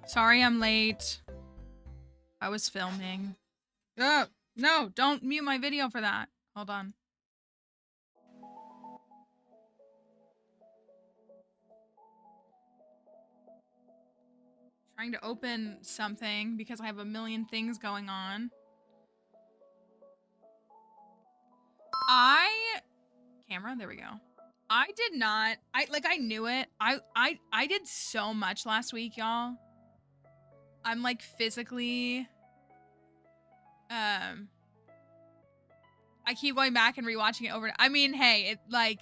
Sorry I'm late. I was filming. Oh, no, don't mute my video for that. Hold on. Trying to open something because I have a million things going on. Camera, there we go. I did not, I knew it. I did so much last week, y'all. I'm like physically, I keep going back and rewatching it over. I mean, hey, it like,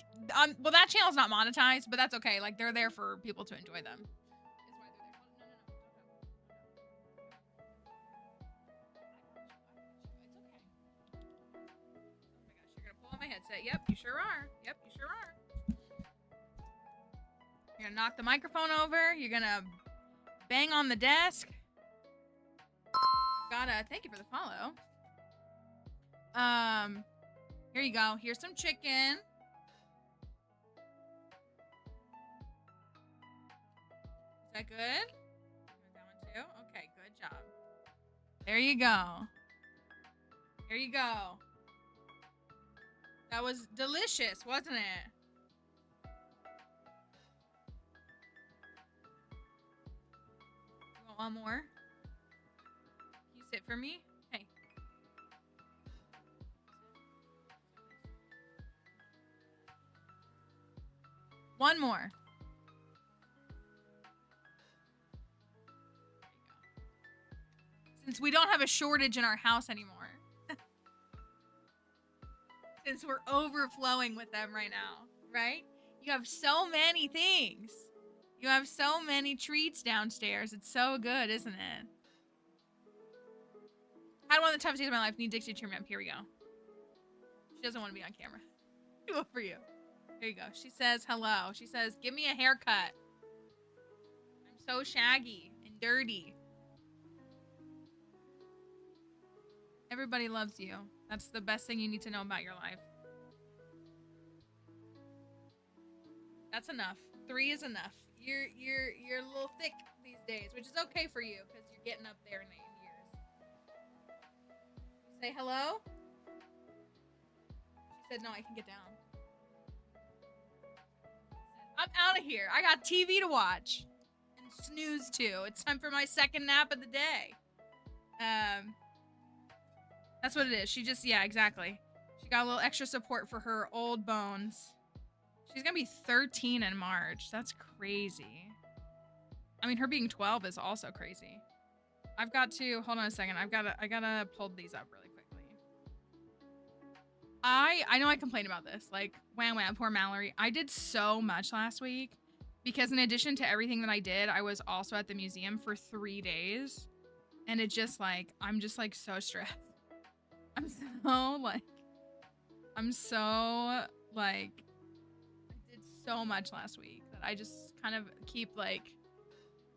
well, that channel's not monetized, but that's okay. Like, they're there for people to enjoy them. My headset. Yep, you sure are. Yep, you sure are. You're gonna knock the microphone over. You're gonna bang on the desk. Thank you for the follow. Here you go. Here's some chicken. Is that good? That one too? Okay, good job. There you go. There you go. That was delicious, wasn't it? You want one more? Can you sit for me? Hey. One more. Since we don't have a shortage in our house anymore. Since we're overflowing with them right now, right? You have so many things. You have so many treats downstairs. It's so good, isn't it? Had one of the toughest days of my life. Need Dixie to cheer me up. Here we go. She doesn't want to be on camera. What for you? Here you go. She says hello. She says, give me a haircut. I'm so shaggy and dirty. Everybody loves you. That's the best thing you need to know about your life. That's enough. 3 is enough. You're a little thick these days, which is okay for you because you're getting up there in years. Say hello. She said, no, I can get down. I'm out of here. I got TV to watch and snooze to. It's time for my second nap of the day. That's what it is. She just, yeah, exactly. She got a little extra support for her old bones. She's gonna be 13 in March. That's crazy. I mean, her being 12 is also crazy. I've got to, hold on a second. I gotta pull these up really quickly. I know I complained about this. Like, wham, poor Mallory. I did so much last week because in addition to everything that I did, I was also at the museum for 3 days. And it just like, I'm just like so stressed. I'm so like, I did so much last week that I just kind of keep like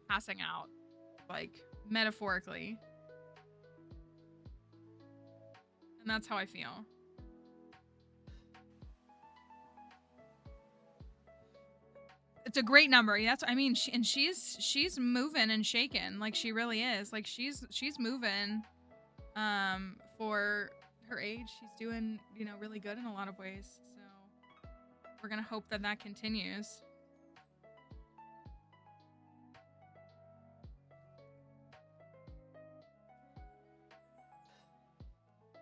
passing out, like metaphorically. And that's how I feel. It's a great number. That's, I mean, she's moving and shaking. Like she really is. Like she's moving, for her age. She's doing, you know, really good in a lot of ways. So we're gonna hope that that continues.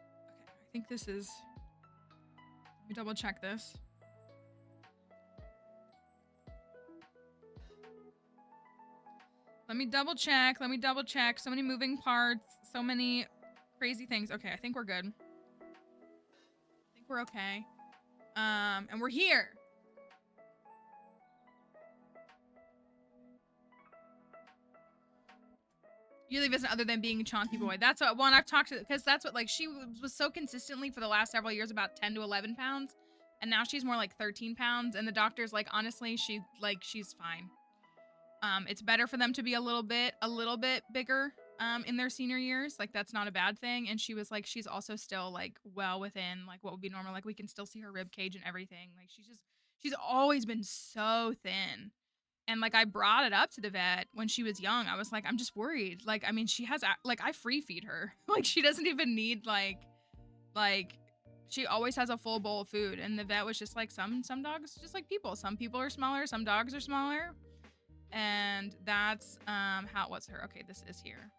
Okay, I think this is, let me double check this. Let me double check. So many moving parts, so many crazy things. Okay, I think we're good. I think we're okay. And we're here. You leave isn't other than being a chonky boy. That's what one I've talked to, because that's what, like, she was so consistently for the last several years about 10 to 11 pounds. And now she's more like 13 pounds. And the doctor's like, honestly, she's fine. It's better for them to be a little bit bigger in their senior years. Like that's not a bad thing. And she was like, she's also still like well within like what would be normal. Like we can still see her rib cage and everything. Like she's always been so thin. And like I brought it up to the vet when she was young. I was like, I'm just worried. Like, I mean, she has like I free feed her. Like she doesn't even need like she always has a full bowl of food. And the vet was just like, some dogs just like people. Some people are smaller, some dogs are smaller. And that's how it was her. Okay, this is here.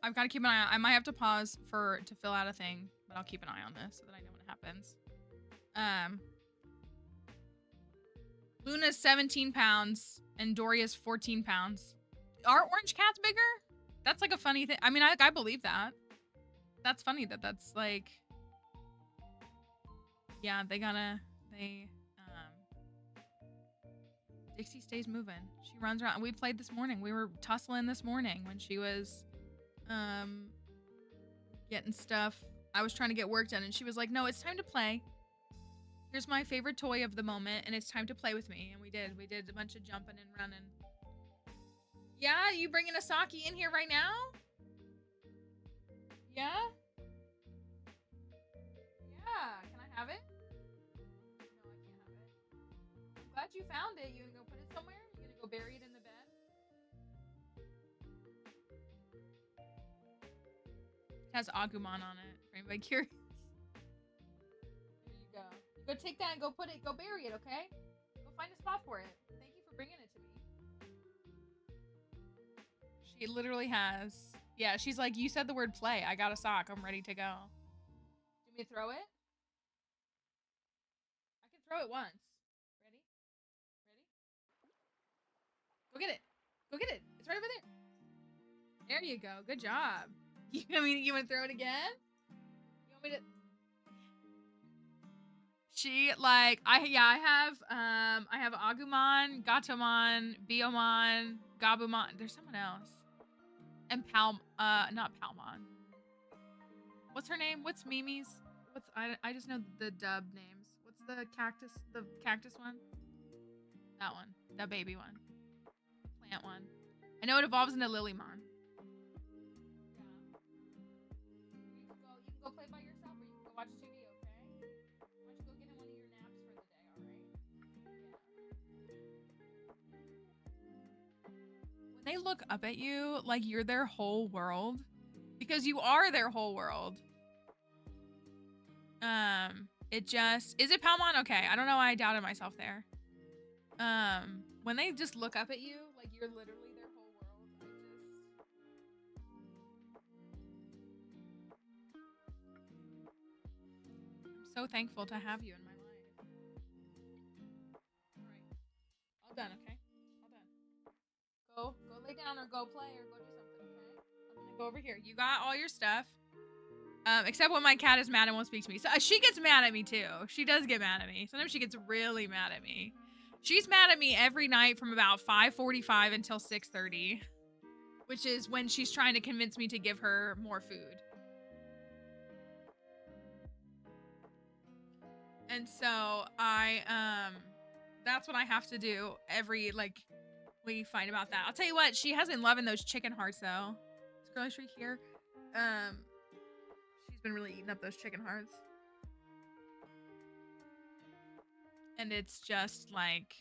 I've got to keep an eye on. I might have to pause to fill out a thing, but I'll keep an eye on this so that I know when it happens. Luna's 17 pounds and Doria's 14 pounds. Are orange cats bigger? That's like a funny thing. I mean, I believe that. That's funny that's like, yeah, Dixie stays moving. She runs around. We played this morning. We were tussling this morning when she was getting stuff. I was trying to get work done and she was like, no, it's time to play. Here's my favorite toy of the moment and it's time to play with me. And we did a bunch of jumping and running. Yeah, you bringing a Saki in here right now? Yeah? Yeah, can I have it? No, I can't have it. I'm glad you found it. You gonna go put it somewhere? You gonna go bury it in the bed? It has Agumon on it, for anybody curious. Here you go. Go take that and go bury it, okay? Go find a spot for it. Thank you for bringing it to me. She literally has, yeah, she's like, you said the word play. I got a sock. I'm ready to go. Do you want me to throw it? I can throw it once. Ready? Go get it. Go get it. It's right over there. There you go. Good job. You want to throw it again? You want me to? She like I have Agumon, Gatomon, Biomon, Gabumon. There's someone else. And not Palmon. What's her name? What's Mimi's? I just know the dub names. What's the cactus one? That one. The baby one. Plant one. I know it evolves into Lilymon. You can go play by yourself or you can go watch TV, okay? Why don't you go get in one of your naps for the day, alright? When they look up at you like you're their whole world, because you are their whole world. Is it Palmon? Okay, I don't know why I doubted myself there. When they just look up at you like you're literally their whole world, I'm so thankful to have you in my life. Alright. All done, okay? All done. Go lay down or go play or go do something, okay? I'm gonna go over here. You got all your stuff. Except when my cat is mad and won't speak to me. So she gets mad at me too. She does get mad at me. Sometimes she gets really mad at me. She's mad at me every night from about 5:45 until 6:30, which is when she's trying to convince me to give her more food. And so that's what I have to do every, like, we fight about that. I'll tell you what, she has been loving those chicken hearts though. This girl right here, she's been really eating up those chicken hearts. And it's just like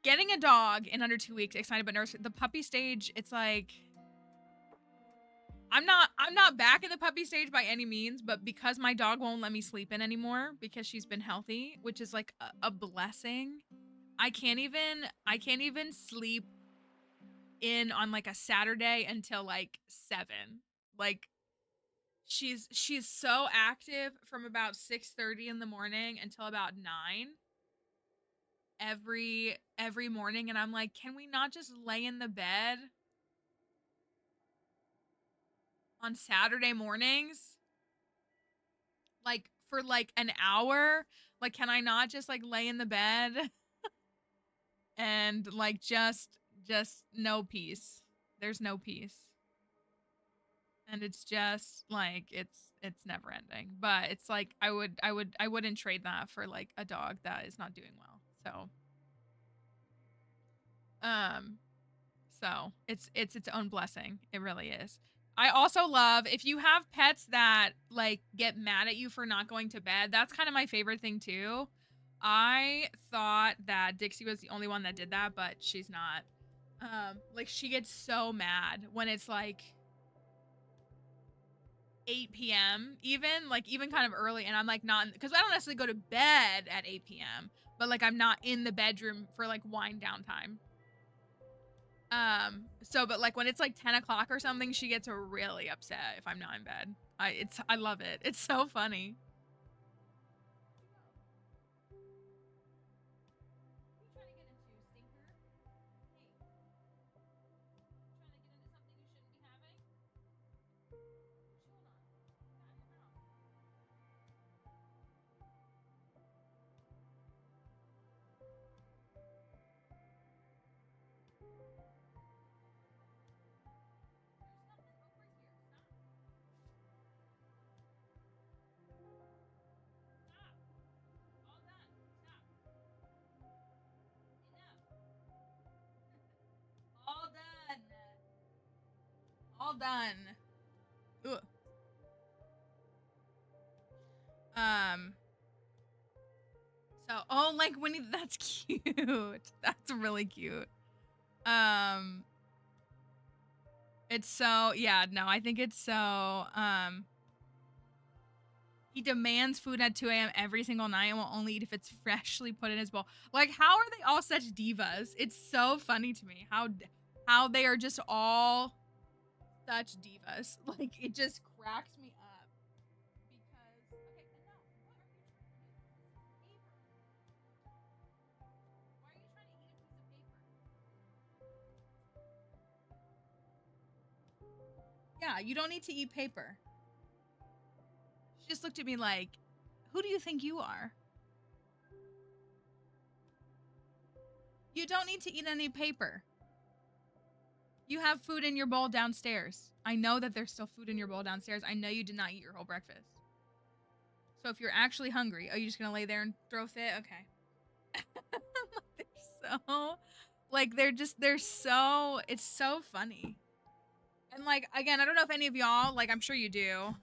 getting a dog in under 2 weeks, excited but nervous. The puppy stage, it's like I'm not back in the puppy stage by any means, but because my dog won't let me sleep in anymore because she's been healthy, which is like a blessing. I can't even sleep in on like a Saturday until like 7. Like she's so active from about 6:30 in the morning until about 9 every morning, and I'm like, can we not just lay in the bed on Saturday mornings like for like an hour? Like, can I not just like lay in the bed and like just no peace? There's no peace. And it's just like it's never ending. But it's like I wouldn't trade that for like a dog that is not doing well. Um so it's its own blessing. It really is. I also love if you have pets that like get mad at you for not going to bed. That's kind of my favorite thing too. I thought that Dixie was the only one that did that, but she's not. Like she gets so mad when it's like 8 p.m. even kind of early, and I'm like not because I don't necessarily go to bed at 8 p.m. but like I'm not in the bedroom for like wind down time. So but like when it's like 10 o'clock or something, she gets really upset if I'm not in bed. I love it. It's so funny. All done. All done. Ugh. Um. So, oh, like when he, that's cute. That's really cute. Um. It's so yeah. No, I think it's so. He demands food at 2 a.m. every single night and will only eat if it's freshly put in his bowl. Like, how are they all such divas? It's so funny to me how they are just all such divas. Like, it just cracks me up. Because okay, enough. What are you trying to do? Paper. Why are you trying to eat a piece of paper? Yeah, you don't need to eat paper. She just looked at me like, who do you think you are? You don't need to eat any paper. You have food in your bowl downstairs. I know that there's still food in your bowl downstairs. I know you did not eat your whole breakfast. So if you're actually hungry, are you just gonna lay there and throw fit? Okay. They're so, like, they're so, it's so funny. And like, again, I don't know if any of y'all, like, I'm sure you do.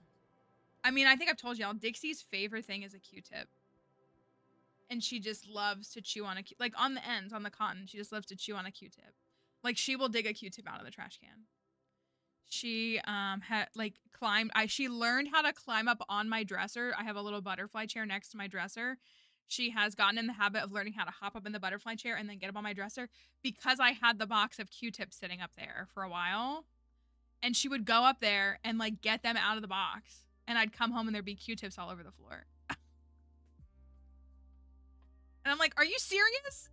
I mean, I think I've told y'all, Dixie's favorite thing is a Q-tip. And she just loves to chew on like on the ends, on the cotton. She just loves to chew on a Q-tip. Like she will dig a Q-tip out of the trash can. She had like climbed she learned how to climb up on my dresser. I have a little butterfly chair next to my dresser. She has gotten in the habit of learning how to hop up in the butterfly chair and then get up on my dresser because I had the box of Q-tips sitting up there for a while. And she would go up there and like get them out of the box. And I'd come home and there'd be Q-tips all over the floor. And I'm like, are you serious?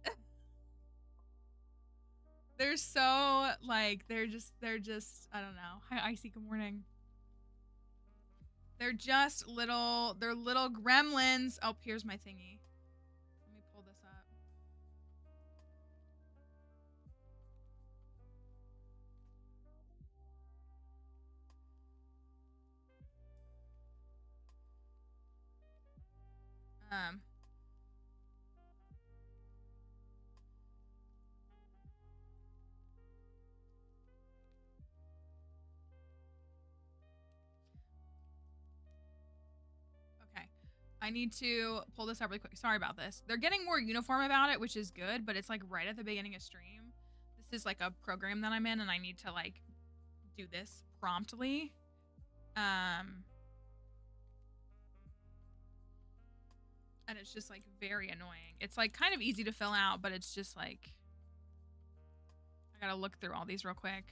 They're so like they're just I don't know. Hi Icy, good morning. They're little gremlins. Oh, here's my thingy. Let me pull this up. Um Okay. I need to pull this up really quick. Sorry about this. They're getting more uniform about it, which is good, but it's like right at the beginning of stream. This is like a program that I'm in and I need to like do this promptly. And it's just like very annoying. It's like kind of easy to fill out, but it's just like I gotta look through all these real quick.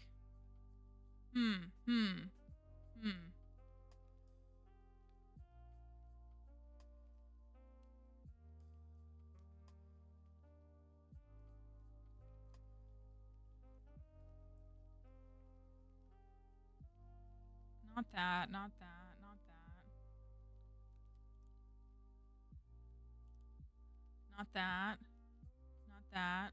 Not that, not that, not that. Not that. Not that.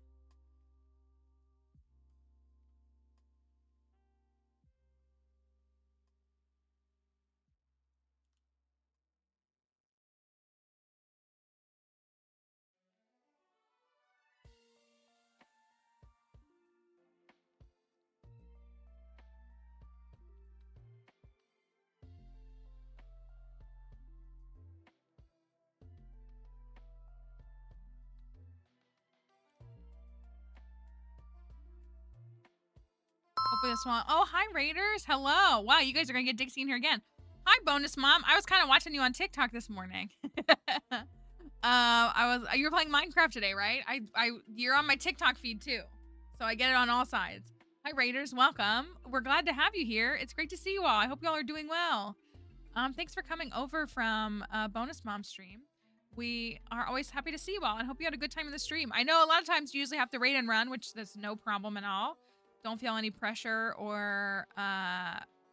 for this one. Oh, hi, Raiders. Hello. Wow, you guys are going to get Dixie in here again. Hi, Bonus Mom. I was kind of watching you on TikTok this morning. You were playing Minecraft today, right? You're on my TikTok feed too. So I get it on all sides. Hi, Raiders. Welcome. We're glad to have you here. It's great to see you all. I hope you all are doing well. Thanks for coming over from Bonus Mom stream. We are always happy to see you all and hope you had a good time in the stream. I know a lot of times you usually have to raid and run, which there's no problem at all. Don't feel any pressure or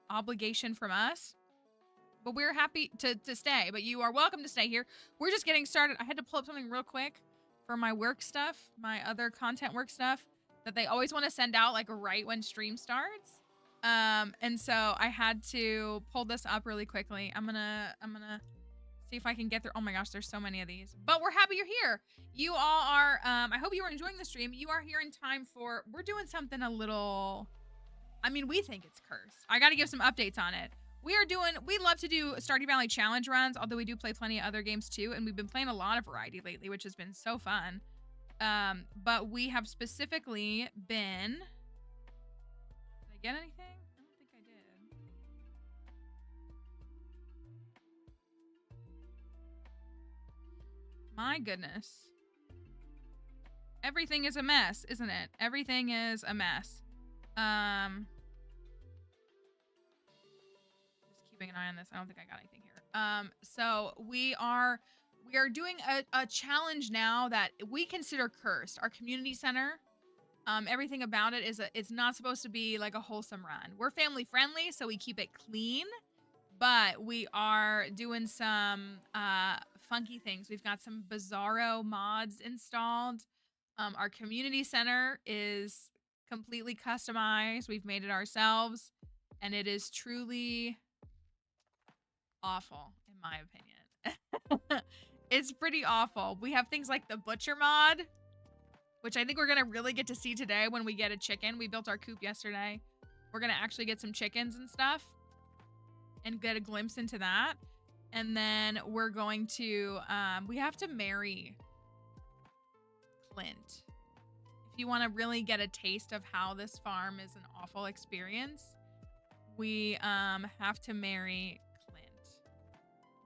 obligation from us. But we're happy to stay. But you are welcome to stay here. We're just getting started. I had to pull up something real quick for my work stuff, my other content work stuff that they always want to send out like right when stream starts. And so I had to pull this up really quickly. I'm gonna see if I can get through. Oh my gosh, there's so many of these. But we're happy you're here. You all are, I hope you are enjoying the stream. You are here in time for, we're doing something a little, I mean, we think it's cursed. I gotta give some updates on it. We love to do Stardew Valley challenge runs, although we do play plenty of other games too, and we've been playing a lot of variety lately, which has been so fun. But we have specifically been, did I get anything? I don't think I did. My goodness. Everything is a mess, isn't it? Everything is a mess. Just keeping an eye on this. I don't think I got anything here. So we are doing a challenge now that we consider cursed. Our community center, everything about it is it's not supposed to be like a wholesome run. We're family friendly, so we keep it clean, but we are doing some funky things. We've got some bizarro mods installed. Our community center is completely customized. We've made it ourselves, and it is truly awful, in my opinion. It's pretty awful. We have things like the butcher mod, which I think we're gonna really get to see today when we get a chicken. We built our coop yesterday. We're gonna actually get some chickens and stuff and get a glimpse into that. And then we're going to, we have to marry Clint. If you want to really get a taste of how this farm is an awful experience, we have to marry Clint,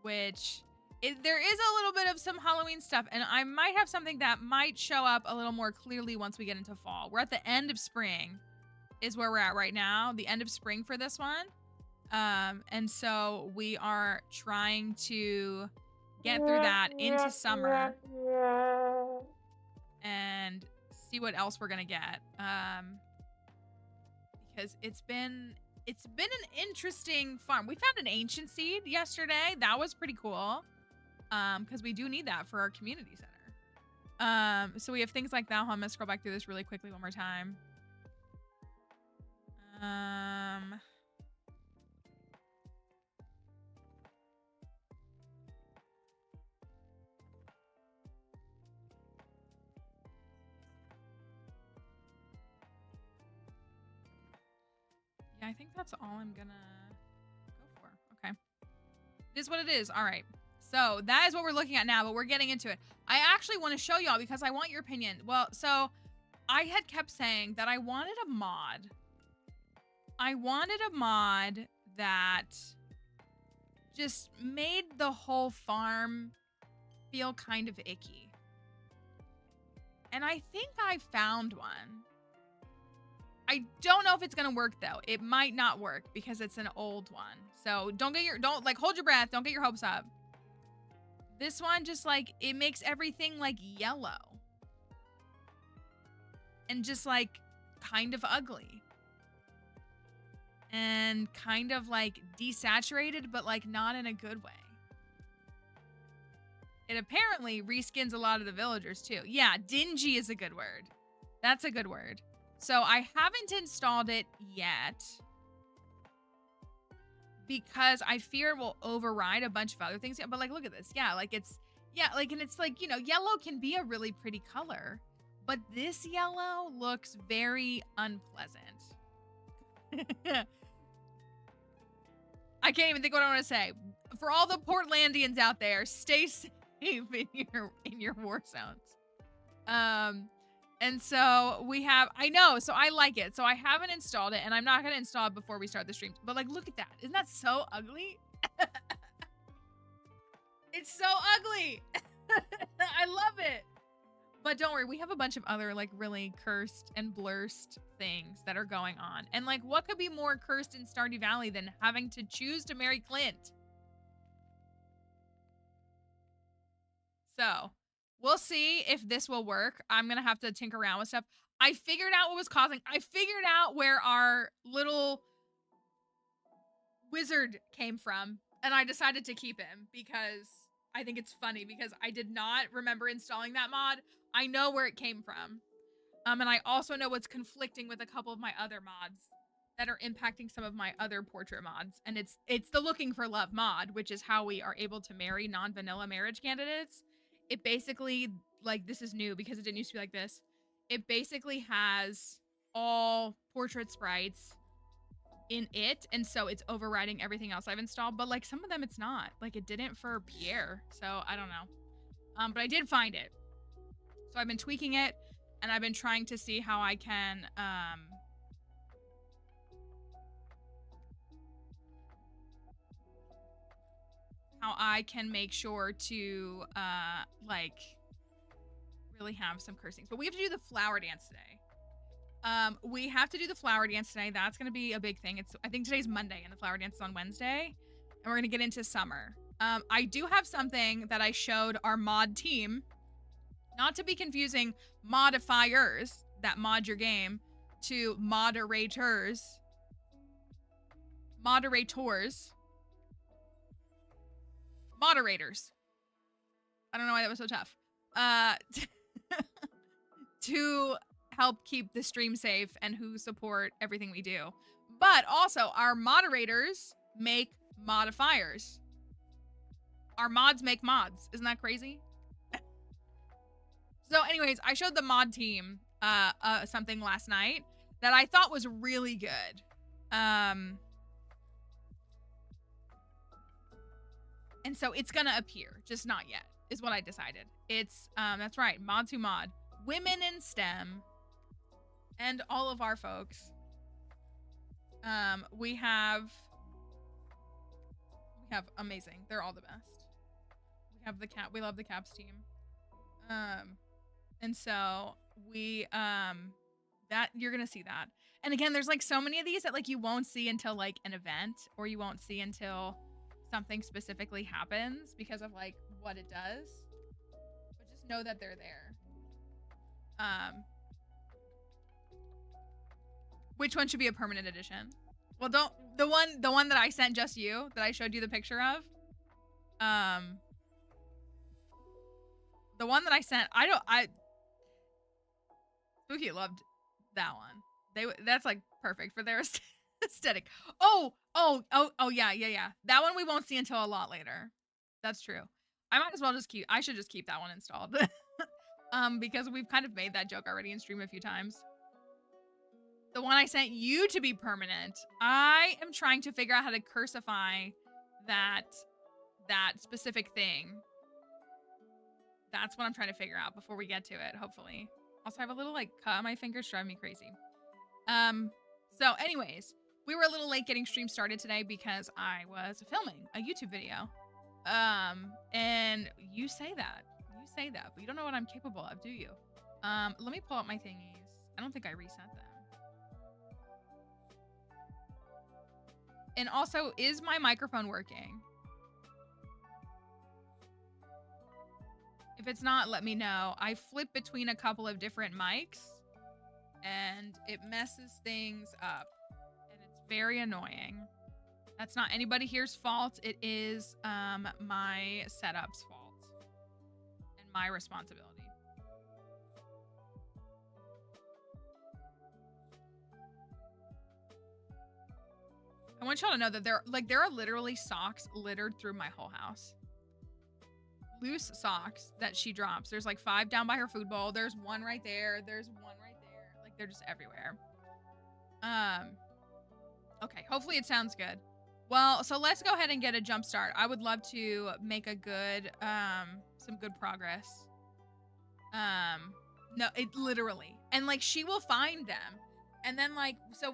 which there is a little bit of some Halloween stuff, and I might have something that might show up a little more clearly once we get into fall. We're at the end of spring is where we're at right now, the end of spring for this one. And so we are trying to get through that into summer and see what else we're gonna get. Because it's been an interesting farm. We found an ancient seed yesterday. That was pretty cool. Because we do need that for our community center. So we have things like that. I'm gonna scroll back through this really quickly one more time. Yeah, I think that's all I'm gonna go for. Okay. It is what it is. All right. So that is what we're looking at now, but we're getting into it. I actually want to show y'all because I want your opinion. Well, so I had kept saying that I wanted a mod. I wanted a mod that just made the whole farm feel kind of icky. And I think I found one. I don't know if it's gonna work though. It might not work because it's an old one. So don't hold your breath. Don't get your hopes up. This one just like, it makes everything like yellow. And just like kind of ugly. And kind of like desaturated, but like not in a good way. It apparently reskins a lot of the villagers too. Yeah, dingy is a good word. That's a good word. So I haven't installed it yet because I fear it will override a bunch of other things. But like, look at this. Yeah, like it's, yeah, like, and it's like, you know, yellow can be a really pretty color, but this yellow looks very unpleasant. I can't even think what I want to say. For all the Portlandians out there, stay safe in your war zones. And so we have, I know, so I like it. So I haven't installed it, and I'm not going to install it before we start the stream. But, like, look at that. Isn't that so ugly? It's so ugly. I love it. But don't worry, we have a bunch of other, like, really cursed and blurst things that are going on. And, like, what could be more cursed in Stardew Valley than having to choose to marry Clint? So, we'll see if this will work. I'm going to have to tinker around with stuff. I figured out what was causing. I figured out where our little wizard came from, and I decided to keep him because I think it's funny because I did not remember installing that mod. I know where it came from. And I also know what's conflicting with a couple of my other mods that are impacting some of my other portrait mods. And it's the Looking for Love mod, which is how we are able to marry non-vanilla marriage candidates. It basically, like, this is new because it didn't used to be like this. It basically has all portrait sprites in it, and so it's overriding everything else I've installed. But, like, some of them it's not. Like, it didn't for Pierre, so I don't know. But I did find it. So I've been tweaking it, and I've been trying to see how I can, make sure to, like, really have some cursings. But we have to do the flower dance today. We have to do the flower dance today. That's going to be a big thing. I think today's Monday, and the flower dance is on Wednesday. And we're going to get into summer. I do have something that I showed our mod team. Not to be confusing modifiers that mod your game to moderators. Moderators. I don't know why that was so tough. To help keep the stream safe and who support everything we do. But also, our moderators make modifiers. Our mods make mods. Isn't that crazy? So anyways, I showed the mod team something last night that I thought was really good. And so it's gonna appear, just not yet, is what I decided. It's, that's right, mod to mod. Women in STEM. And all of our folks. We have amazing. They're all the best. We have the cap. We love the Caps team. And so we, that you're gonna see that. And again, there's like so many of these that like you won't see until like an event, or you won't see until something specifically happens because of like what it does. But just know that they're there. Which one should be a permanent edition? Well, don't the one that I sent just you, that I showed you the picture of. The one that I sent, Spooky loved that one. That's like perfect for their aesthetic. Oh, yeah. That one we won't see until a lot later. That's true. I might as well I should just keep that one installed. Because we've kind of made that joke already in stream a few times. The one I sent you to be permanent, I am trying to figure out how to cursify that specific thing. That's what I'm trying to figure out before we get to it, hopefully. Also, I have a little, like, cut on my fingers driving me crazy. So anyways, we were a little late getting stream started today because I was filming a YouTube video. And you say that, but you don't know what I'm capable of, do you? Let me pull up my thingies. I don't think I reset them. And also, is my microphone working? If it's not, let me know. I flip between a couple of different mics, and it messes things up, and it's very annoying. That's not anybody here's fault. It is my setup's fault and my responsibility. I want y'all to know that there are literally socks littered through my whole house. Loose socks that she drops. There's like 5 down by her food bowl. There's one right there. There's one right there. Like, they're just everywhere. Okay, hopefully it sounds good. Well, so let's go ahead and get a jump start. I would love to make a good, some good progress. No, it literally. And like she will find them. And then like so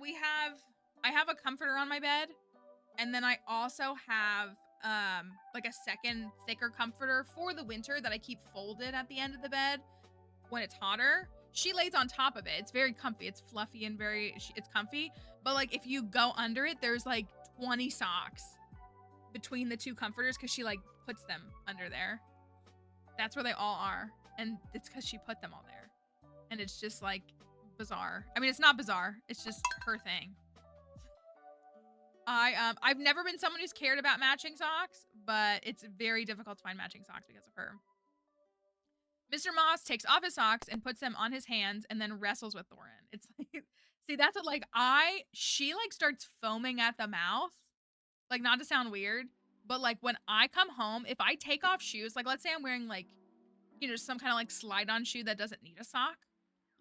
I have a comforter on my bed, and then I also have like a second thicker comforter for the winter that I keep folded at the end of the bed when it's hotter. She lays on top of it. It's very comfy. It's fluffy and it's comfy. But like if you go under it, there's like 20 socks between the two comforters because she like puts them under there. That's where they all are. And it's because she put them all there. And it's just like bizarre. I mean, it's not bizarre. It's just her thing. I've never been someone who's cared about matching socks, but it's very difficult to find matching socks because of her. Mr. Moss takes off his socks and puts them on his hands and then wrestles with Thorin. It's like, see, that's what like she like starts foaming at the mouth. Like, not to sound weird, but like when I come home, if I take off shoes, like let's say I'm wearing like, you know, some kind of like slide on shoe that doesn't need a sock.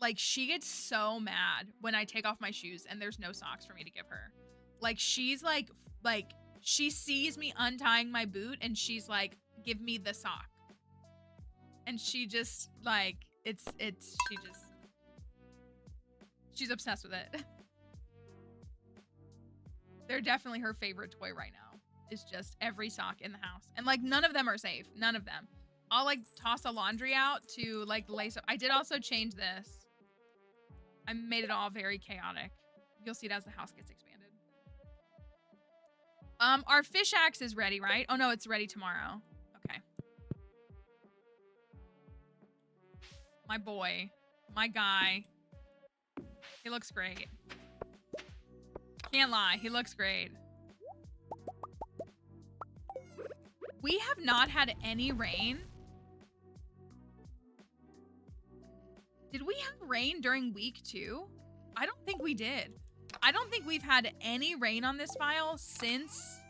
Like she gets so mad when I take off my shoes and there's no socks for me to give her. Like she's like she sees me untying my boot and she's like, give me the sock. And she just like, she's obsessed with it. They're definitely her favorite toy right now. It's just every sock in the house. And like none of them are safe. None of them. I'll like toss the laundry out to like lace up. I did also change this. I made it all very chaotic. You'll see it as the house gets expanded. Our fish axe is ready, right? Oh no, it's ready tomorrow. Okay. My boy. My guy. He looks great. Can't lie, he looks great. We have not had any rain. Did we have rain during week 2? I don't think we did. I don't think we've had any rain on this file since...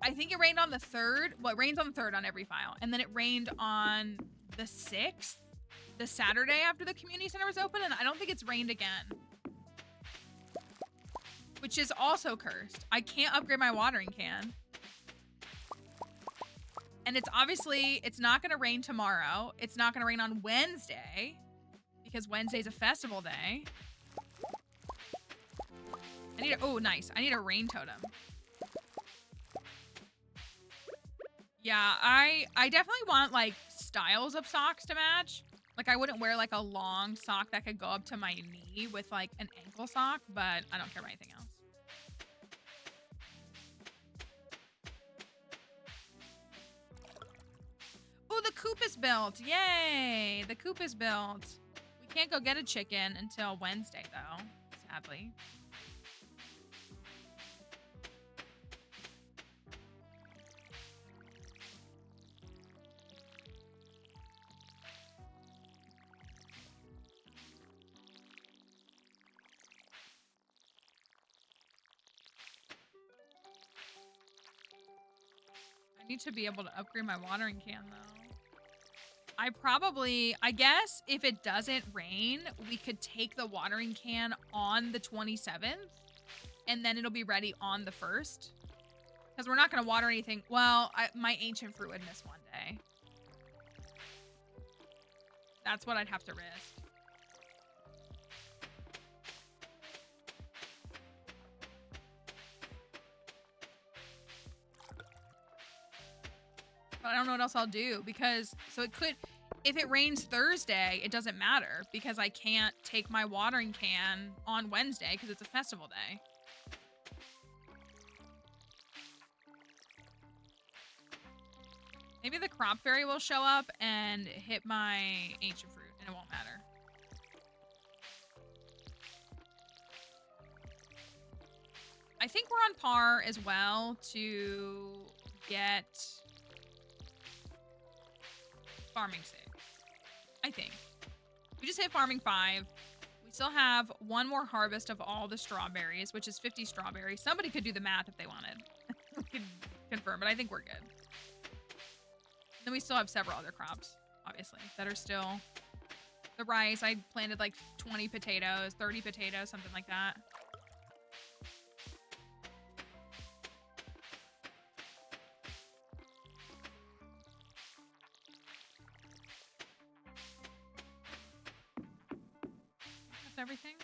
I think it rained on the 3rd. Well, it rains on the 3rd on every file. And then it rained on the 6th, the Saturday after the community center was open. And I don't think it's rained again. Which is also cursed. I can't upgrade my watering can. And it's obviously, it's not going to rain tomorrow. It's not going to rain on Wednesday. Because Wednesday's a festival day. Oh, nice. I need a rain totem. Yeah, I definitely want, like, styles of socks to match. Like, I wouldn't wear, like, a long sock that could go up to my knee with, like, an ankle sock, but I don't care about anything else. Oh, the coop is built. Yay! The coop is built. We can't go get a chicken until Wednesday, though, sadly. I need to be able to upgrade my watering can, though. I guess if it doesn't rain, we could take the watering can on the 27th, and then it'll be ready on the 1st. Because we're not going to water anything. Well, my ancient fruit would miss one day. That's what I'd have to risk. I don't know what else I'll do because, so it could, if it rains Thursday, it doesn't matter because I can't take my watering can on Wednesday because it's a festival day. Maybe the crop fairy will show up and hit my ancient fruit and it won't matter. I think we're on par as well to get farming 6. I think. We just hit farming 5. We still have one more harvest of all the strawberries, which is 50 strawberries. Somebody could do the math if they wanted. We could confirm, but I think we're good. Then we still have several other crops, obviously, that are still the rice. I planted like 20 potatoes, 30 potatoes, something like that. with everything.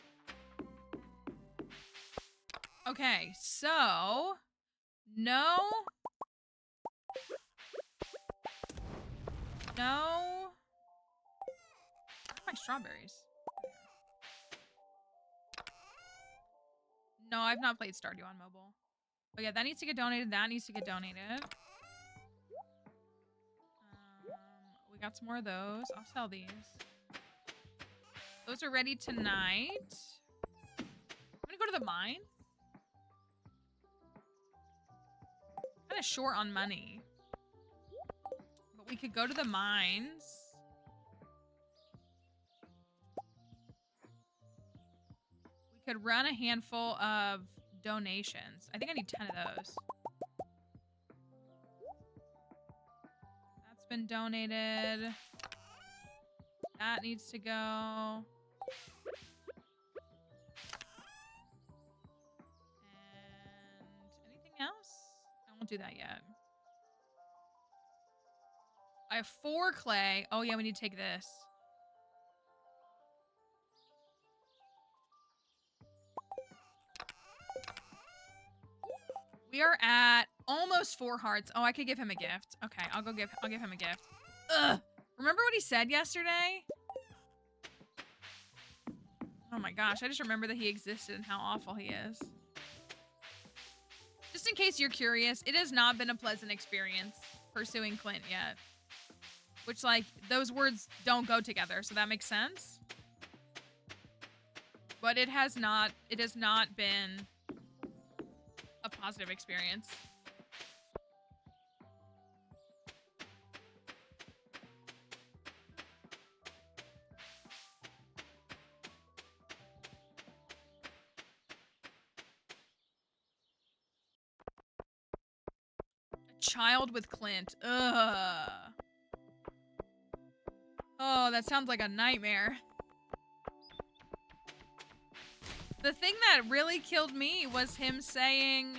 Okay, so no. No. Where are my strawberries? No, I've not played Stardew on mobile. But yeah, that needs to get donated. That needs to get donated. We got some more of those. I'll sell these. Those are ready tonight. I'm gonna go to the mine. Kind of short on money. But we could go to the mines. We could run a handful of donations. I think I need 10 of those. That's been donated. That needs to go. And anything else? I won't do that yet. I have 4 clay. Oh yeah, we need to take this. We are at almost 4 hearts. Oh, I could give him a gift. Okay, I'll give him a gift. Ugh. Remember what he said yesterday? Oh my gosh, I just remember that he existed and how awful he is. Just in case you're curious, it has not been a pleasant experience pursuing Clint yet. Which, like, those words don't go together, so that makes sense. But it has not been a positive experience. A child with Clint. Ugh. Oh, that sounds like a nightmare. The thing that really killed me was him saying,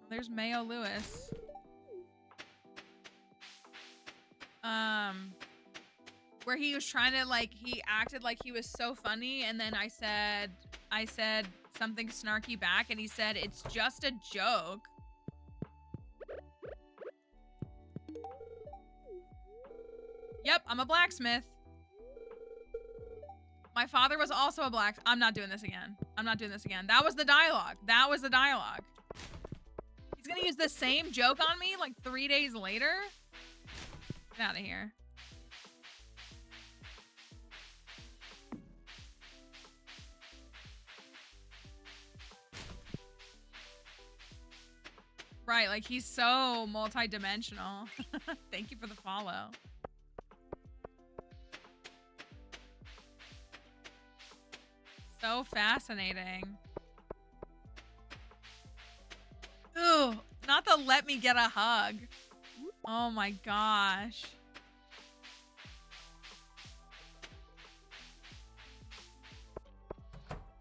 there's Mayo Lewis. Where he was trying to, like, he acted like he was so funny, and then I said something snarky back, and he said, it's just a joke. Yep, I'm a blacksmith. My father was also a black. I'm not doing this again. I'm not doing this again. That was the dialogue. That was the dialogue. He's gonna use the same joke on me like 3 days later? Get out of here. Right, like he's so multi-dimensional. Thank you for the follow. So fascinating. Ooh, not the let me get a hug. Oh my gosh.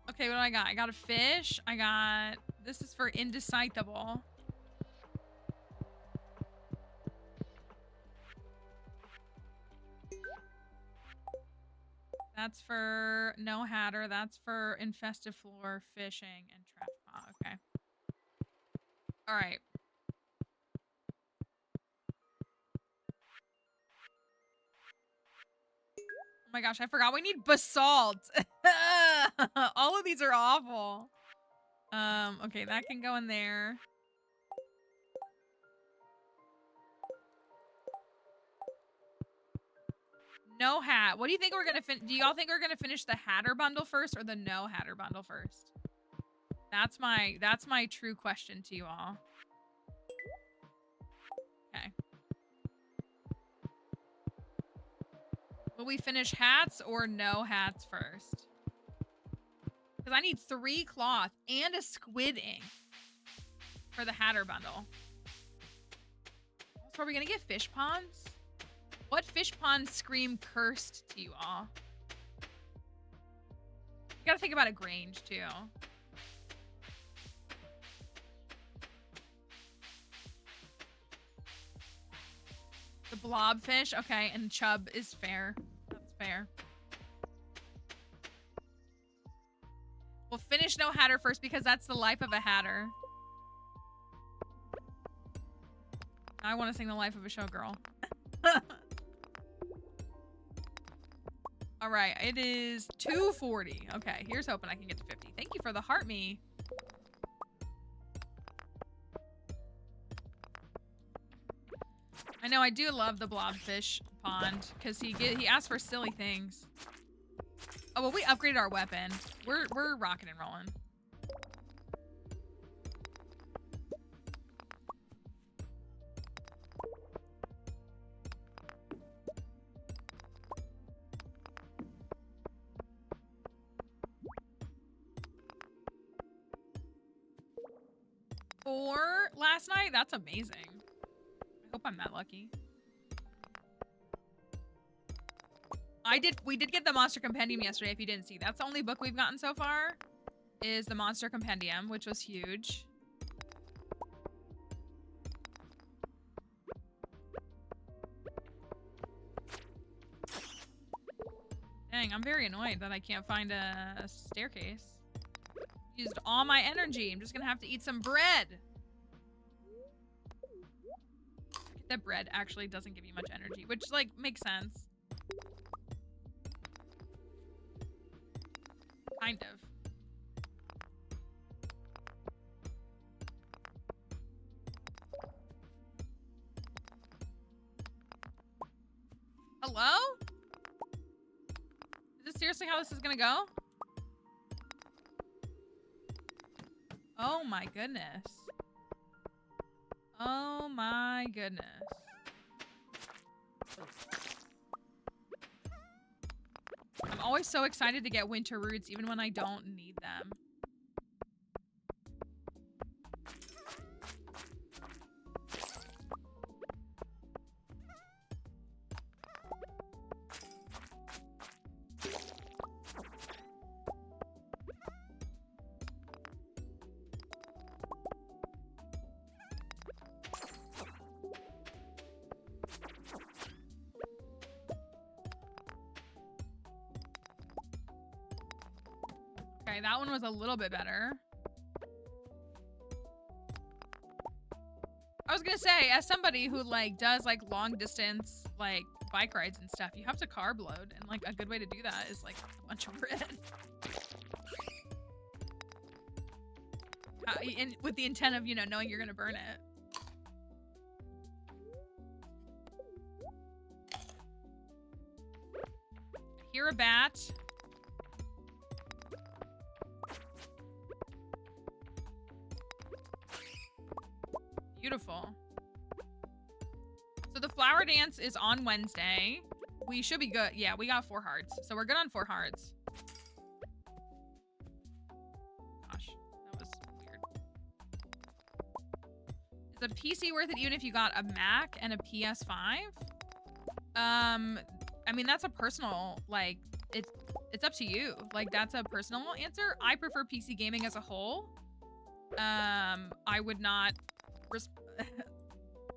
Okay, what do I got? I got a fish. I got... This is for indecipherable. That's for no hatter. That's for infested floor, fishing, and trash pot. Okay. All right. Oh my gosh, I forgot we need basalt. All of these are awful. Okay, that can go in there. No hat. What do you think we're gonna do y'all think we're gonna finish the hatter bundle first or the no hatter bundle first? That's my true question to you all. Okay. Will we finish hats or no hats first? Because I need 3 cloth and a squid ink for the hatter bundle. So are we gonna get fish ponds? What fish ponds scream cursed to you all? You gotta think about a Grange too. The blobfish, okay, and chub is fair. That's fair. We'll finish No Hatter first because that's the life of a hatter. I want to sing the life of a showgirl. All right, it is 240. Okay, here's hoping I can get to 50. Thank you for the heart me. I know, I do love the blobfish pond because he asks for silly things. Oh, well, we upgraded our weapon. We're rocking and rolling. Four last night? That's amazing. I hope I'm that lucky. We did get the Monster Compendium yesterday, if you didn't see. That's the only book we've gotten so far, is the Monster Compendium, which was huge. Dang, I'm very annoyed that I can't find a staircase. Used all my energy. I'm just gonna have to eat some bread. That bread actually doesn't give you much energy, which, like, makes sense. Kind of. Hello? Is this seriously how this is gonna go? Oh my goodness. Oh my goodness. I'm always so excited to get winter roots even when I don't need them. Okay, that one was a little bit better. I was gonna say, as somebody who, like, does, like, long distance, like, bike rides and stuff, you have to carb load, and, like, a good way to do that is, like, a bunch of bread. And with the intent of, you know, knowing you're gonna burn it. I hear a bat. Beautiful. So the flower dance is on Wednesday. We should be good. Yeah, we got 4 hearts. So we're good on 4 hearts. Gosh, that was weird. Is a PC worth it even if you got a Mac and a PS5? I mean, that's a personal, like, it's up to you. Like, that's a personal answer. I prefer PC gaming as a whole. I would not...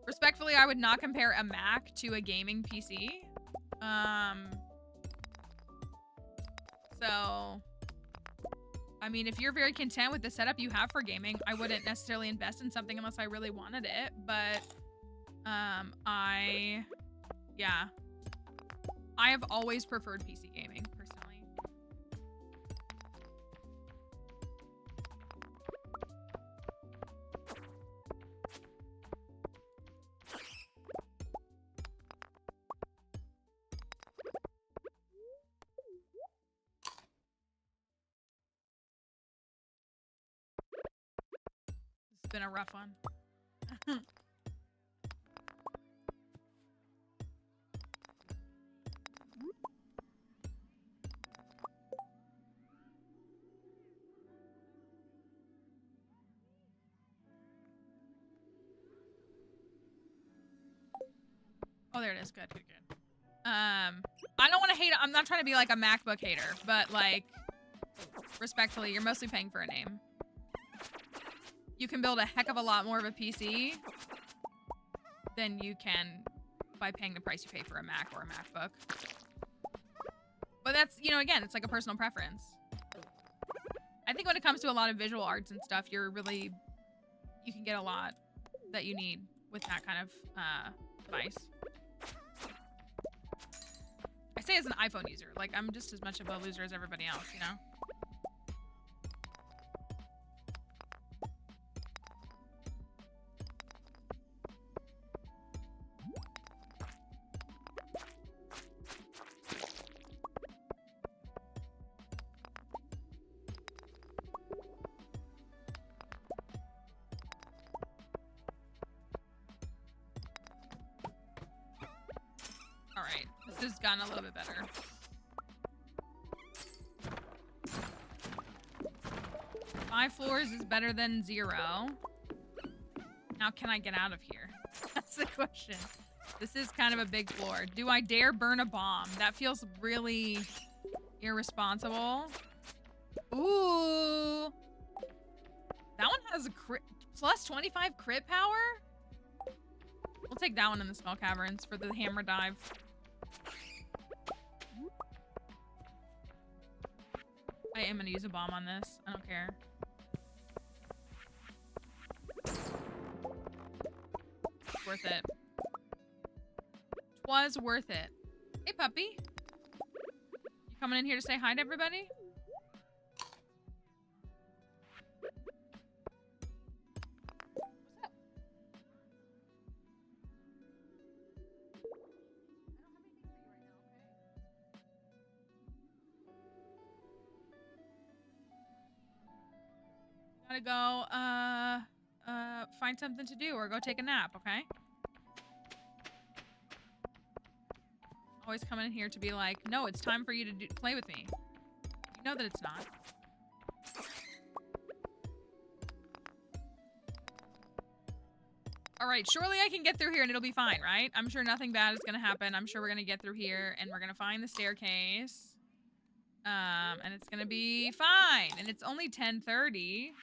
Respectfully, I would not compare a Mac to a gaming PC. So, I mean, if you're very content with the setup you have for gaming, I wouldn't necessarily invest in something unless I really wanted it. But, yeah. I have always preferred PC gaming, personally. It's been a rough one. Oh, there it is. Good, good, good. I don't want to hate. I'm not trying to be like a MacBook hater, but, like, respectfully, you're mostly paying for a name. You can build a heck of a lot more of a PC than you can by paying the price you pay for a Mac or a MacBook. But that's, you know, again, it's like a personal preference. I think when it comes to a lot of visual arts and stuff, you can get a lot that you need with that kind of device. I say as an iPhone user, like I'm just as much of a loser as everybody else, you know? This has gotten a little bit better. Five floors is better than 0. Now, can I get out of here? That's the question. This is kind of a big floor. Do I dare burn a bomb? That feels really irresponsible. Ooh. That one has a crit, plus 25 crit power? We'll take that one in the Skull Caverns for the hammer dive. I am gonna use a bomb on this. I don't care. Worth it. Was worth it. Hey, puppy. You coming in here to say hi to everybody? What's up? Gotta go, find something to do or go take a nap, okay? Always coming in here to be like, no, it's time for you to play with me. You know that it's not. All right, surely I can get through here and it'll be fine, right? I'm sure nothing bad is gonna happen. I'm sure we're gonna get through here and we're gonna find the staircase. And it's gonna be fine. And it's only 10:30.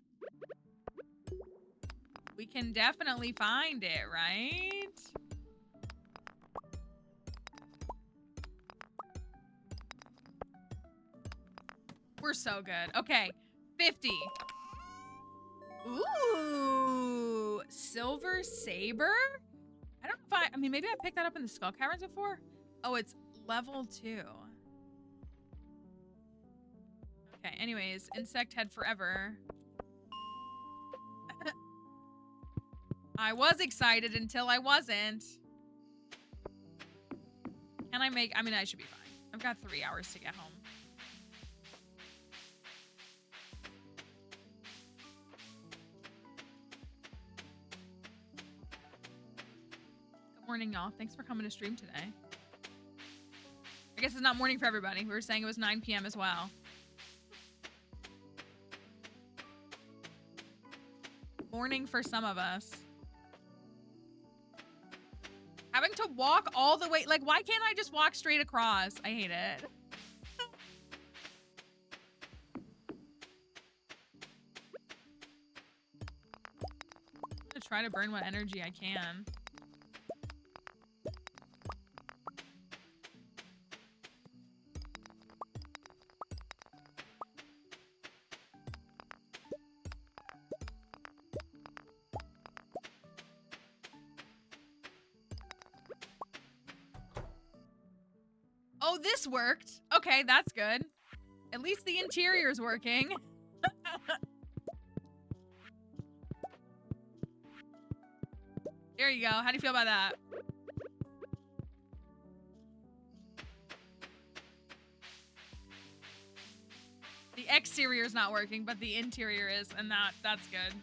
We can definitely find it, right? We're so good. Okay, 50. Ooh, Silver Saber? I don't know if I mean, maybe I picked that up in the Skull Caverns before? Oh, it's level 2. Okay, anyways, insect head forever. I was excited until I wasn't. Can I make, I mean, I should be fine. I've got 3 hours to get home. Good morning, y'all. Thanks for coming to stream today. I guess it's not morning for everybody. We were saying it was 9 p.m. as well. Morning for some of us. Having to walk all the way, like, why can't I just walk straight across? I hate it. I'm gonna try to burn what energy I can. Oh, this worked. Okay, that's good. At least the interior's working. There you go. How do you feel about that? The exterior's not working, but the interior is, and that's good.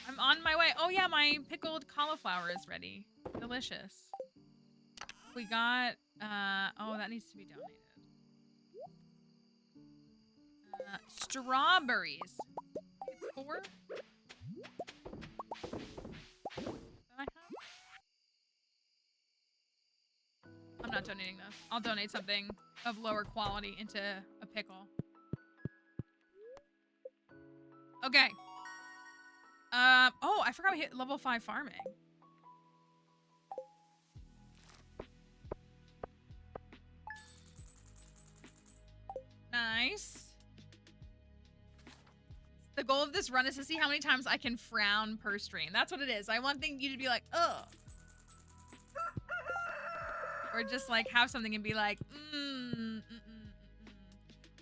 I'm on my way. Oh yeah, my pickled cauliflower is ready. Delicious. We got, oh, that needs to be donated. Strawberries. 4? That I have? I'm not donating those. I'll donate something of lower quality into a pickle. Okay. Oh, I forgot we hit level 5 farming. nice. The goal of this run is to see how many times I can frown per stream. That's what it is. I want you to be like, ugh. Or just like have something and be like,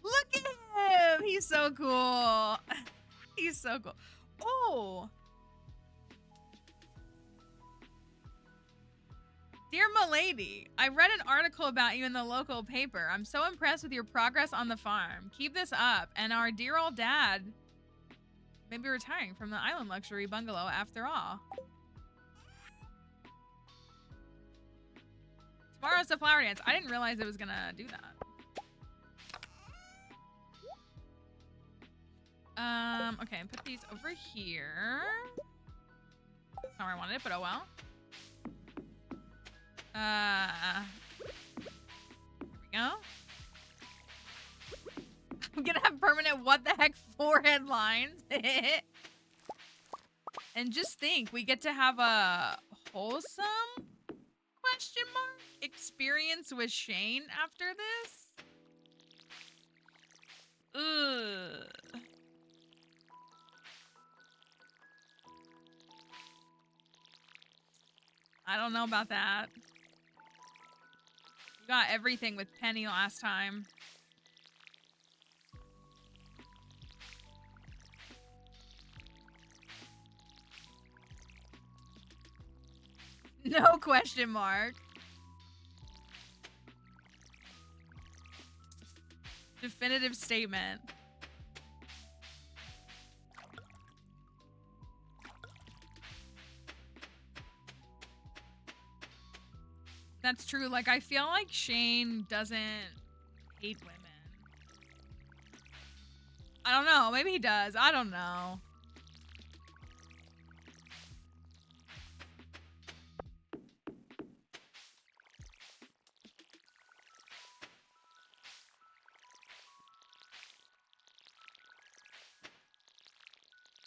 Look at him. He's so cool. He's so cool. Oh. Dear Milady, I read an article about you in the local paper. I'm so impressed with your progress on the farm. Keep this up. And our dear old dad may be retiring from the island luxury bungalow after all. Tomorrow's the flower dance. I didn't realize it was gonna do that. Okay, put these over here. That's not where I wanted it, but oh well. Here we go. I'm gonna have permanent what the heck forehead lines. And just think, we get to have a wholesome question mark experience with Shane after this. Ugh. I don't know about that. We got everything with Penny last time. No question mark. Definitive statement. That's true. Like, I feel like Shane doesn't hate women. I don't know. Maybe he does. I don't know.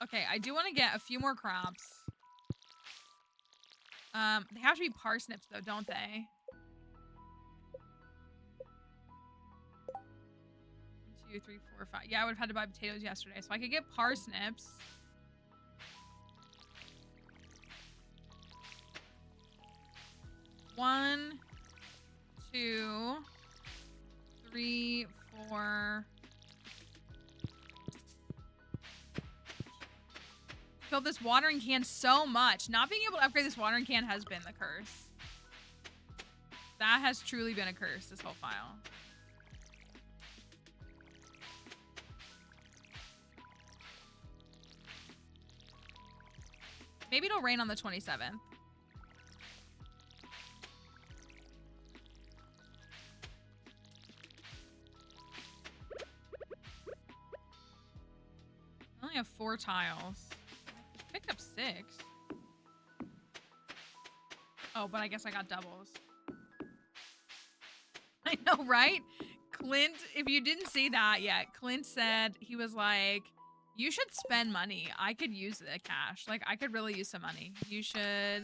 Okay, I do want to get a few more crops. They have to be parsnips though, don't they? 1, 2, 3, 4, 5. Yeah, I would have had to buy potatoes yesterday, so I could get parsnips. One, 2, 3, 4. Filled this watering can so much. Not being able to upgrade this watering can has been the curse. That has truly been a curse, this whole file. Maybe it'll rain on the 27th. I only have 4 tiles. Picked up 6. Oh, but I guess I got doubles. I know, right? Clint, if you didn't see that yet, Clint said, he was like, you should spend money. I could use the cash. Like, I could really use some money. You should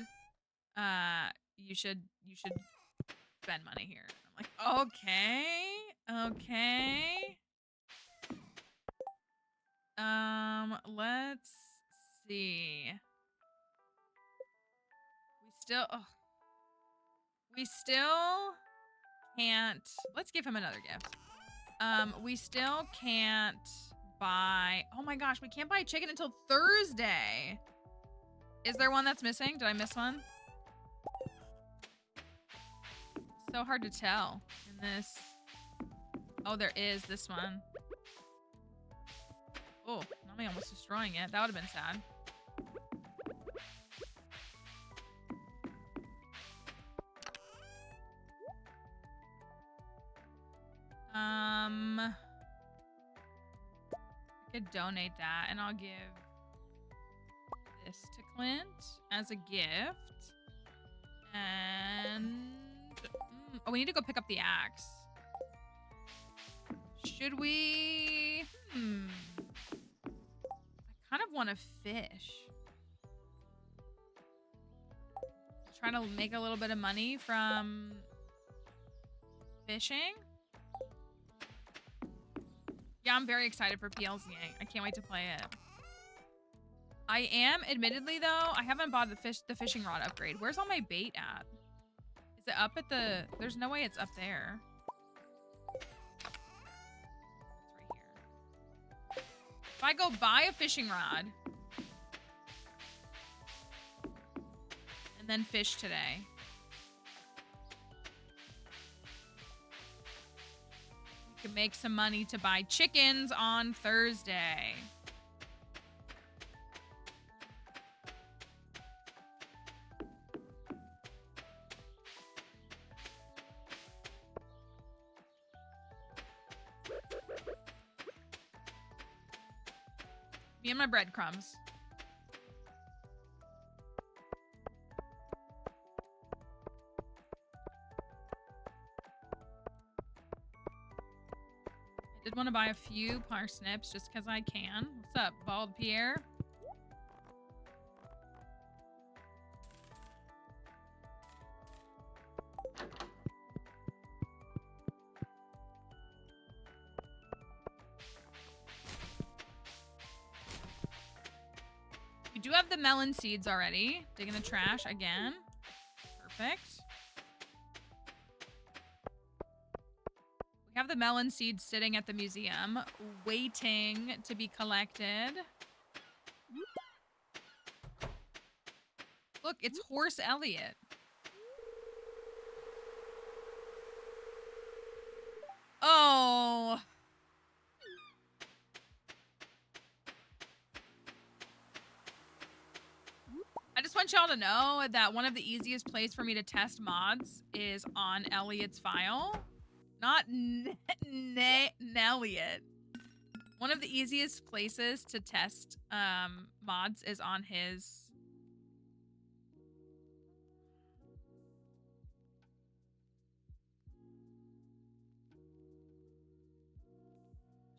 spend money here. I'm like, okay. Let's see. We still can't. Let's give him another gift. We still can't buy. Oh my gosh, we can't buy a chicken until Thursday. Is there one that's missing? Did I miss one? So hard to tell in this. Oh, there is this one. Oh, Nami almost destroying it. That would have been sad. I could donate that, and I'll give this to Clint as a gift. And oh, we need to go pick up the axe. Should we? I kind of want to fish. Trying to make a little bit of money from fishing. Yeah, I'm very excited for PLZA. I can't wait to play it. I am, admittedly though, I haven't bought the fishing rod upgrade. Where's all my bait at? Is it up at the... There's no way it's up there. It's right here. If I go buy a fishing rod and then fish today, we can make some money to buy chickens on Thursday. Me and my breadcrumbs. I did want to buy a few parsnips just because I can. What's up, Bald Pierre? We do have the melon seeds already. Digging the trash again. Perfect. We have the melon seeds sitting at the museum, waiting to be collected. Look, it's Horse Elliot. Oh. I just want y'all to know that one of the easiest places for me to test mods is on Elliot's file. Not Nelliot. One of the easiest places to test mods is on his...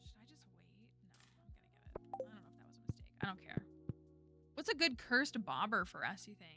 Should I just wait? No, I'm gonna get it. I don't know if that was a mistake. I don't care. What's a good cursed bobber for us, you think?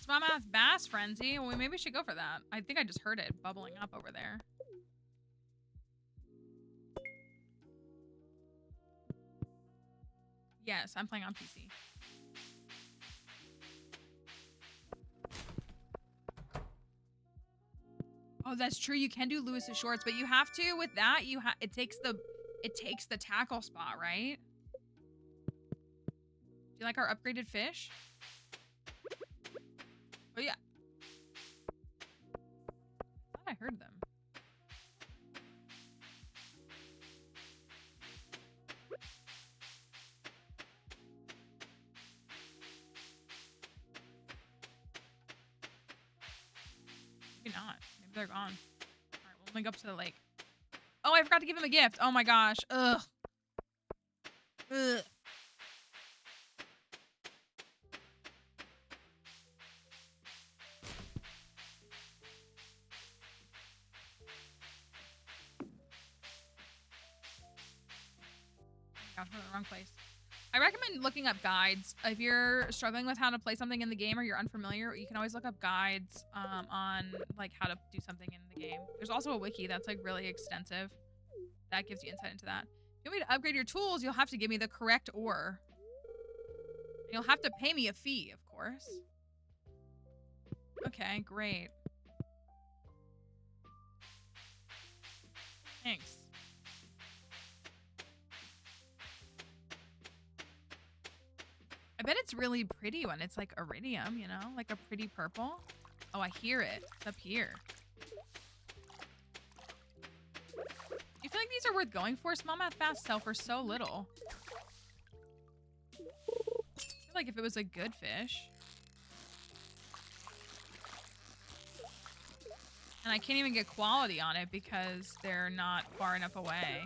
Smallmouth Bass Frenzy. Well, maybe we should go for that. I think I just heard it bubbling up over there. Yes, I'm playing on PC. Oh, that's true. You can do Lewis's shorts, but you have to with that. It takes the tackle spot, right? Do you like our upgraded fish? Oh yeah. I thought I heard them. Maybe not. Maybe they're gone. Alright, we'll link up to the lake. Oh, I forgot to give him a gift. Oh my gosh. Ugh. Ugh. Gosh, we're in the wrong place. I recommend looking up guides. If you're struggling with how to play something in the game or you're unfamiliar, you can always look up guides on like how to do something in the game. There's also a wiki that's like really extensive. That gives you insight into that. If you want me to upgrade your tools, you'll have to give me the correct ore. And you'll have to pay me a fee, of course. Okay, great. Thanks. I bet it's really pretty when it's like iridium, you know? Like a pretty purple. Oh, I hear it. It's up here. Do you feel like these are worth going for? Smallmouth bass sell for so little. I feel like if it was a good fish. And I can't even get quality on it because they're not far enough away.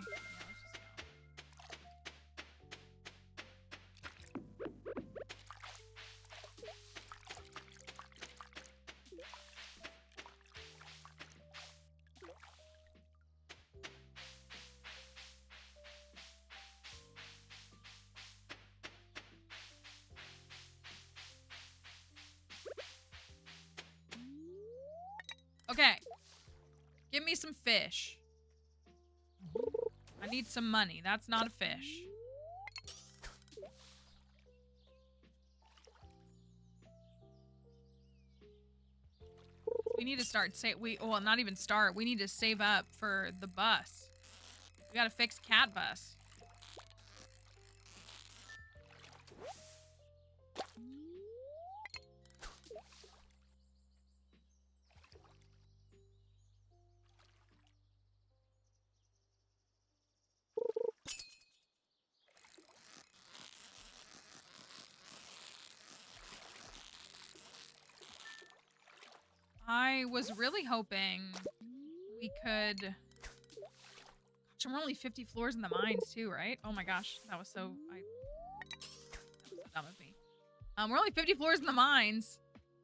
me some fish. I need some money. That's not a fish. We need to start well, not even start. We need to save up for the bus. We gotta fix cat bus. I was really hoping we could... Gosh, we're only 50 floors in the mines too, right? Oh my gosh, that was so... That was so dumb of me. We're only 50 floors in the mines,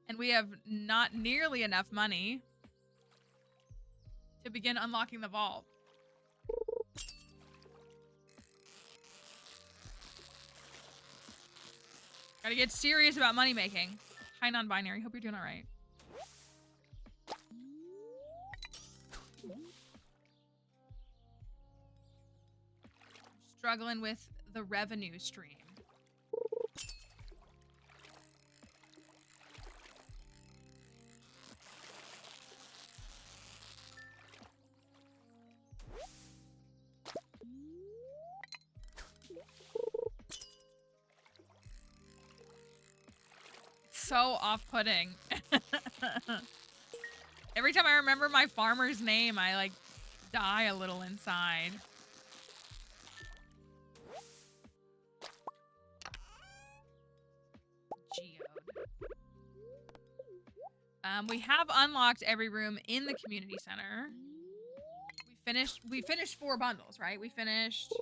and we have not nearly enough money to begin unlocking the vault. Gotta get serious about money making. Hi, non-binary. Hope you're doing all right. Struggling with the revenue stream. So off-putting. Every time I remember my farmer's name, I like die a little inside. We have unlocked every room in the community center. We finished 4 bundles, right? We finished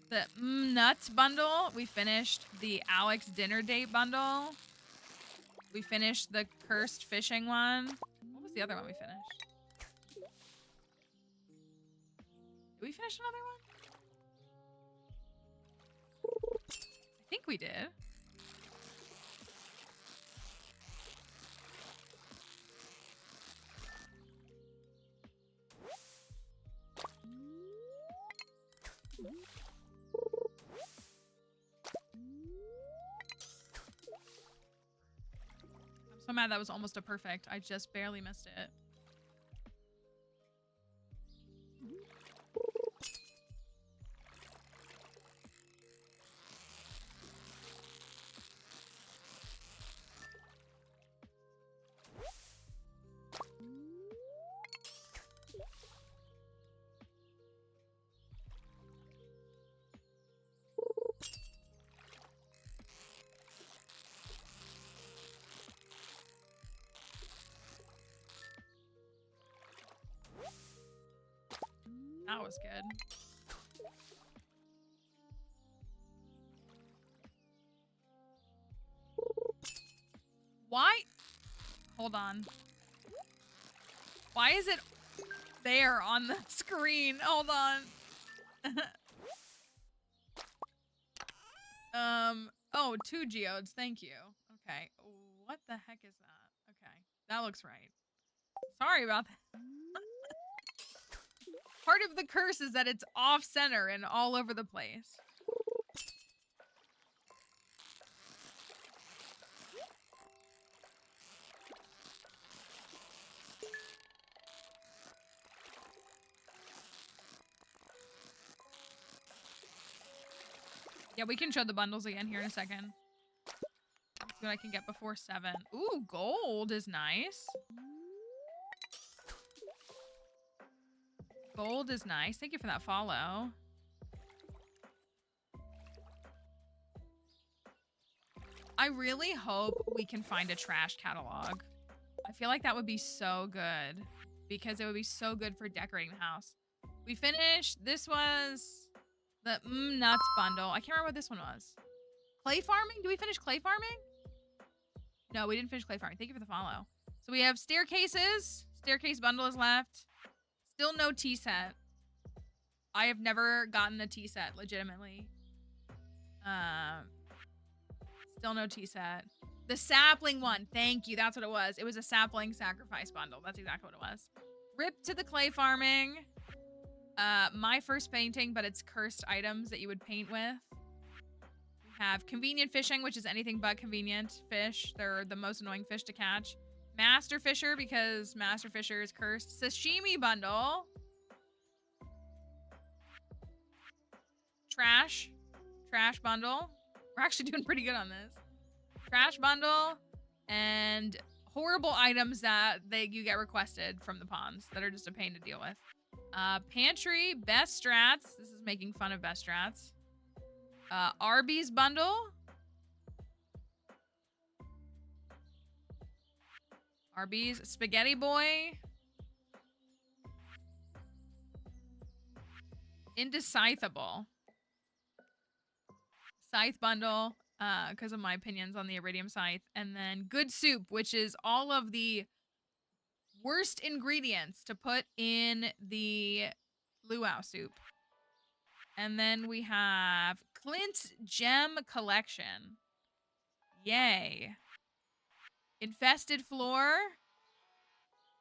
the nuts bundle. We finished the Alex dinner date bundle. We finished the cursed fishing one. What was the other one we finished? Did we finish another one? I think we did. I'm so mad that was almost a perfect. I just barely missed it. That was good. Why? Hold on. Why is it there on the screen? Hold on. Oh, 2 geodes. Thank you. Okay. What the heck is that? Okay. That looks right. Sorry about that. Part of the curse is that it's off-center and all over the place. Yeah, we can show the bundles again here in a second. Let's see what I can get before 7. Ooh, gold is nice. Gold is nice. Thank you for that follow. I really hope we can find a trash catalog. I feel like that would be so good because it would be so good for decorating the house. We finished. This was the nuts bundle. I can't remember what this one was. Clay farming? Did we finish clay farming? No, we didn't finish clay farming. Thank you for the follow. So we have staircases. Staircase bundle is left. Still no tea set. I have never gotten a tea set, legitimately. Still no tea set. The sapling one. Thank you. That's what it was. It was a sapling sacrifice bundle. That's exactly what it was. Rip to the clay farming. My first painting, but it's cursed items that you would paint with. We have convenient fishing, which is anything but convenient fish. They're the most annoying fish to catch. Master Fisher, because Master Fisher is cursed. Sashimi bundle. Trash bundle. We're actually doing pretty good on this. Trash bundle and horrible items that you get requested from the ponds that are just a pain to deal with. Pantry, best strats. This is making fun of best strats. Arby's bundle. Arby's. Spaghetti boy. Indecipherable. Scythe bundle, because of my opinions on the Iridium Scythe. And then good soup, which is all of the worst ingredients to put in the luau soup. And then we have Clint's Gem Collection. Yay. Infested floor.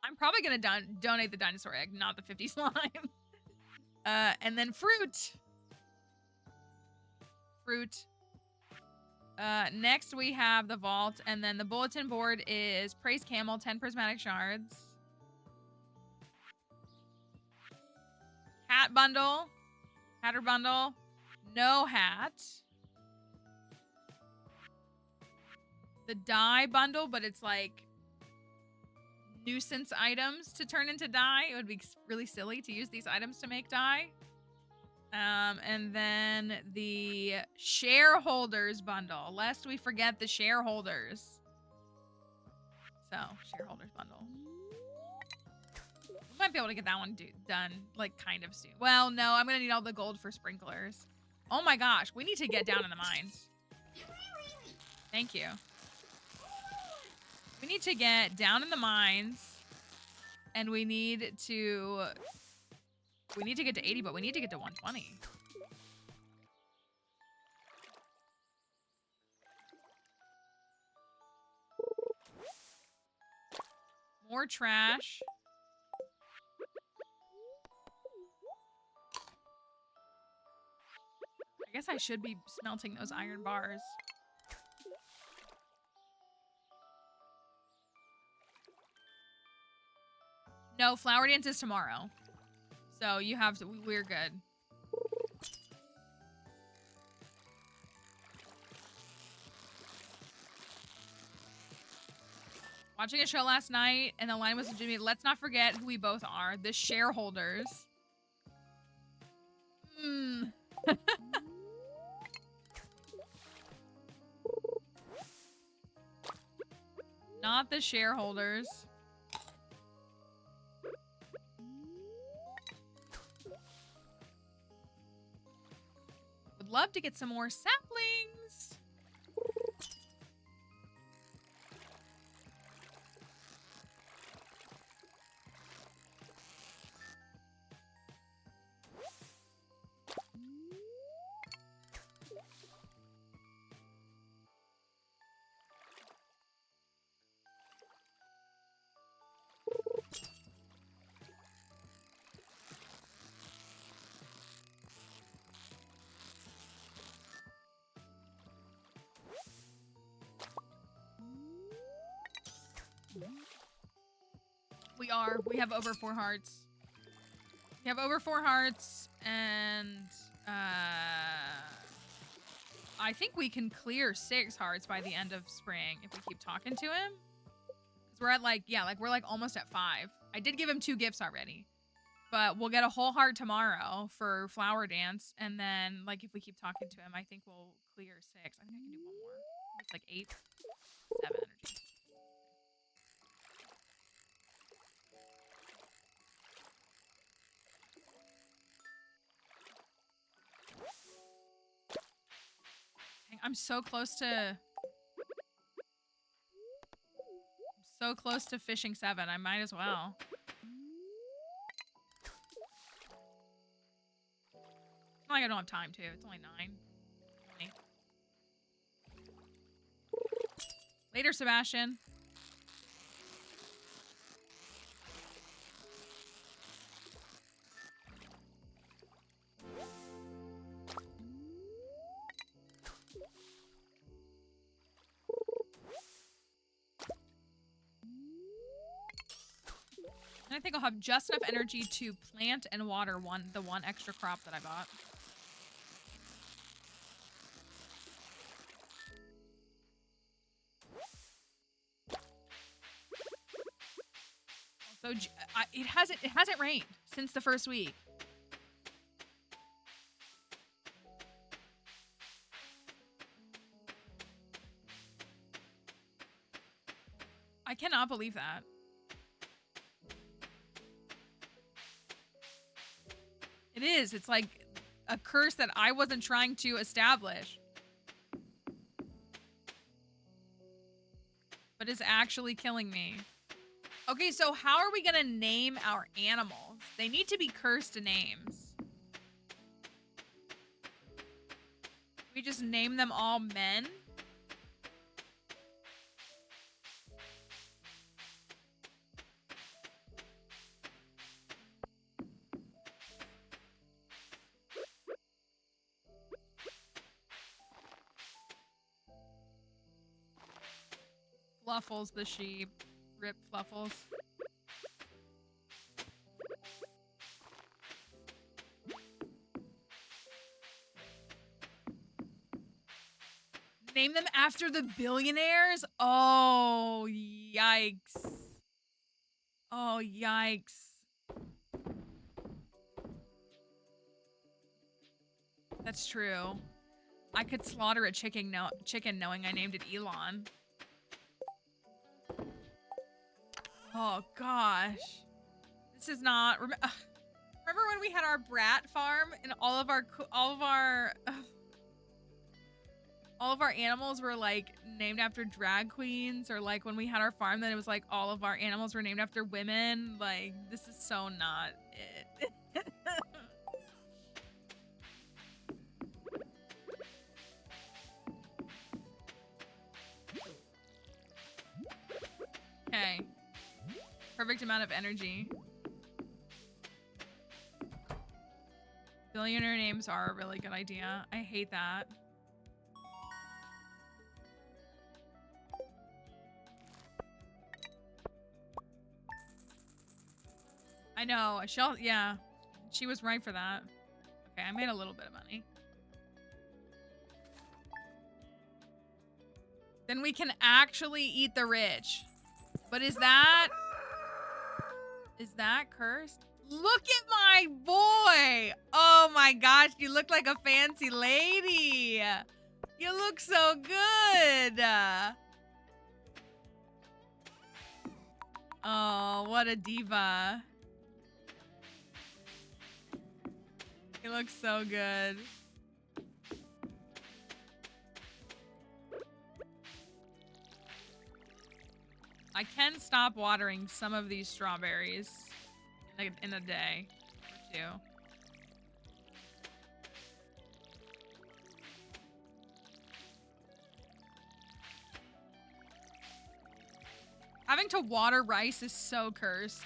I'm probably going to donate the dinosaur egg, not the 50 slime. And then fruit. Next we have the vault, and then the bulletin board is Praise Camel, 10 prismatic shards. Hat bundle. Hatter bundle. No hat. The dye bundle, but it's like nuisance items to turn into dye. It would be really silly to use these items to make dye. And then the shareholders bundle, lest we forget the shareholders. So, shareholders bundle. We might be able to get that one done, like, kind of soon. Well, no, I'm gonna need all the gold for sprinklers. Oh my gosh, we need to get down in the mines. Thank you. We need to get down in the mines, and we need to get to 80, but we need to get to 120. More trash. I guess I should be smelting those iron bars. No, flower dance is tomorrow. So you have to, we're good. Watching a show last night, and the line was to Jimmy, let's not forget who we both are, the shareholders. Not the shareholders. Would love to get some more saplings. We have over 4 hearts. We have over 4 hearts, and I think we can clear 6 hearts by the end of spring if we keep talking to him. Because we're at we're like almost at 5. I did give him 2 gifts already, but we'll get a whole heart tomorrow for flower dance, and then like if we keep talking to him, I think we'll clear 6. I think I can do 1 more. It's like 8, 7 energy. I'm so close to fishing 7. I might as well. It's not like I don't have time to. It's only 9. 20. Later, Sebastian. And I think I'll have just enough energy to plant and water the one extra crop that I bought. So it hasn't rained since the first week. I cannot believe that. It is. It's like a curse that I wasn't trying to establish. But is actually killing me. Okay, so how are we going to name our animals? They need to be cursed names. We just name them all men? Fluffles the sheep. Rip Fluffles. Name them after the billionaires? Oh, yikes. Oh, yikes. That's true. I could slaughter a chicken knowing I named it Elon. Oh gosh, this is not. Remember when we had our brat farm and all of our animals were like named after drag queens, or like when we had our farm, then it was like all of our animals were named after women. Like, this is so not it. Okay. Perfect amount of energy. Billionaire names are a really good idea. I hate that. I know. Yeah. She was right for that. Okay, I made a little bit of money. Then we can actually eat the rich. But is that cursed? Look at my boy. Oh my gosh, you look like a fancy lady. You look so good. Oh, what a diva. He looks so good. I can stop watering some of these strawberries in a day or two. Having to water rice is so cursed.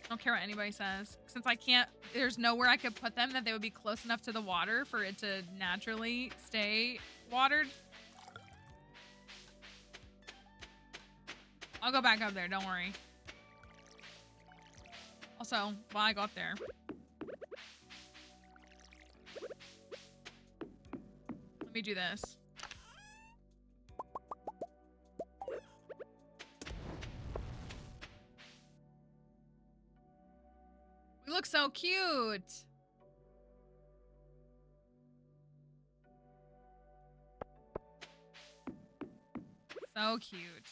I don't care what anybody says. Since I can't, there's nowhere I could put them that they would be close enough to the water for it to naturally stay watered. I'll go back up there, don't worry. Also, while I go up there, let me do this. We look so cute. So cute.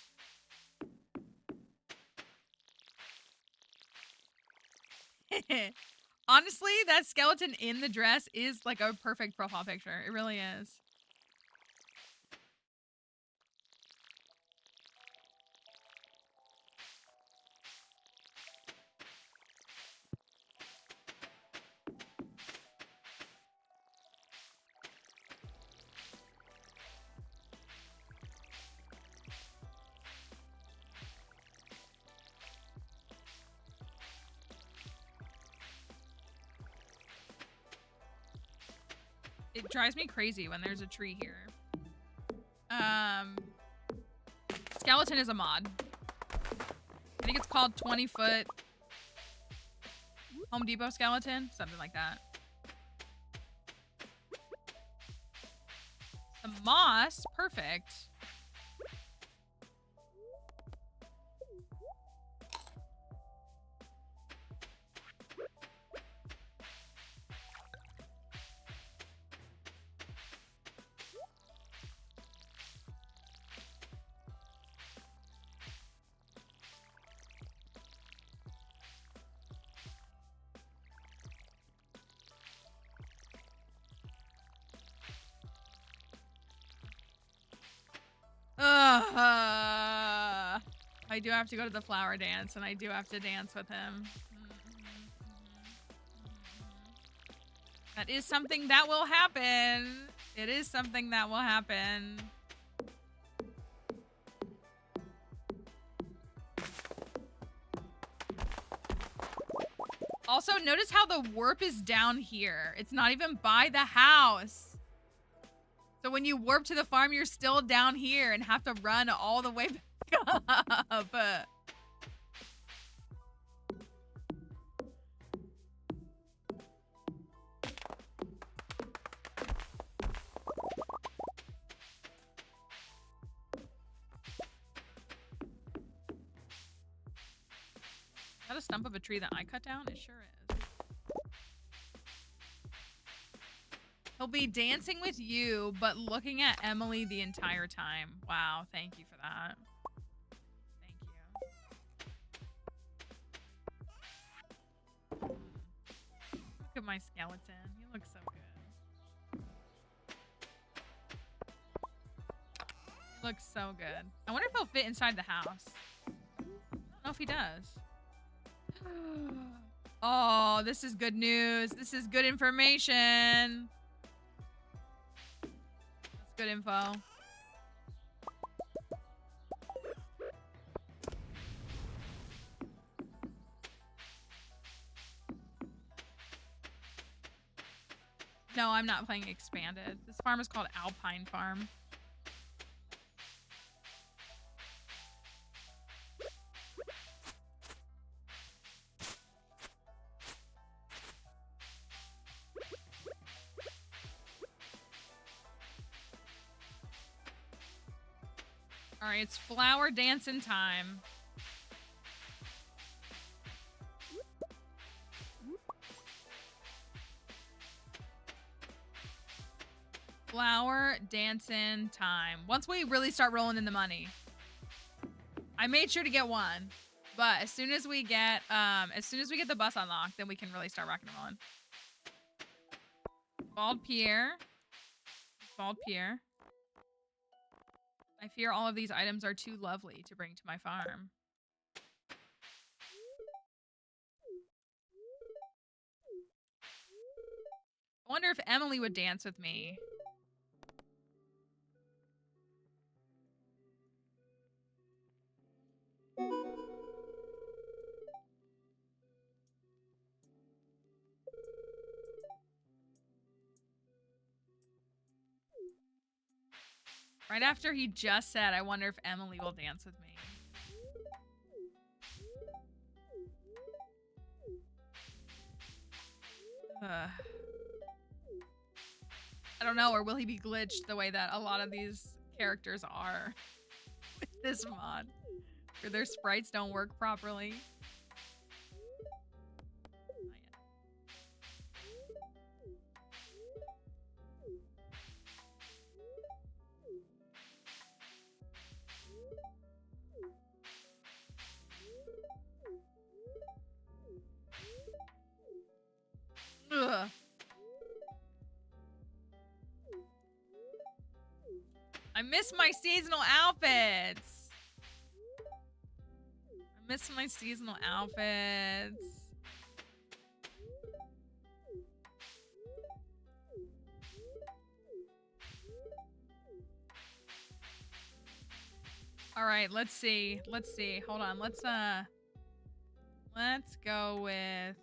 Honestly, that skeleton in the dress is like a perfect profile picture. It really is. It drives me crazy when there's a tree here. Skeleton is a mod. think it's called 20-foot Home Depot skeleton, something like that. Some moss, perfect. I do have to go to the flower dance, and I do have to dance with him. That is something that will happen. It is something that will happen. Also, notice how the warp is down here. It's not even by the house. So when you warp to the farm, you're still down here and have to run all the way back up. Is that a stump of a tree that I cut down? It sure is. He'll be dancing with you, but looking at Emily the entire time. Wow, thank you for that. Thank you. Look at my skeleton. He looks so good. He looks so good. I wonder if he'll fit inside the house. I don't know if he does. Oh, this is good news. This is good information. That's good info. No, I'm not playing Expanded. This farm is called Alpine Farm. All right, it's flower dancing time. Flower dancing time. Once we really start rolling in the money. I made sure to get one, but as soon as we get the bus unlocked, then we can really start rocking and rolling. Bald Pierre. Bald Pierre. I fear all of these items are too lovely to bring to my farm. I wonder if Emily would dance with me. Right after he just said, I wonder if Emily will dance with me. I don't know, or will he be glitched the way that a lot of these characters are with this mod? Or their sprites don't work properly. Ugh. I miss my seasonal outfits. I miss my seasonal outfits. All right, let's see. Let's see. Hold on. Let's go with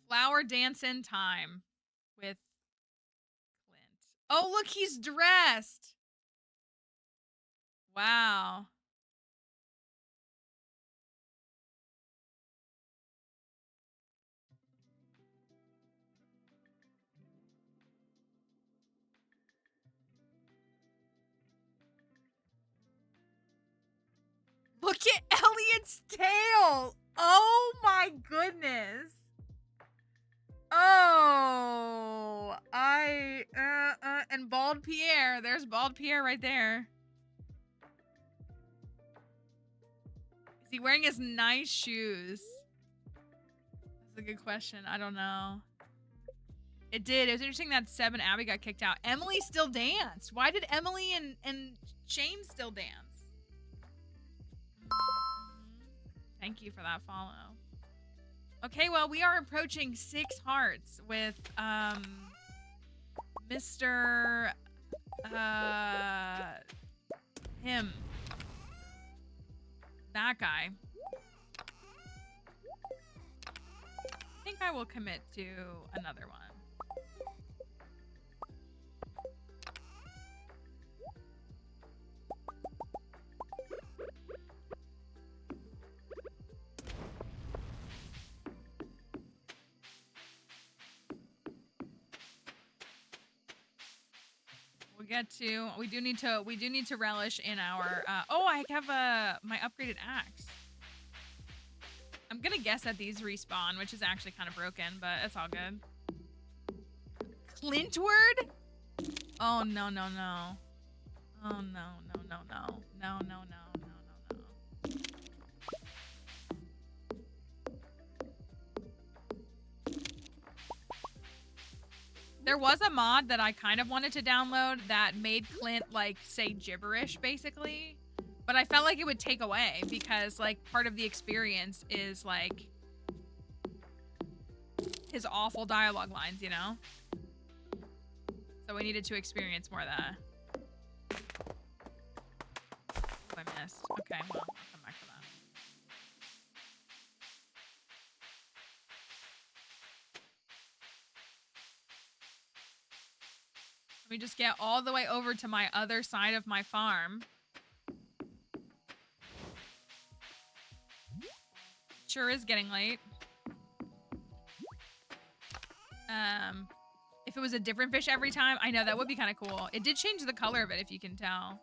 Flower Dancing Time with Oh, look, he's dressed. Wow. Look at Elliot's tail. Oh my goodness. Oh, and Bald Pierre. There's Bald Pierre right there. Is he wearing his nice shoes? That's a good question. I don't know. It did. It was interesting that Seb and Abby got kicked out. Emily still danced. Why did Emily and Shane still dance? Thank you for that follow. Okay, well, we are approaching 6 hearts with Mr. Him. That guy. I think I will commit to another one. We do need to relish in our oh, I have my upgraded axe. I'm gonna guess that these respawn, which is actually kind of broken, but it's all good. Clintward? Oh no. Oh no. There was a mod that I kind of wanted to download that made Clint, like, say gibberish, basically. But I felt like it would take away because, like, part of the experience is, like, his awful dialogue lines, you know? So we needed to experience more of that. Oh, I missed. Okay, well, I'll come back to that. Let me just get all the way over to my other side of my farm. Sure is getting late. If it was a different fish every time, I know that would be kind of cool. It did change the color of it, if you can tell.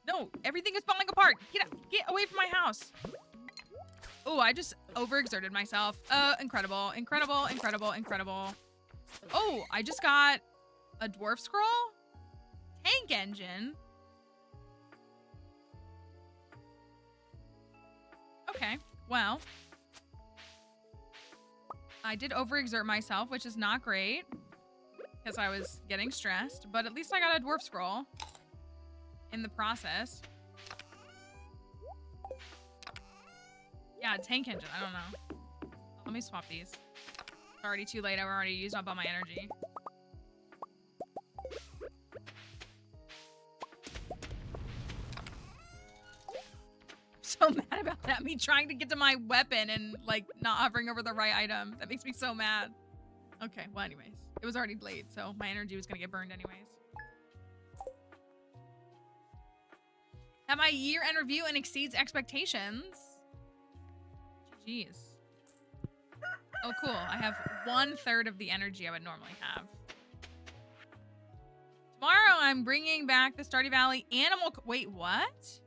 No, everything is falling apart. Get away from my house. Oh, I just overexerted myself. Incredible. Oh, I just got a dwarf scroll? Tank engine? Okay, well. I did overexert myself, which is not great. Because I was getting stressed. But at least I got a dwarf scroll. In the process. Yeah, tank engine. I don't know. Let me swap these. It's already too late. I've already used up all my energy. So mad about that. Me trying to get to my weapon and, like, not hovering over the right item. That makes me so mad. Okay, well, anyways. It was already late, so my energy was gonna get burned anyways. Have my year-end review and exceeds expectations. Jeez. Oh, cool. I have 1/3 of the energy I would normally have. Tomorrow, I'm bringing back the Stardew Valley animal... Wait, what?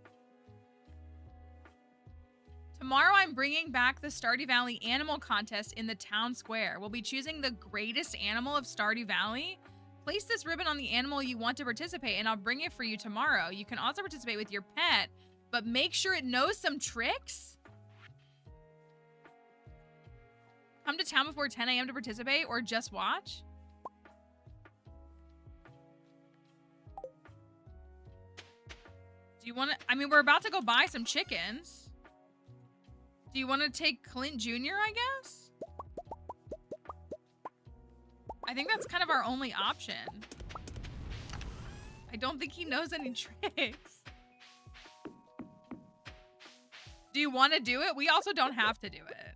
Tomorrow, I'm bringing back the Stardew Valley animal contest in the town square. We'll be choosing the greatest animal of Stardew Valley. Place this ribbon on the animal you want to participate, and I'll bring it for you tomorrow. You can also participate with your pet, but make sure it knows some tricks. Come to town before 10 a.m. to participate, or just watch. Do you want to... I mean, we're about to go buy some chickens. Do you want to take Clint Jr., I guess? I think that's kind of our only option. I don't think he knows any tricks. Do you want to do it? We also don't have to do it.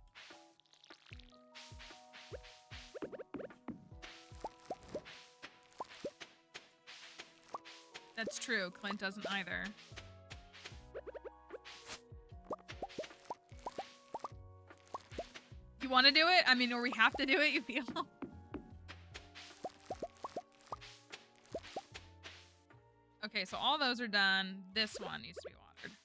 That's true. Clint doesn't either. You want to do it? I mean, or we have to do it, you feel? Okay, so all those are done. This one needs to be watered.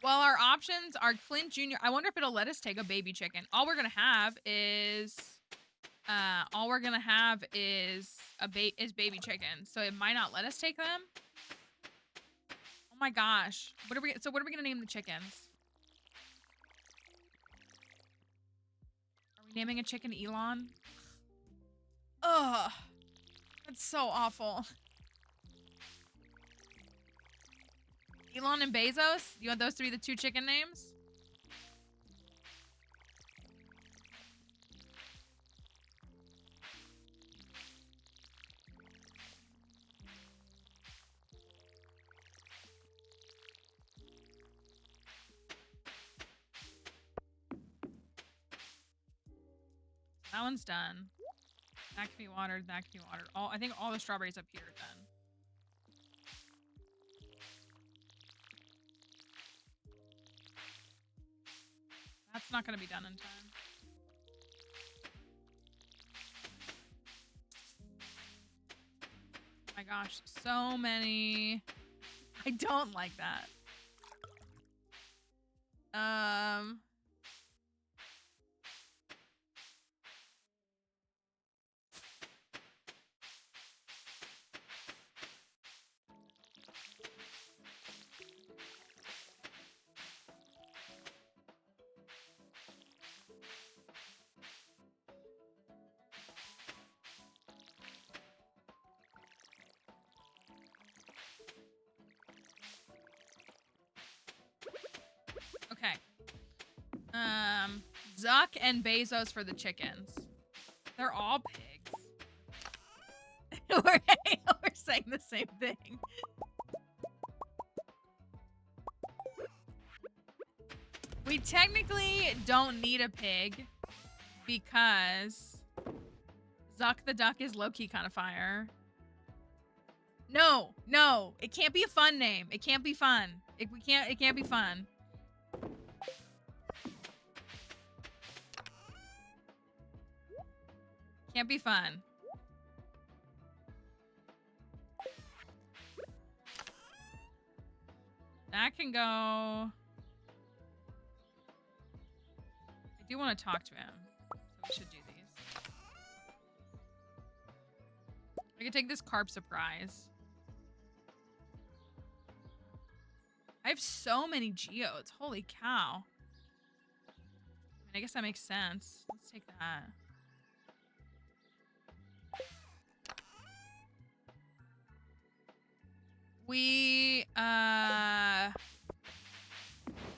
Well, our options are Clint Jr. I wonder if it'll let us take a baby chicken. All we're gonna have is baby chickens. So it might not let us take them. Oh my gosh. What are we gonna name the chickens? Are we naming a chicken Elon? Ugh. That's so awful. Elon and Bezos? You want those to be the two chicken names? That one's done. That can be watered. That can be watered. I think all the strawberries up here are done. That's not going to be done in time. Oh my gosh, so many. I don't like that. Okay. Zuck and Bezos for the chickens. They're all pigs. we're saying the same thing. We technically don't need a pig because Zuck the duck is low-key kind of fire. No, it can't be a fun name. It can't be fun. It can't be fun. Can't be fun. That can go. I do want to talk to him, so we should do these. I could take this carp surprise. I have so many geodes. Holy cow. I mean, I guess that makes sense. Let's take that.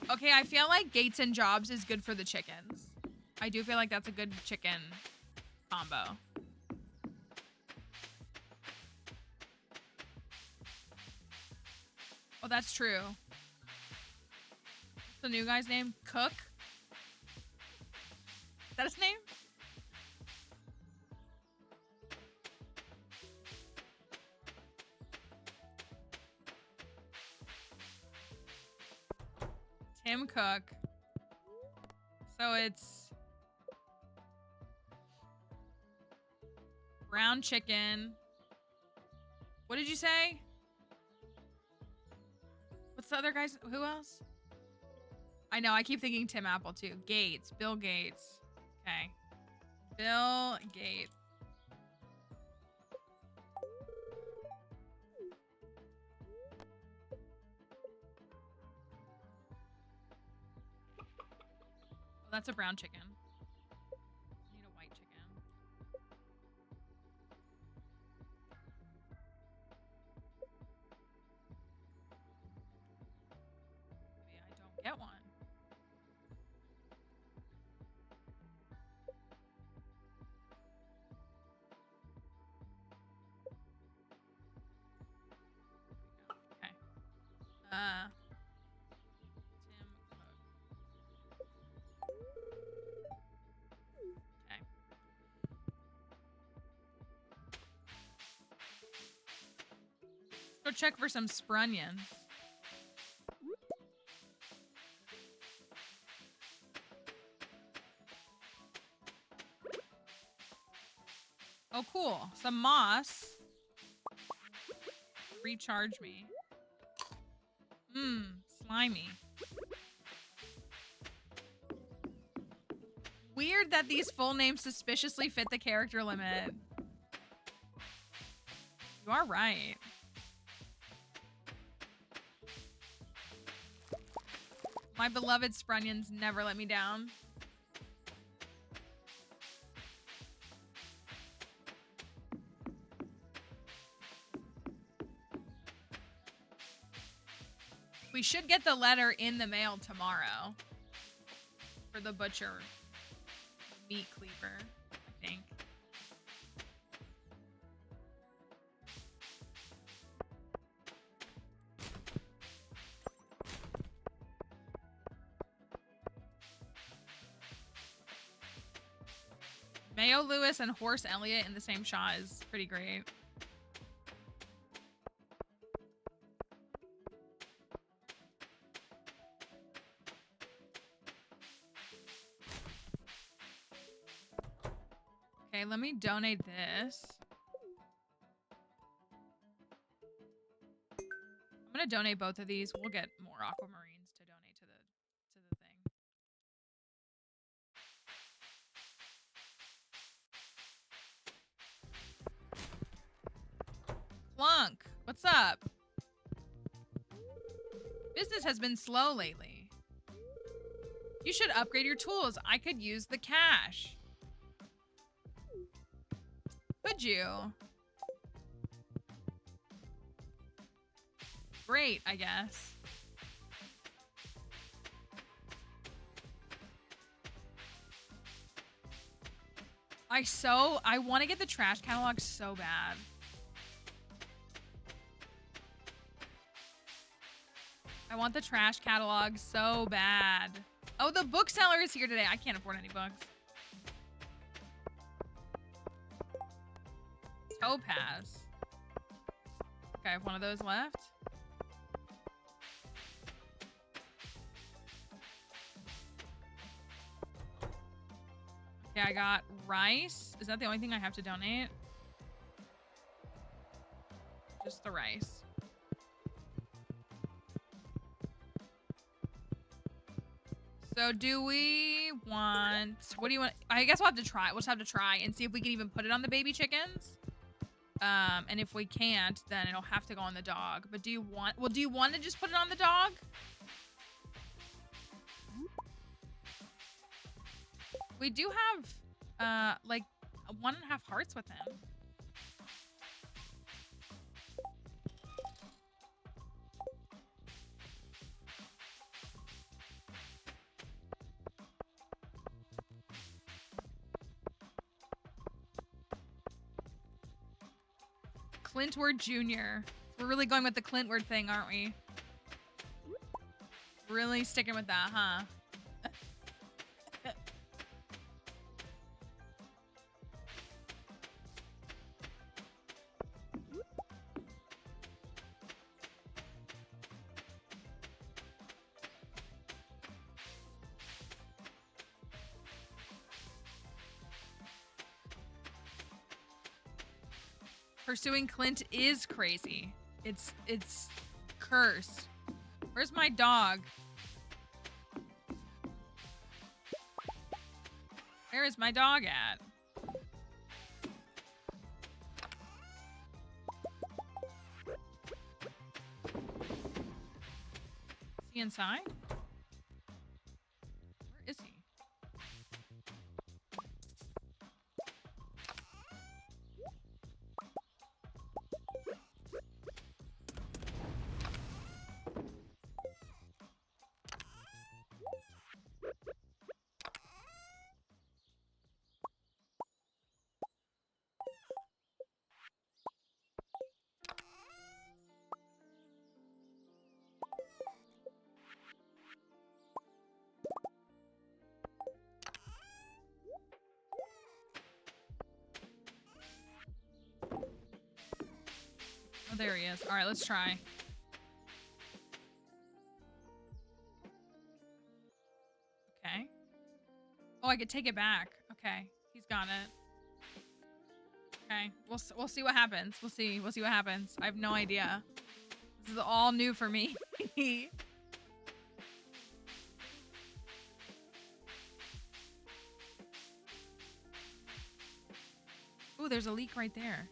Okay, I feel like Gates and Jobs is good for the chickens. I do feel like that's a good chicken combo. Oh, that's true. What's the new guy's name? Cook? Is that his name? Tim Cook. So it's brown chicken. What did you say? What's the other guy's? Who else? I know, I keep thinking Tim Apple too. Gates. Bill Gates. Okay. Bill Gates. Oh, that's a brown chicken. I need a white chicken. Maybe I don't get one. Okay. Tim Cook. go check for some sprunions. Oh, cool. Some moss. Recharge me. Slimy. Weird that these full names suspiciously fit the character limit. You are right. My beloved sprunions never let me down. We should get the letter in the mail tomorrow. For the butcher. The meat cleaver, I think. Mayo Lewis and Horse Elliott in the same shot is pretty great. Okay, let me donate this. I'm gonna donate both of these. We'll get more aquamarines to donate to the thing. Clunk, what's up? Business has been slow lately. You should upgrade your tools. I could use the cash. Could you? Great, I guess. I want to get the trash catalog so bad. I want the trash catalog so bad. Oh, the bookseller is here today. I can't afford any books. Topaz. Okay, I have one of those left. Okay, I got rice. Is that the only thing I have to donate? Just the rice. So do we want... What do you want? I guess we'll have to try. We'll just have to try and see if we can even put it on the baby chickens. And if we can't, then it'll have to go on the dog. But do you want... Well, do you want to just put it on the dog? We do have, like, 1.5 hearts with him. Clintward Jr. We're really going with the Clintward thing, aren't we? Really sticking with that, huh? Pursuing Clint is crazy. It's cursed. Where's my dog? Where is my dog at? Is he inside? Where is he? there he is. All right, let's try. Okay. Oh, I could take it back. Okay, he's got it. Okay, we'll see what happens. We'll see what happens. I have no idea. This is all new for me. Ooh, there's a leak right there.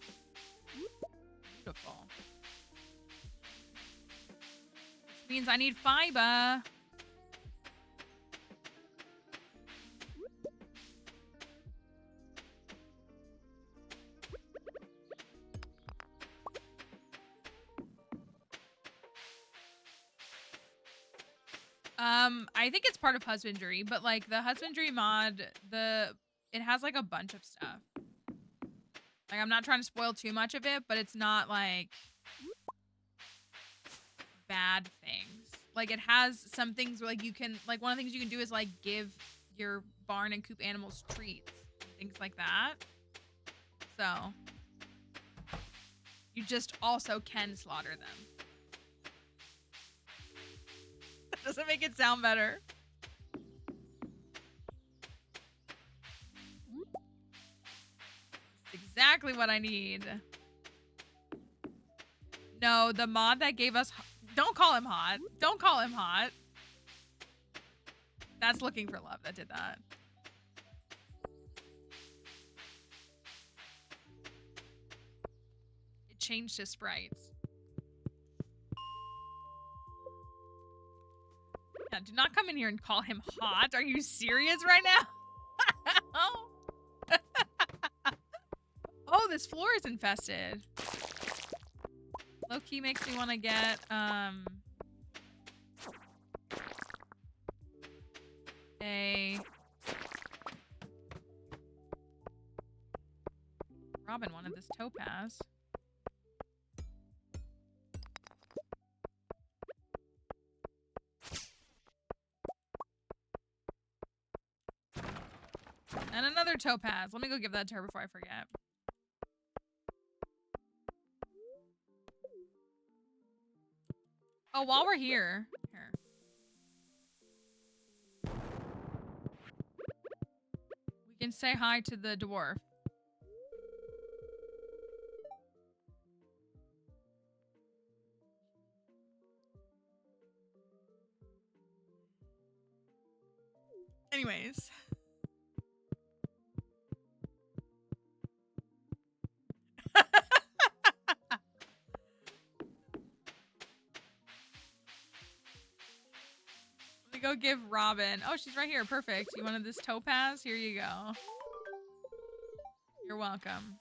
Beautiful. Which means I need fiber. I think it's part of husbandry, but like the husbandry mod, it has like a bunch of stuff. Like, I'm not trying to spoil too much of it, but it's not like bad things. Like, it has some things where like you can, like, one of the things you can do is like give your barn and coop animals treats, things like that. So you just also can slaughter them. Doesn't make it sound better. It's exactly what I need. No, the mod that gave us... Don't call him hot. Don't call him hot. That's looking for love that did that. It changed his sprites. Yeah, do not come in here and call him hot. Are you serious right now? Oh, this floor is infested. Low-key makes me want to get, Robin wanted this topaz. And another topaz. Let me go give that to her before I forget. Oh, while we're here. Here. We can say hi to the dwarf. Anyways. Let me go give Robin. Oh, she's right here. Perfect. You wanted this topaz? Here you go. You're welcome.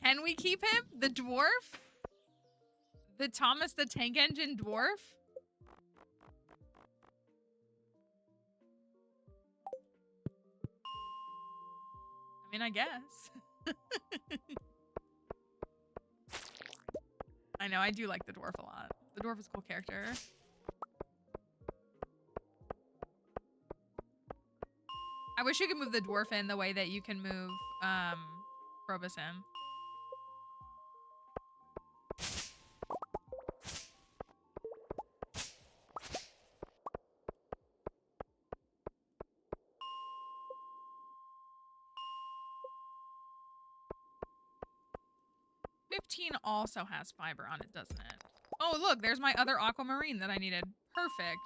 Can we keep him? The dwarf? The Thomas the Tank Engine dwarf? I mean, I guess. I know, I do like the dwarf a lot. The dwarf is a cool character. I wish you could move the dwarf in the way that you can move Probus in. Also has fiber on it, doesn't it? Oh, look, there's my other aquamarine that I needed. Perfect.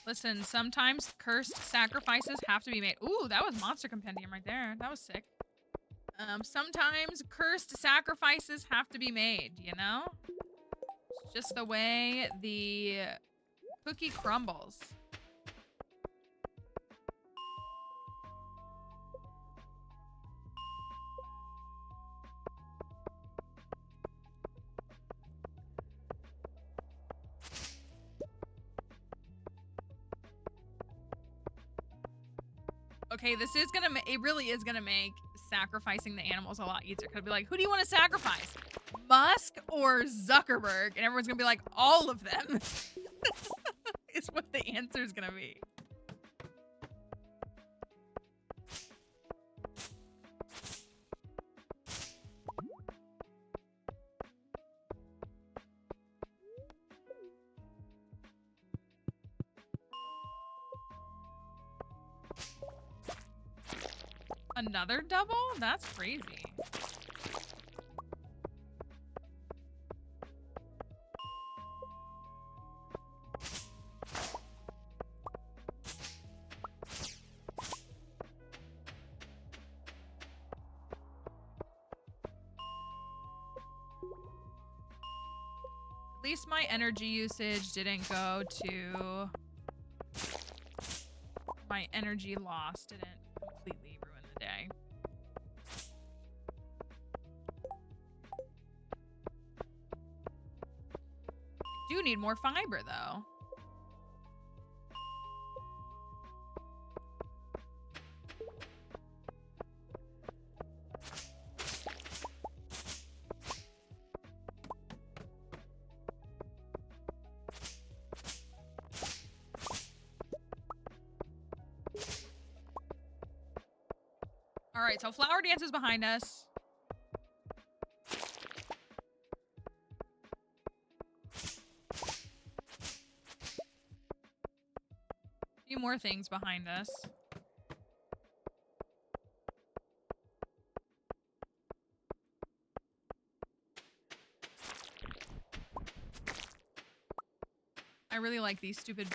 Listen, sometimes cursed sacrifices have to be made. Ooh, that was Monster Compendium right there. That was sick. Sometimes cursed sacrifices have to be made, you know? It's just the way the cookie crumbles. Okay, this is gonna it really is gonna make sacrificing the animals a lot easier. Could be like, who do you want to sacrifice? Musk or Zuckerberg? And everyone's gonna be like, all of them. Is what the answer is gonna be. Another double? That's crazy. At least my energy usage didn't go to... My energy loss didn't completely ruin the day. I do need more fiber, though. All right, so Flower Dance is behind us. A few more things behind us. I really like these stupid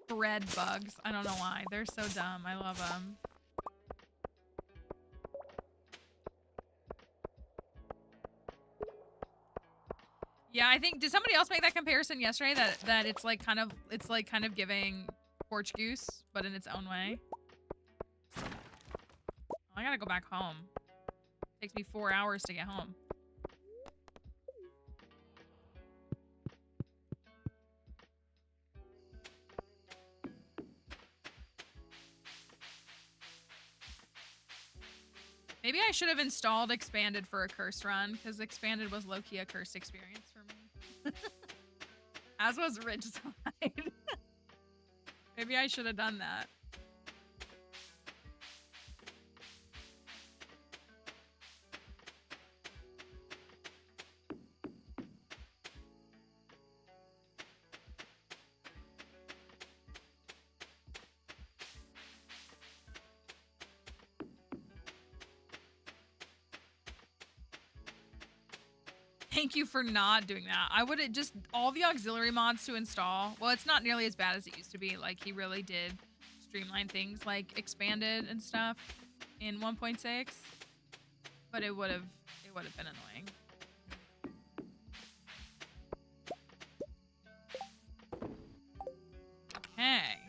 bread bugs. I don't know why. They're so dumb. I love them. Yeah, I think, did somebody else make that comparison yesterday that it's like kind of giving Porch Goose, but in its own way? Oh, I gotta go back home. Takes me 4 hours to get home. Maybe I should have installed Expanded for a curse run, because Expanded was low-key a cursed experience for me. As was Ridgeside. Maybe I should have done that. Thank you for not doing that. I would have just, all the auxiliary mods to install. Well, it's not nearly as bad as it used to be. Like, he really did streamline things like Expanded and stuff in 1.6. But it would have been annoying. Okay.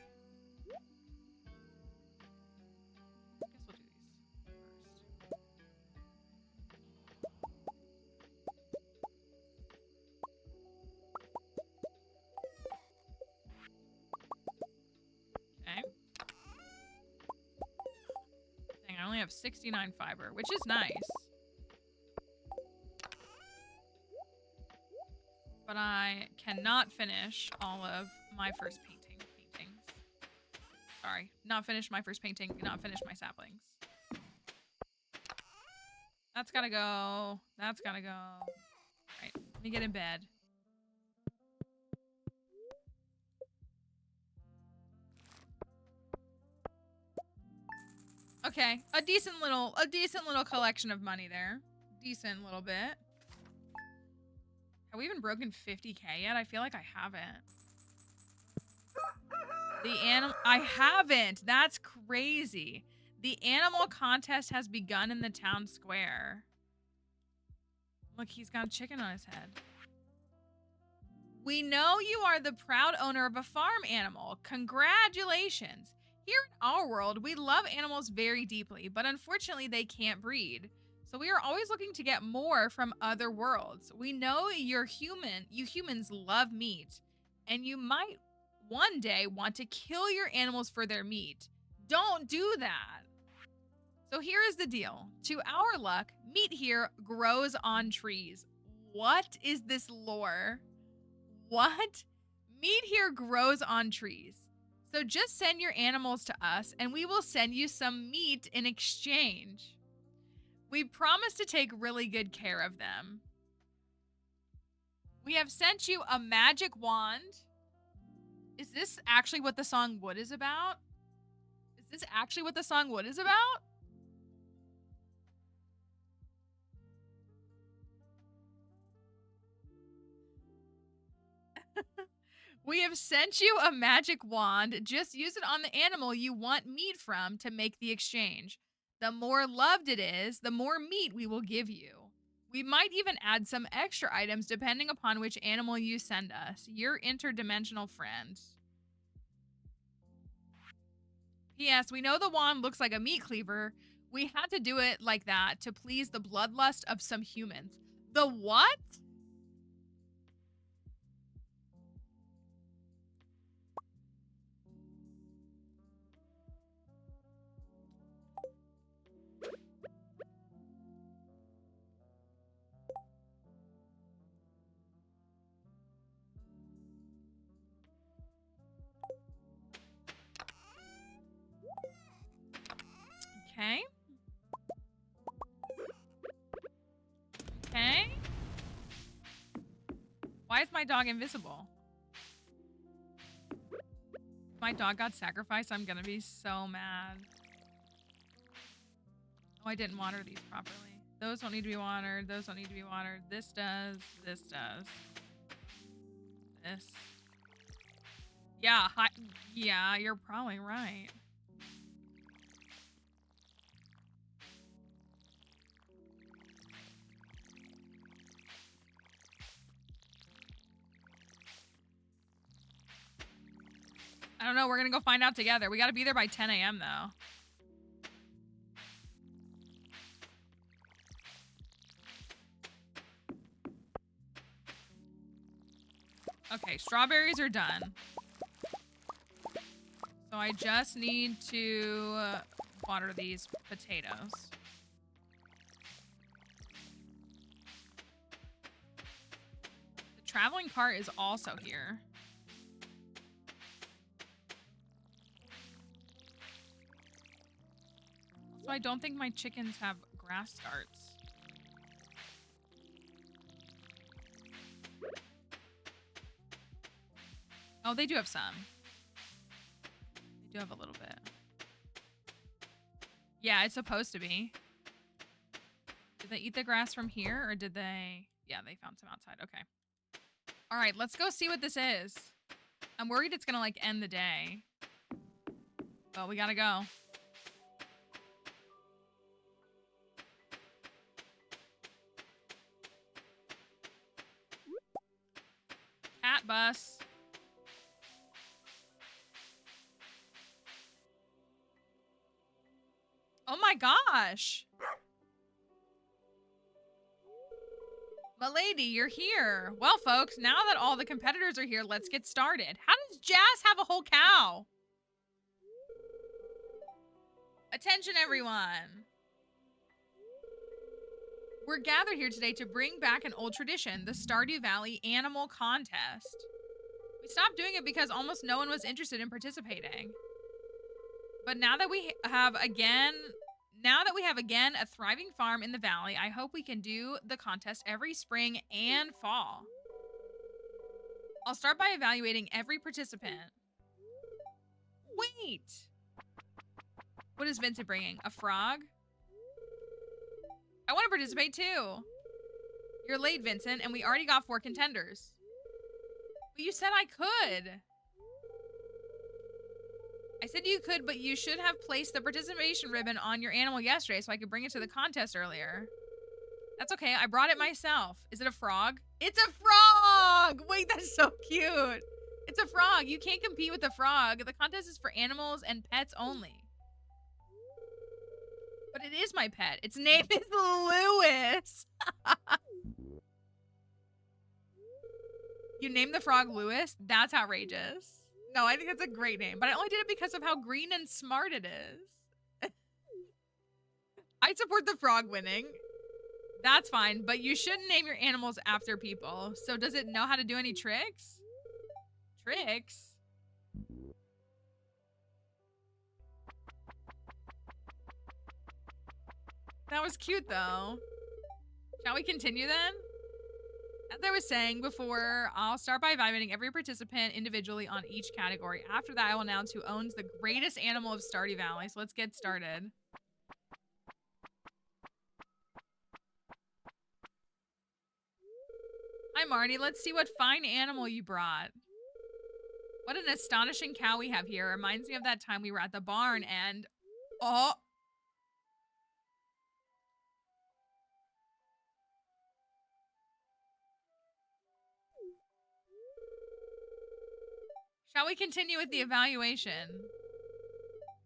I only have 69 fiber, which is nice. But I cannot finish all of my first paintings. Sorry, not finish my first painting, not finish my saplings. That's gotta go. That's gotta go. All right, let me get in bed. Okay, a decent little collection of money there. Decent little bit. Have we even broken 50K yet? I feel like I haven't. I haven't. That's crazy. The animal contest has begun in the town square. Look, he's got a chicken on his head. We know you are the proud owner of a farm animal. Congratulations. Here in our world, we love animals very deeply, but unfortunately they can't breed. So we are always looking to get more from other worlds. We know you humans love meat, and you might one day want to kill your animals for their meat. Don't do that. So here is the deal. To our luck, meat here grows on trees. What is this lore? What? Meat here grows on trees. So just send your animals to us and we will send you some meat in exchange. We promise to take really good care of them. We have sent you a magic wand. Is this actually what the song Wood is about? Is this actually what the song Wood is about? We have sent you a magic wand. Just use it on the animal you want meat from to make the exchange. The more loved it is, the more meat we will give you. We might even add some extra items depending upon which animal you send us. Your interdimensional friend. P.S. We know the wand looks like a meat cleaver. We had to do it like that to please the bloodlust of some humans. The what? Okay. Okay. Why is my dog invisible? If my dog got sacrificed, I'm gonna be so mad. Oh, I didn't water these properly. Those don't need to be watered. Those don't need to be watered. This does. This does. This. Yeah, yeah, you're probably right. I don't know. We're going to go find out together. We got to be there by 10 a.m. though. Okay, strawberries are done. So I just need to water these potatoes. The traveling cart is also here. So I don't think my chickens have grass starts. Oh, they do have some. They do have a little bit. Yeah, it's supposed to be. Did they eat the grass from here or did they? Yeah, they found some outside. Okay. All right, let's go see what this is. I'm worried it's gonna like end the day. But we gotta go. Cat bus. Oh my gosh. Milady, you're here. Well, folks, now that all the competitors are here, let's get started. How does Jazz have a whole cow? Attention, everyone. We're gathered here today to bring back an old tradition, the Stardew Valley Animal Contest. We stopped doing it because almost no one was interested in participating. But now that we have again a thriving farm in the valley, I hope we can do the contest every spring and fall. I'll start by evaluating every participant. Wait! What is Vincent bringing? A frog? I want to participate too. You're late, Vincent, and we already got 4 contenders. But you said I could. I said you could, but you should have placed the participation ribbon on your animal yesterday so I could bring it to the contest earlier. That's okay, I brought it myself. Is it a frog? It's a frog! Wait, that's so cute. It's a frog. You can't compete with a frog. The contest is for animals and pets only. But it is my pet. Its name is Lewis. You named the frog Lewis? That's outrageous. No, I think it's a great name, but I only did it because of how green and smart it is. I support the frog winning. That's fine, but you shouldn't name your animals after people. So does it know how to do any tricks? Tricks? That was cute, though. Shall we continue then? As I was saying before, I'll start by evaluating every participant individually on each category. After that, I will announce who owns the greatest animal of Stardew Valley. So let's get started. Hi, Marty. Let's see what fine animal you brought. What an astonishing cow we have here. Reminds me of that time we were at the barn and... Oh! Shall we continue with the evaluation?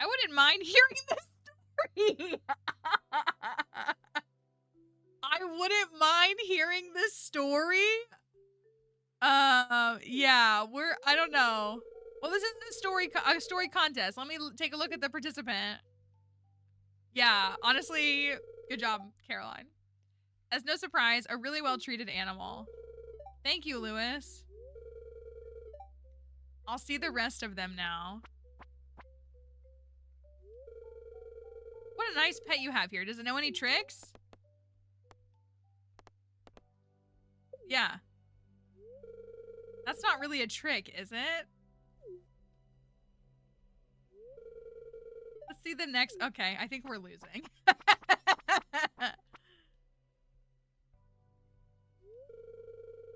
I wouldn't mind hearing this story. I wouldn't mind hearing this story. Yeah, I don't know. Well, this isn't a story contest. Let me take a look at the participant. Yeah, honestly, good job, Caroline. As no surprise, a really well-treated animal. Thank you, Lewis. I'll see the rest of them now. What a nice pet you have here. Does it know any tricks? Yeah. That's not really a trick, is it? Let's see the next. Okay, I think we're losing.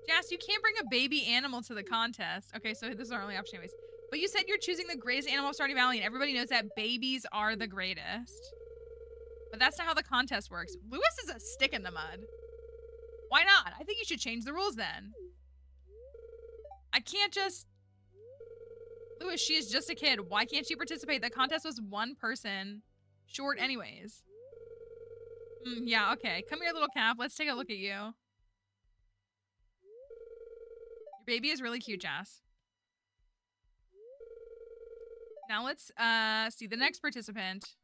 Jas, you can't bring a baby animal to the contest. Okay, so this is our only option anyways. But you said you're choosing the greatest animal of Stardew Valley, and everybody knows that babies are the greatest. But that's not how the contest works. Lewis is a stick in the mud. Why not? I think you should change the rules then. I can't just... Lewis, she is just a kid. Why can't she participate? The contest was one person short anyways. Yeah, okay. Come here, little calf. Let's take a look at you. Your baby is really cute, Jas. Now let's see the next participant.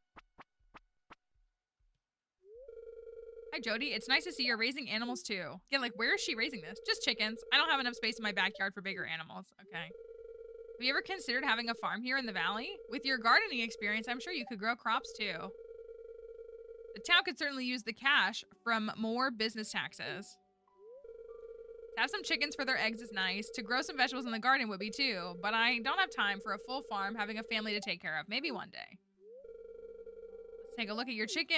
Hi, Jody. It's nice to see you're raising animals too. Yeah, like, where is she raising this? Just chickens. I don't have enough space in my backyard for bigger animals. Okay. Have you ever considered having a farm here in the valley? With your gardening experience, I'm sure you could grow crops too. The town could certainly use the cash from more business taxes. To have some chickens for their eggs is nice. To grow some vegetables in the garden would be too. But I don't have time for a full farm having a family to take care of. Maybe one day. Let's take a look at your chicken.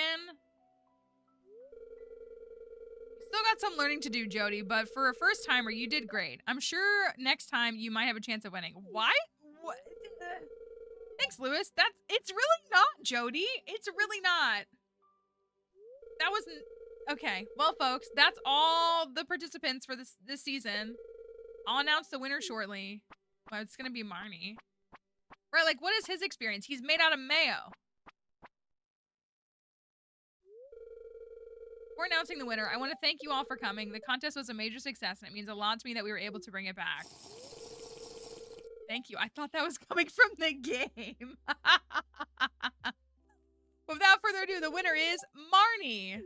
Still got some learning to do, Jody, but for a first timer, you did great. I'm sure next time you might have a chance of winning. Why? What? Thanks, Lewis. It's really not, Jody. It's really not. That wasn't... Okay, well, folks, that's all the participants for this season. I'll announce the winner shortly. Well, it's gonna be Marnie. Right, like, what is his experience? He's made out of mayo. Before announcing the winner, I want to thank you all for coming. The contest was a major success, and it means a lot to me that we were able to bring it back. Thank you. I thought that was coming from the game. Without further ado, the winner is Marnie.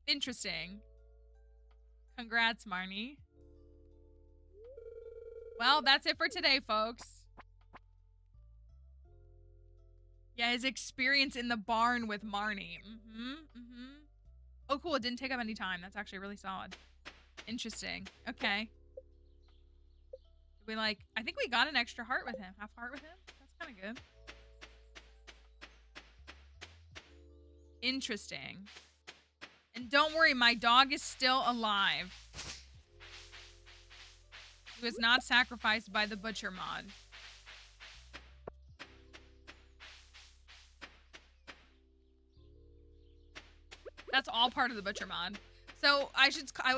Interesting. Congrats, Marnie. Well, that's it for today, folks. Yeah, his experience in the barn with Marnie. Oh, cool. It didn't take up any time. That's actually really solid. Interesting. Okay. I think we got an extra heart with him. Half heart with him? That's kind of good. Interesting. And don't worry, my dog is still alive. He was not sacrificed by the butcher mod. That's all part of the butcher mod. So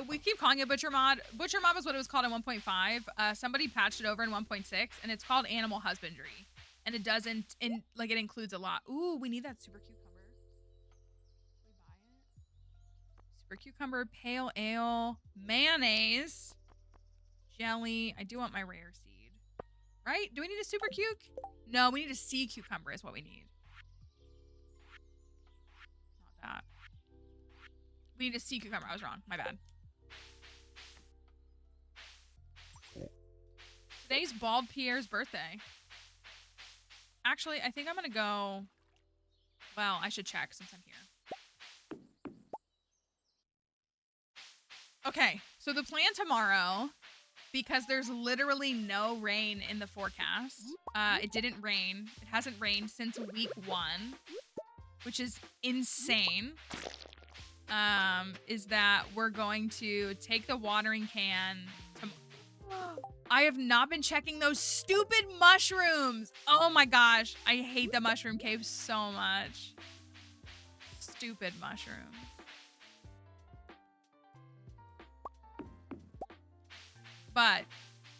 we keep calling it butcher mod. Butcher mod was what it was called in 1.5. Somebody patched it over in 1.6, and it's called animal husbandry. And it doesn't, it includes a lot. Ooh, we need that super cucumber. Can we buy it? Super cucumber, pale ale, mayonnaise, jelly. I do want my rare seed. Right? Do we need a super cuke? No, we need a sea cucumber is what we need. Not that. We need a sea cucumber. I was wrong. My bad. Today's Bald Pierre's birthday. Actually, I think I'm gonna go... Well, I should check since I'm here. Okay, so the plan tomorrow, because there's literally no rain in the forecast. It didn't rain. It hasn't rained since week 1, which is insane. Is that we're going to take the watering can to... I have not been checking those stupid mushrooms. Oh my gosh. I hate the mushroom cave so much. Stupid mushrooms. But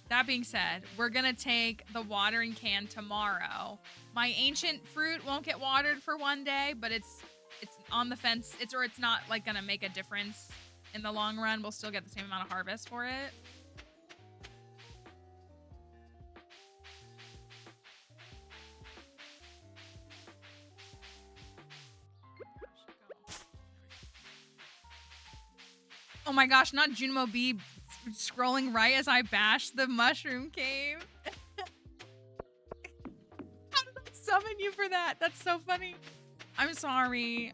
that being said, we're gonna take the watering can tomorrow. My ancient fruit won't get watered for one day, but it's on the fence. It's not like gonna make a difference in the long run. We'll still get the same amount of harvest for it. Oh my gosh, not Junimo B scrolling right as I bash the mushroom cave. How did I summon you for that? That's so funny. I'm sorry.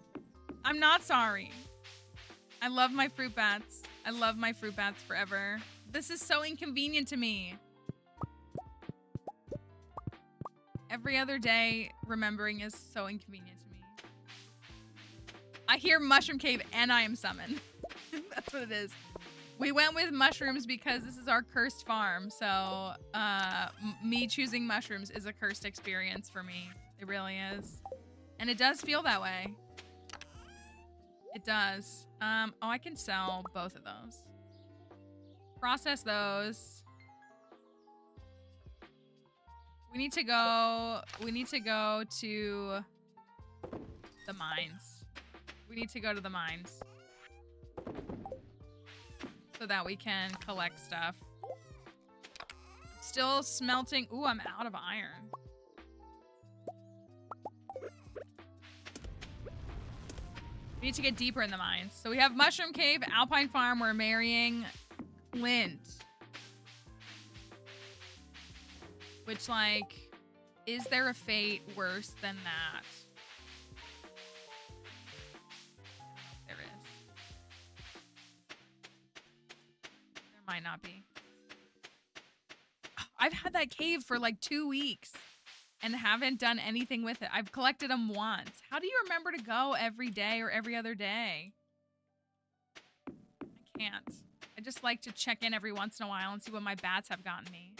I'm not sorry. I love my fruit bats. I love my fruit bats forever. This is so inconvenient to me. Every other day, remembering is so inconvenient to me. I hear mushroom cave and I am summoned. That's what it is. We went with mushrooms because this is our cursed farm. So me choosing mushrooms is a cursed experience for me. It really is. And it does feel that way. It does. Oh, I can sell both of those. Process those. We need to go to the mines. We need to go to the mines. So that we can collect stuff. Still smelting. Ooh, I'm out of iron. We need to get deeper in the mines. So we have Mushroom Cave, Alpine Farm. We're marrying Clint. Which, like, is there a fate worse than that? There is. There might not be. I've had that cave for like 2 weeks and haven't done anything with it. I've collected them once. How do you remember to go every day or every other day? I can't. I just like to check in every once in a while and see what my bats have gotten me.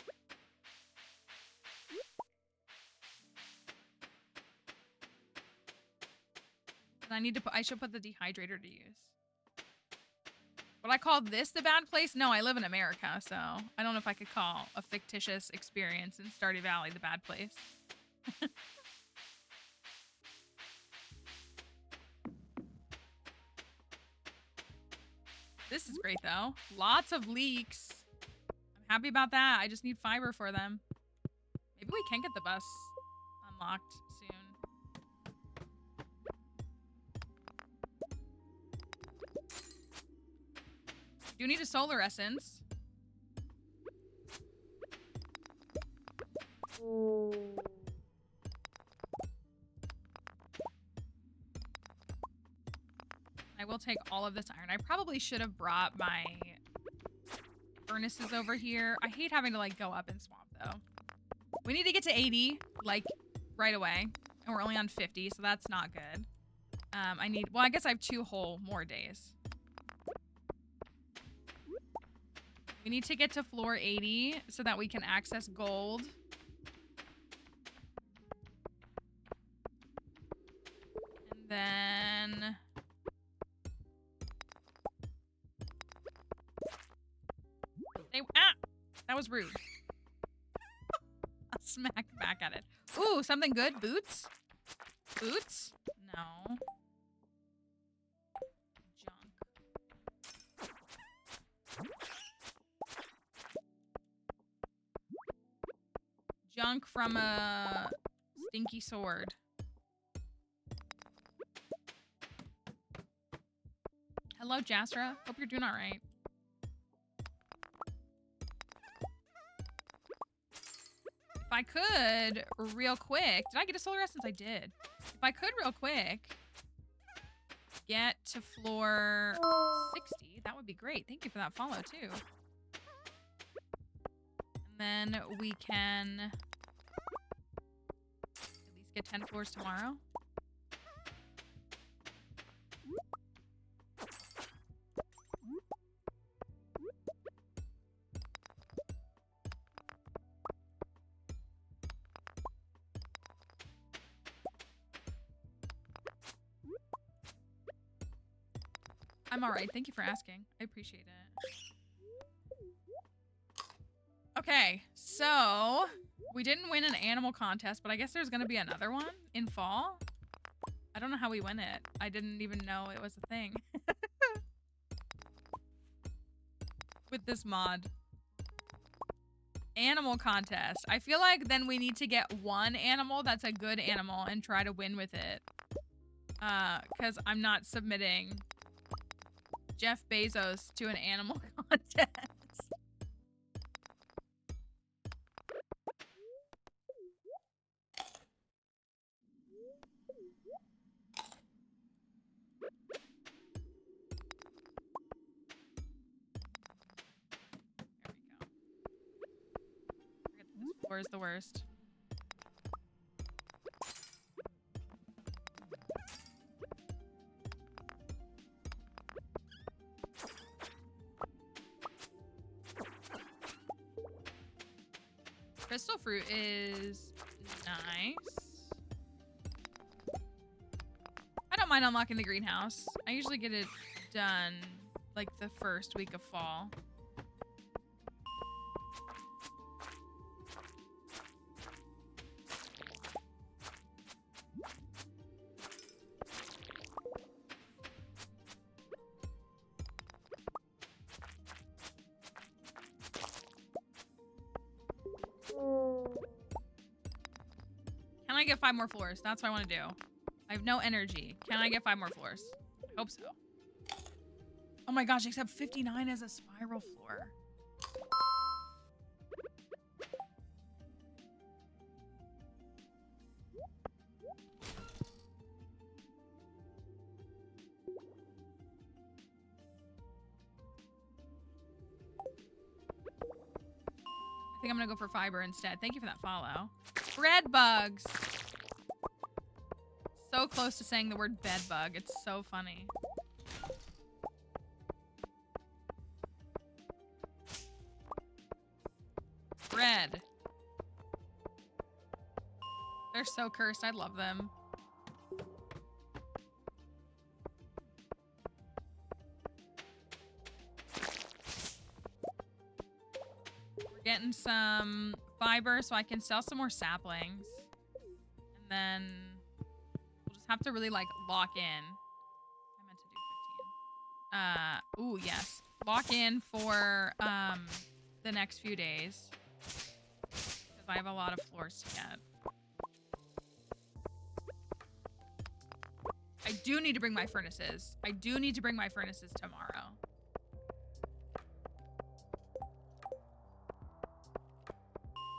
And I should put the dehydrator to use. Would I call this the bad place? No, I live in America, so I don't know if I could call a fictitious experience in Stardew Valley the bad place. This is great, though. Lots of leeks. I'm happy about that. I just need fiber for them. Maybe we can get the bus unlocked soon. Do need a solar essence. I will take all of this iron. I probably should have brought my furnaces over here. I hate having to like go up and swap though. We need to get to 80 like right away. And we're only on 50, so that's not good. Well, I guess I have 2 whole more days. We need to get to floor 80 so that we can access gold. And then... That was rude. I'll smack back at it. Ooh, something good? Boots? Boots? No. Junk. junk from a stinky sword. Hello, Jasra. Hope you're doing all right. If I could, real quick... Did I get a solar essence? I did. If I could, real quick, get to floor 60, that would be great. Thank you for that follow, too. And then we can at least get 10 floors tomorrow. I'm all right. Thank you for asking. I appreciate it. Okay, so we didn't win an animal contest, but I guess there's going to be another one in fall. I don't know how we win it. I didn't even know it was a thing. With this mod. Animal contest. I feel like then we need to get one animal that's a good animal and try to win with it. Because I'm not submitting Jeff Bezos to an animal contest. This floor is the worst. Crystal fruit is nice. I don't mind unlocking the greenhouse. I usually get it done like the first week of fall. Can I get 5 more floors? That's what I want to do. I have no energy. Can I get 5 more floors? I hope so. Oh my gosh, except 59 is a spiral floor. I think I'm gonna go for fiber instead. Thank you for that follow. Bread bugs. So close to saying the word bed bug. It's so funny. Bread. They're so cursed. I love them. We're getting some fiber so I can sell some more saplings. And then we'll just have to really like lock in. I meant to do 15. Ooh, yes. Lock in for the next few days. Because I have a lot of floors to get. I do need to bring my furnaces. I do need to bring my furnaces tomorrow.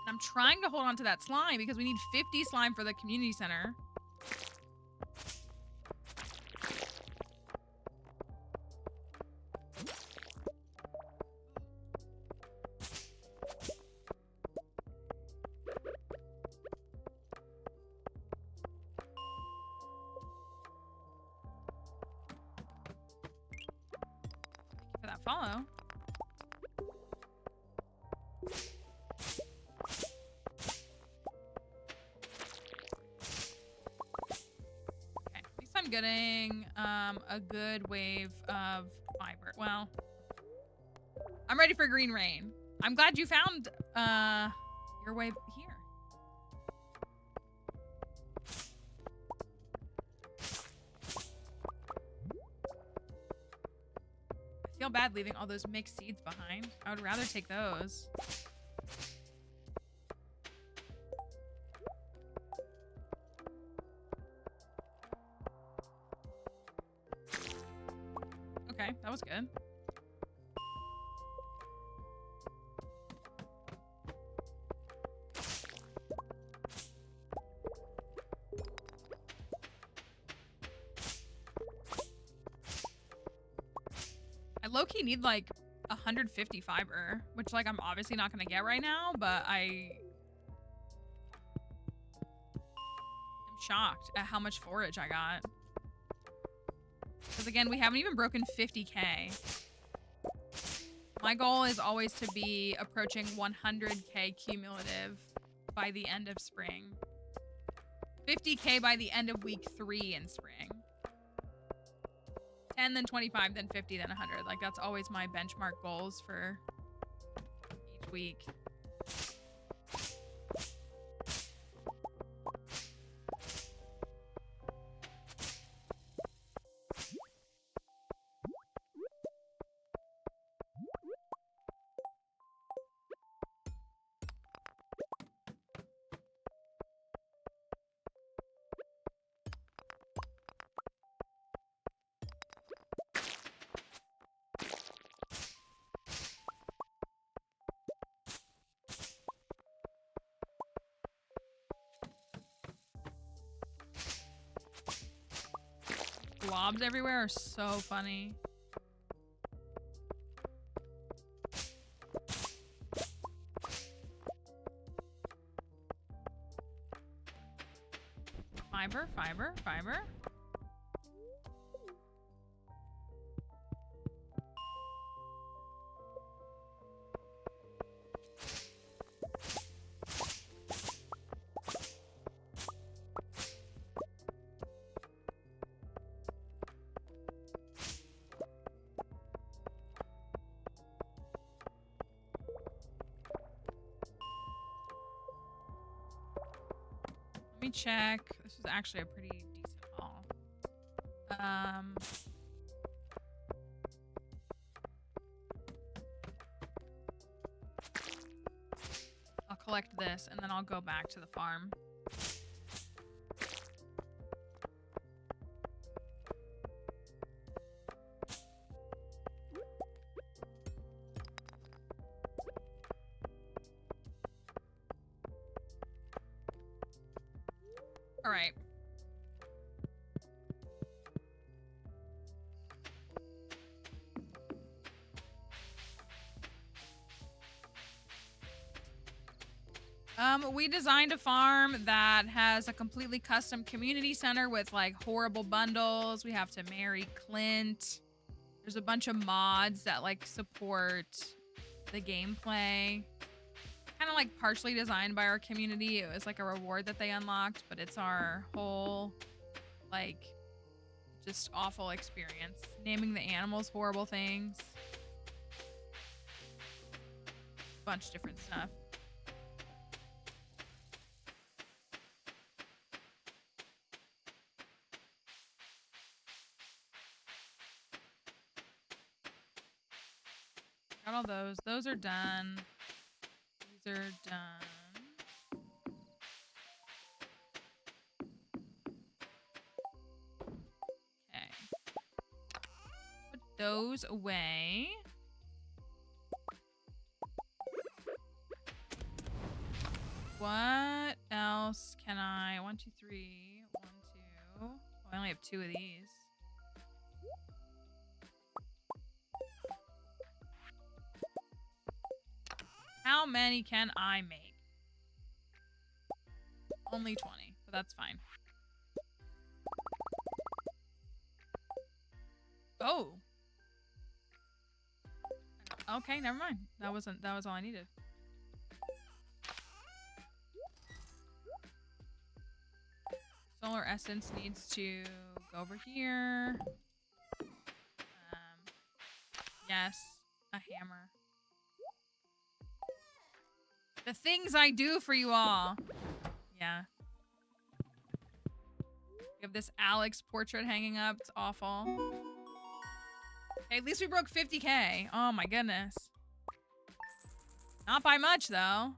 And I'm trying to hold on to that slime because we need 50 slime for the community center. For that follow. Okay, at least I'm getting a good wave of fiber. Well, I'm ready for green rain. I'm glad you found your way here. I feel bad leaving all those mixed seeds behind. I would rather take those. Okay, that was good. I low-key need like 150 fiber, which like I'm obviously not gonna get right now, but I am shocked at how much forage I got. Because again, we haven't even broken 50k. My goal is always to be approaching 100k cumulative by the end of spring. 50k by the end of week 3 in spring. 10, then 25, then 50, then 100. Like, that's always my benchmark goals for each week. Blobs everywhere are so funny. Fiber, fiber, fiber. Let me check. This is actually a pretty decent haul. I'll collect this and then I'll go back to the farm. All right. We designed a farm that has a completely custom community center with like horrible bundles. We have to marry Clint. There's a bunch of mods that like support the gameplay. Kind of like partially designed by our community. It was like a reward that they unlocked, but it's our whole like just awful experience. Naming the animals horrible things. Bunch of different stuff. Got all those. Those are done. These are done. Okay. Put those away. What else can I? 1, 2, 3. 1, 2. Oh, I only have 2 of these. How many can I make? Only 20, but that's fine. Oh. Okay, never mind. That was all I needed. Solar essence needs to go over here. Yes, a hammer. The things I do for you all. Yeah. We have this Alex portrait hanging up. It's awful. Okay, at least we broke 50k. Oh my goodness. Not by much though.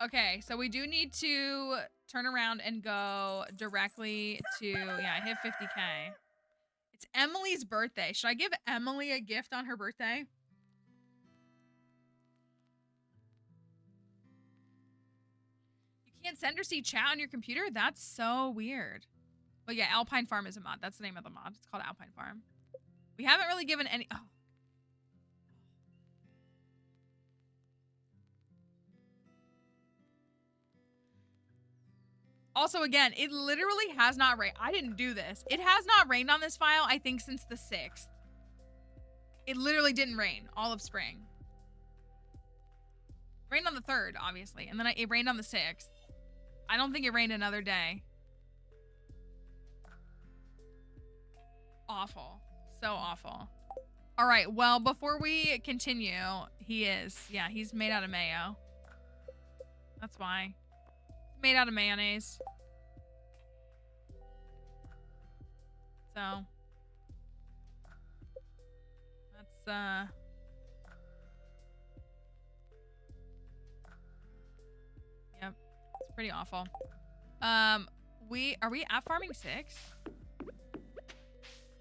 Okay, so we do need to turn around and go directly to, yeah, I hit 50K. It's Emily's birthday. Should I give Emily a gift on her birthday? You can't send or see chat on your computer? That's so weird. But yeah, Alpine Farm is a mod. That's the name of the mod. It's called Alpine Farm. We haven't really given any... Oh. Also, again, it literally has not rained. I didn't do this. It has not rained on this file, I think, since the 6th. It literally didn't rain all of spring. It rained on the 3rd, obviously. And then it rained on the 6th. I don't think it rained another day. Awful. So awful. All right, well, before we continue, yeah, he's made out of mayo. That's why. Made out of mayonnaise. So. That's, yep. It's pretty awful. Are we at farming 6?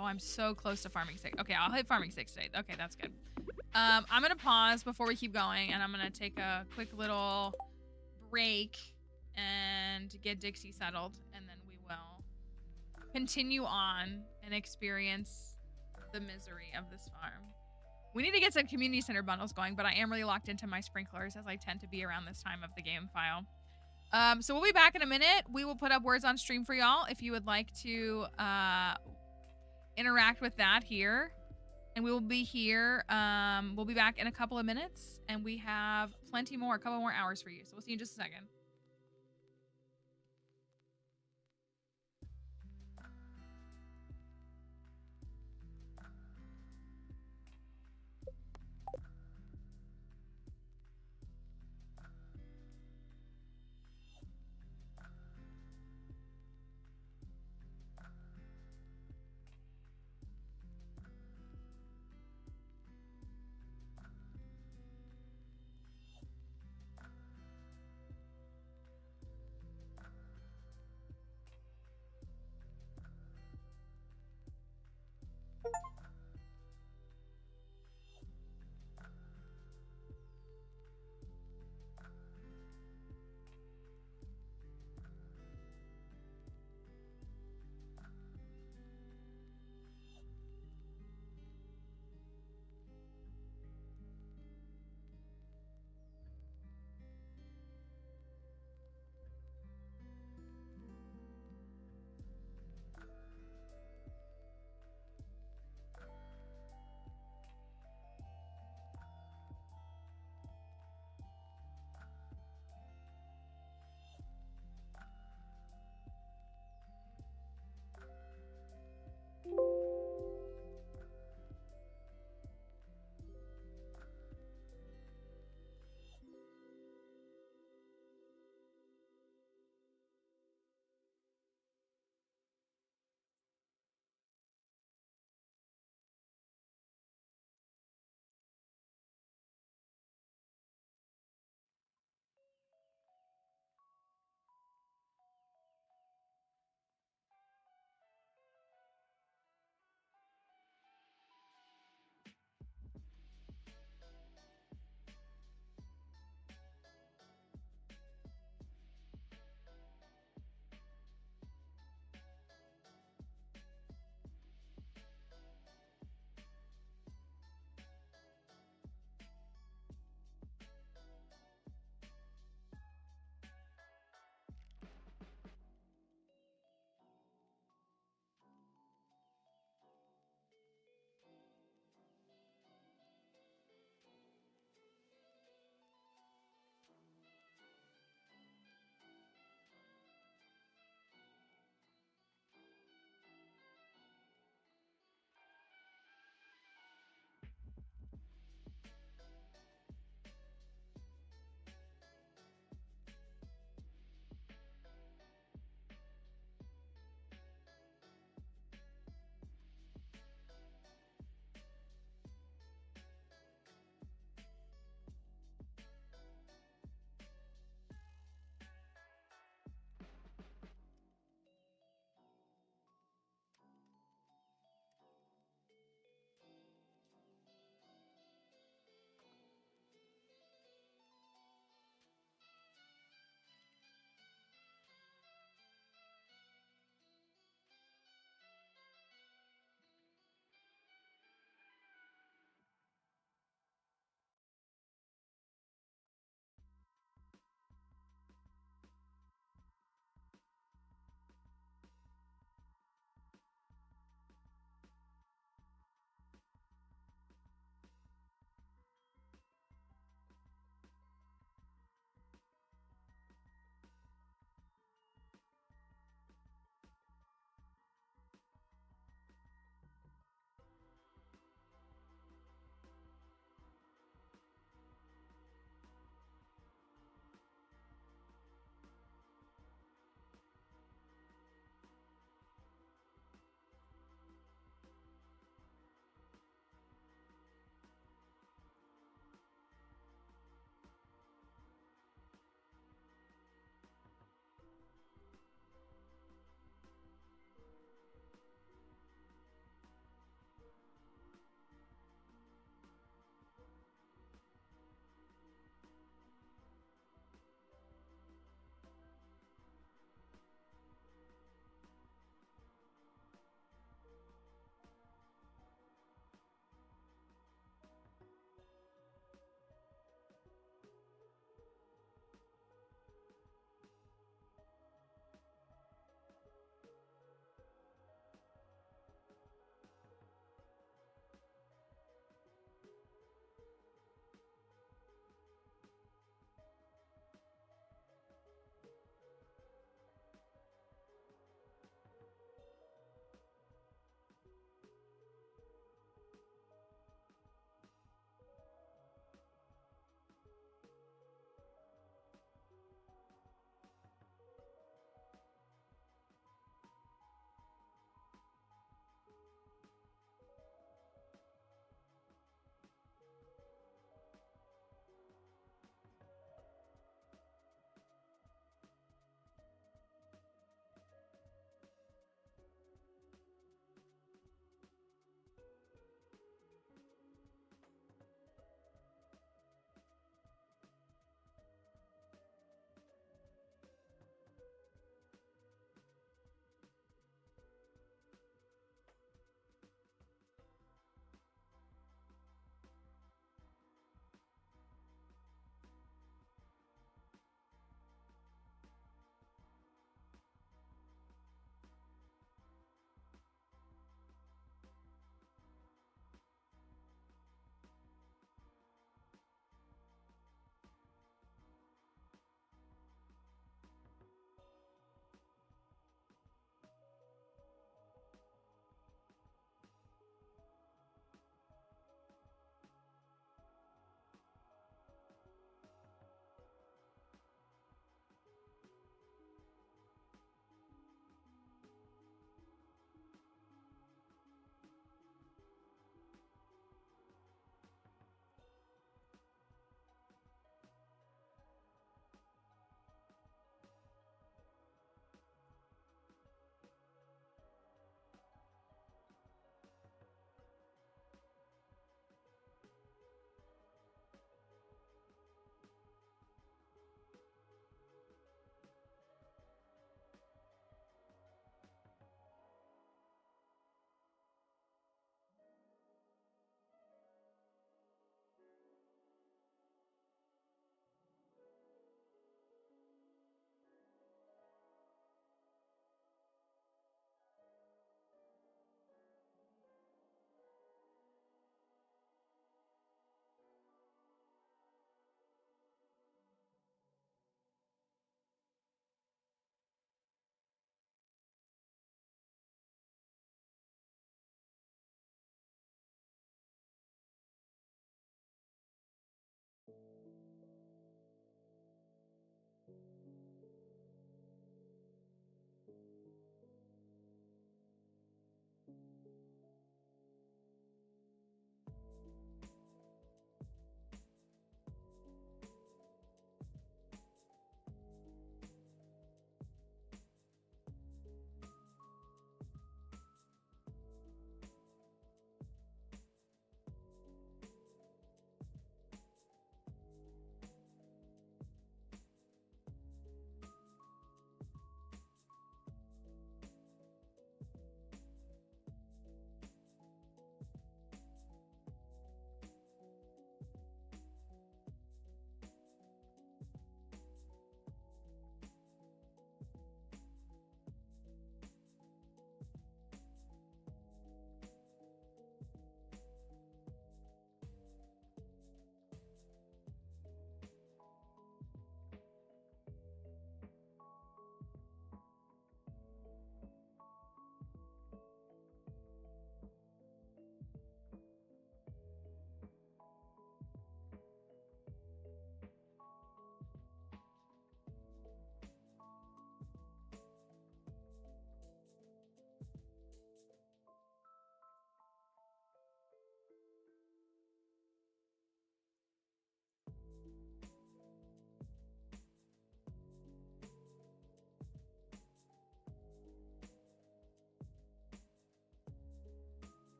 Oh, I'm so close to farming 6. Okay, I'll hit farming 6 today. Okay, that's good. I'm gonna pause before we keep going, and I'm gonna take a quick little break and get Dixie settled, and then we will continue on and experience the misery of this farm. We need to get some community center bundles going, but I am really locked into my sprinklers, as I tend to be around this time of the game file. So we'll be back in a minute. We will put up words on stream for y'all if you would like to interact with that here. And we will be here. We'll be back in a couple of minutes, and we have plenty more, a couple more hours for you. So we'll see you in just a second.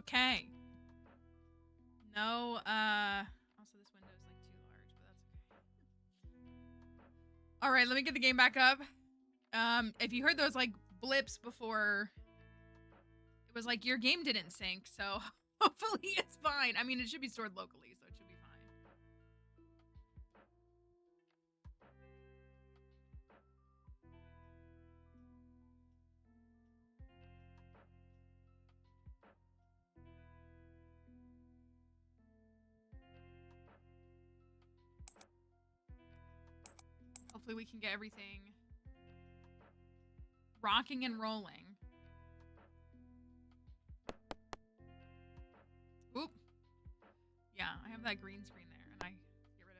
Okay. No, also this window's like too large, but that's okay. All right, let me get the game back up. If you heard those like blips before, it was like your game didn't sync, so hopefully it's fine. I mean, it should be stored locally, so it should be fine. Hopefully we can get everything rocking and rolling. Oop. Yeah, I have that green screen there, and I get rid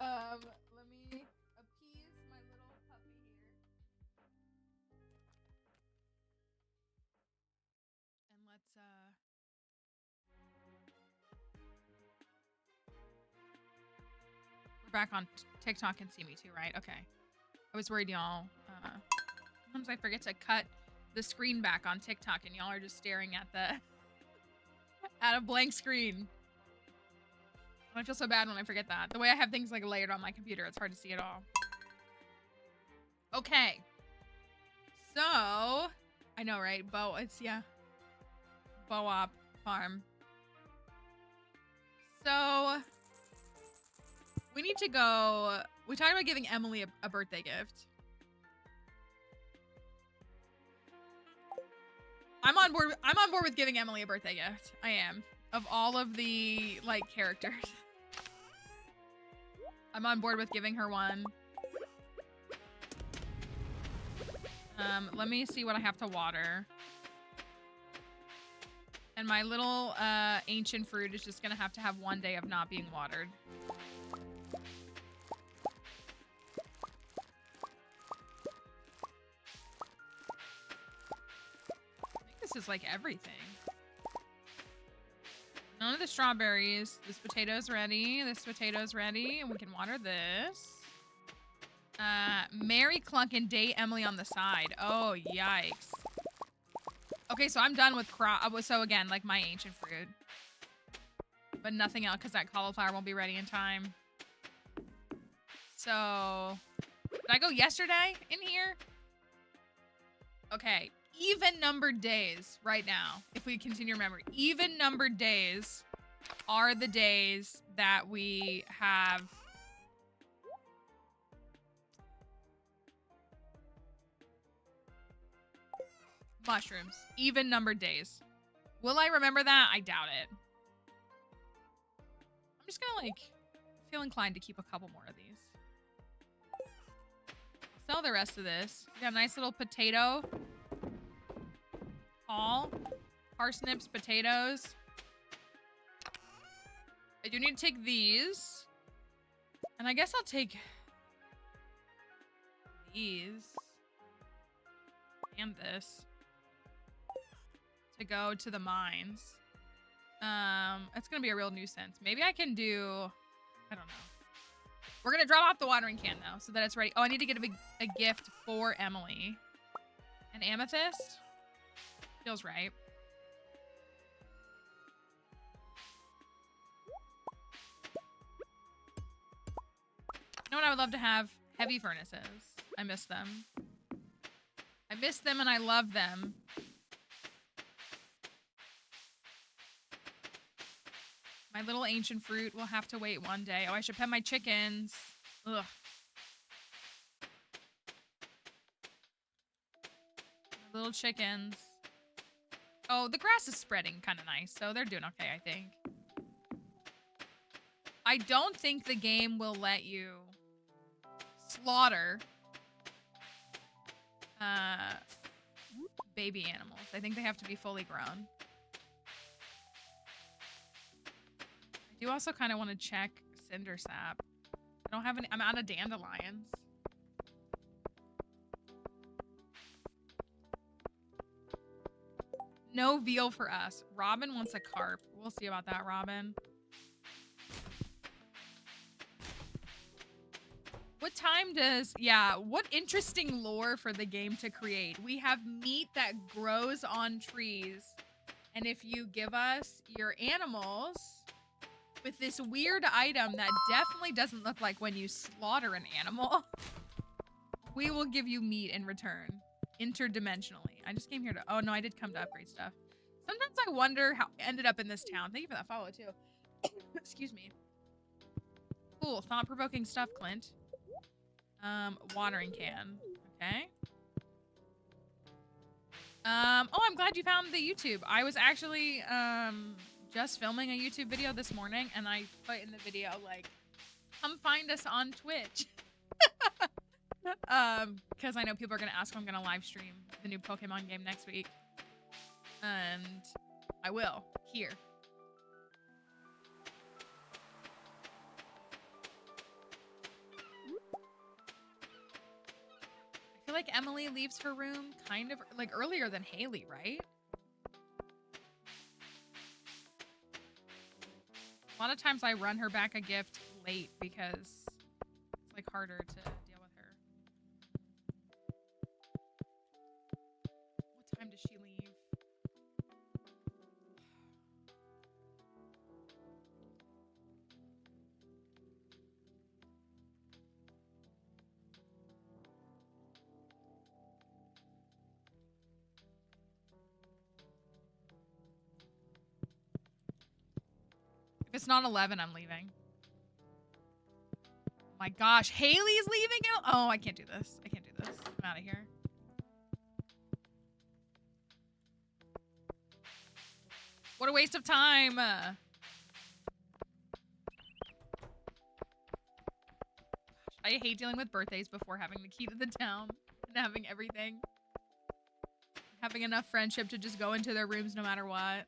of it. Let me appease my little puppy here. And let's, we're back on TikTok and see me too, right? Okay. I was worried y'all, sometimes I forget to cut the screen back on TikTok and y'all are just staring at the, at a blank screen. I feel so bad when I forget that. The way I have things like layered on my computer, it's hard to see it all. Okay. So, I know, right? Yeah. Bo-op farm. So, we need to go. We talked about giving Emily a birthday gift. I'm on board with giving Emily a birthday gift. I am. Of all of the like characters. I'm on board with giving her one. Let me see what I have to water. And my little ancient fruit is just gonna have to have one day of not being watered. This is like everything. None of the strawberries. This potato's ready. This potato's ready. And we can water this. Mary Clunk and date Emily on the side. Oh, yikes. Okay, so I'm done with so again, like my ancient fruit. But nothing else, because that cauliflower won't be ready in time. So, did I go yesterday in here? Okay. Even numbered days right now, if we continue to remember, even numbered days are the days that we have mushrooms. Even numbered days. Will I remember that? I doubt it. I'm just gonna like feel inclined to keep a couple more of these. Sell the rest of this. We got a nice little potato. All parsnips, potatoes. I do need to take these. And I guess I'll take these and this to go to the mines. It's gonna be a real nuisance. Maybe I can do, I don't know. We're gonna drop off the watering can though, so that it's ready. Oh, I need to get a gift for Emily. An amethyst? Feels right. You know what I would love to have? Heavy furnaces. I miss them. I miss them and I love them. My little ancient fruit will have to wait one day. Oh, I should pet my chickens. Ugh. My little chickens. Oh, the grass is spreading kind of nice, so they're doing okay, I think. I don't think the game will let you slaughter baby animals. I think they have to be fully grown. I do also kind of want to check cinder sap. I don't have any. I'm out of dandelions. No veal for us. Robin wants a carp. We'll see about that, Robin. What time does... Yeah, what interesting lore for the game to create. We have meat that grows on trees And if you give us your animals with this weird item that definitely doesn't look like when you slaughter an animal, we will give you meat in return, interdimensionally. I just came here to, oh no, I did come to upgrade stuff. Sometimes I wonder how I ended up in this town. Thank you for that follow too. Excuse me. Cool, thought-provoking stuff, Clint. Watering can, okay. Oh, I'm glad you found the YouTube. I was actually, just filming a YouTube video this morning, and I put in the video, like, come find us on Twitch. Because I know people are gonna ask if I'm gonna live stream the new Pokemon game next week. And I will, here. I feel like Emily leaves her room kind of like earlier than Haley, right? A lot of times I run her back a gift late because it's like harder to deal with her. What time does she leave? If it's not 11, I'm leaving. Oh my gosh, Haley's leaving out? Oh, I can't do this. I can't do this. I'm out of here. What a waste of time. I hate dealing with birthdays before having the key to the town and having everything. Having enough friendship to just go into their rooms no matter what.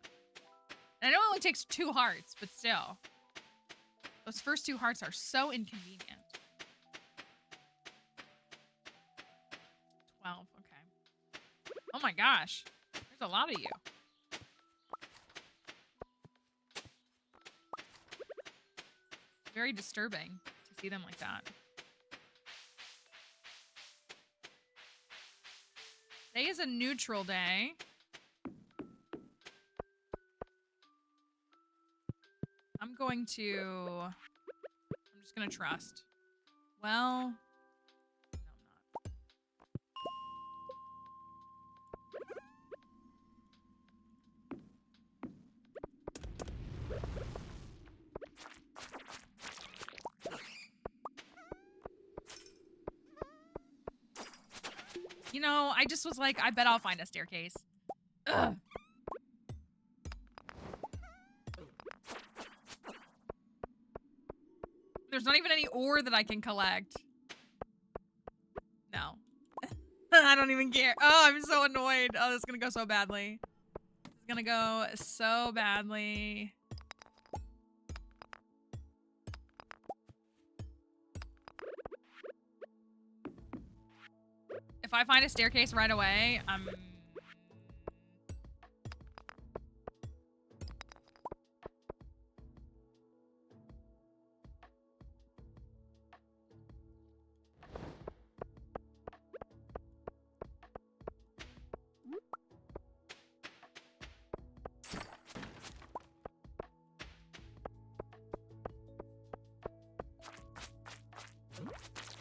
And I know it only takes 2 hearts, but still. Those first 2 hearts are so inconvenient. 12, okay. Oh my gosh. There's a lot of you. Very disturbing to see them like that. Today is a neutral day. I'm just gonna trust. Well, no, I'm not. You know, I just was like, I bet I'll find a staircase. Ugh. There's not even any ore that I can collect. No. I don't even care. Oh, I'm so annoyed. Oh, this is gonna go so badly. It's gonna go so badly. If I find a staircase right away, I'm...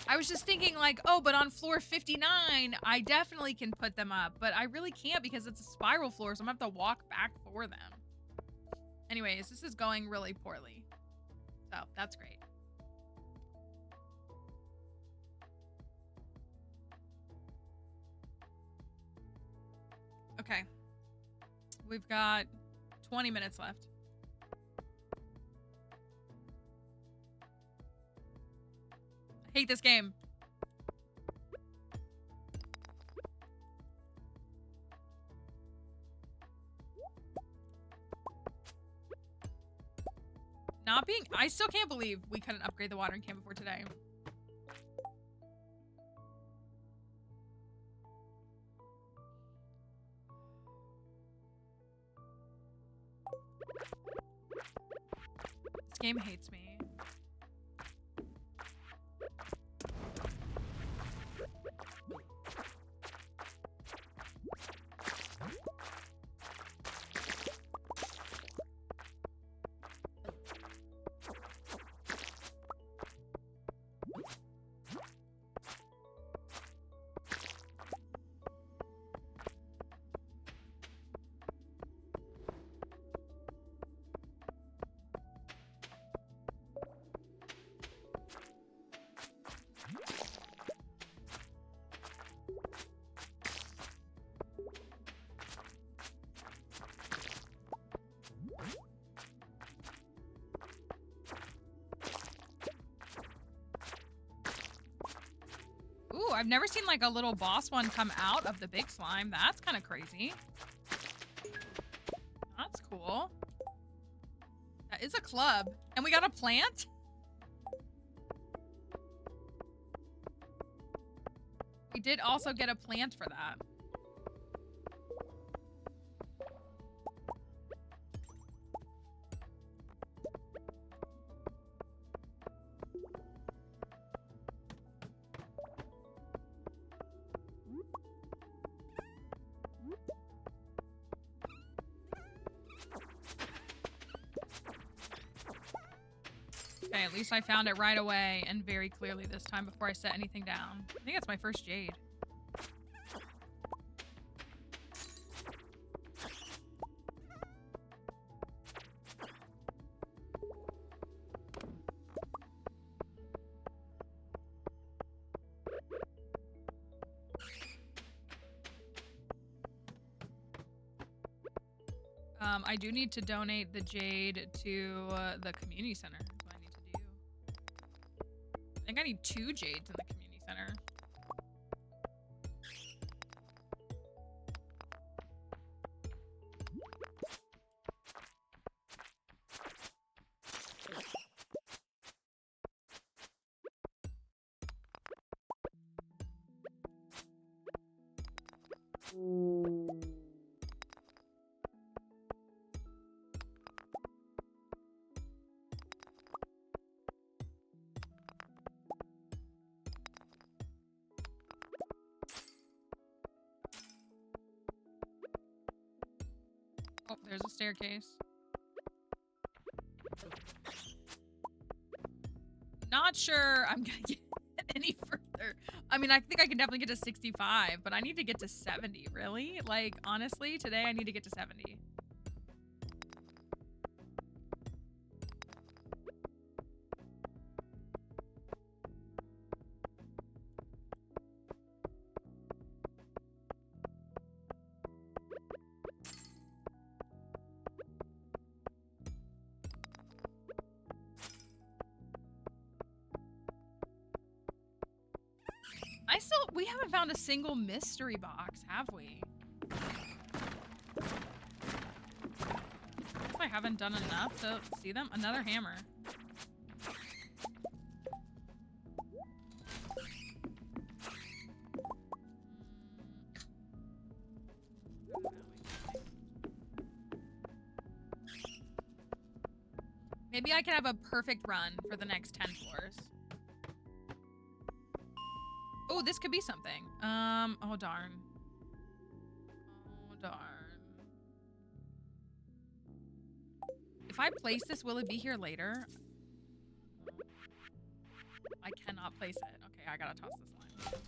I was just thinking like, oh, but on floor 59, I definitely can put them up, but I really can't because it's a spiral floor, so I'm gonna have to walk back for them. Anyways, this is going really poorly. So, that's great. Okay. We've got 20 minutes left. I hate this game. Not being... I still can't believe we couldn't upgrade the watering can before today. This game hates me. I've never seen like a little boss one come out of the big slime. That's kind of crazy. That's cool. That is a club. And we got a plant? We did also get a plant for that. Okay, at least I found it right away and very clearly this time before I set anything down. I think that's my first jade. I do need to donate the jade to the community center. That's what I need to do. I think I need 2 jades in the community center. Oh, there's a staircase. Not sure I'm gonna get any further. I mean, I think I can definitely get to 65, but I need to get to 70, really? Like, honestly, today I need to get to 70. We haven't found a single mystery box, have we? I haven't done enough to see them. Another hammer. Maybe I can have a perfect run for the next 10 floors. Oh, this could be something. Oh darn. Oh darn. If I place this, will it be here later? I cannot place it. Okay, I gotta toss this line.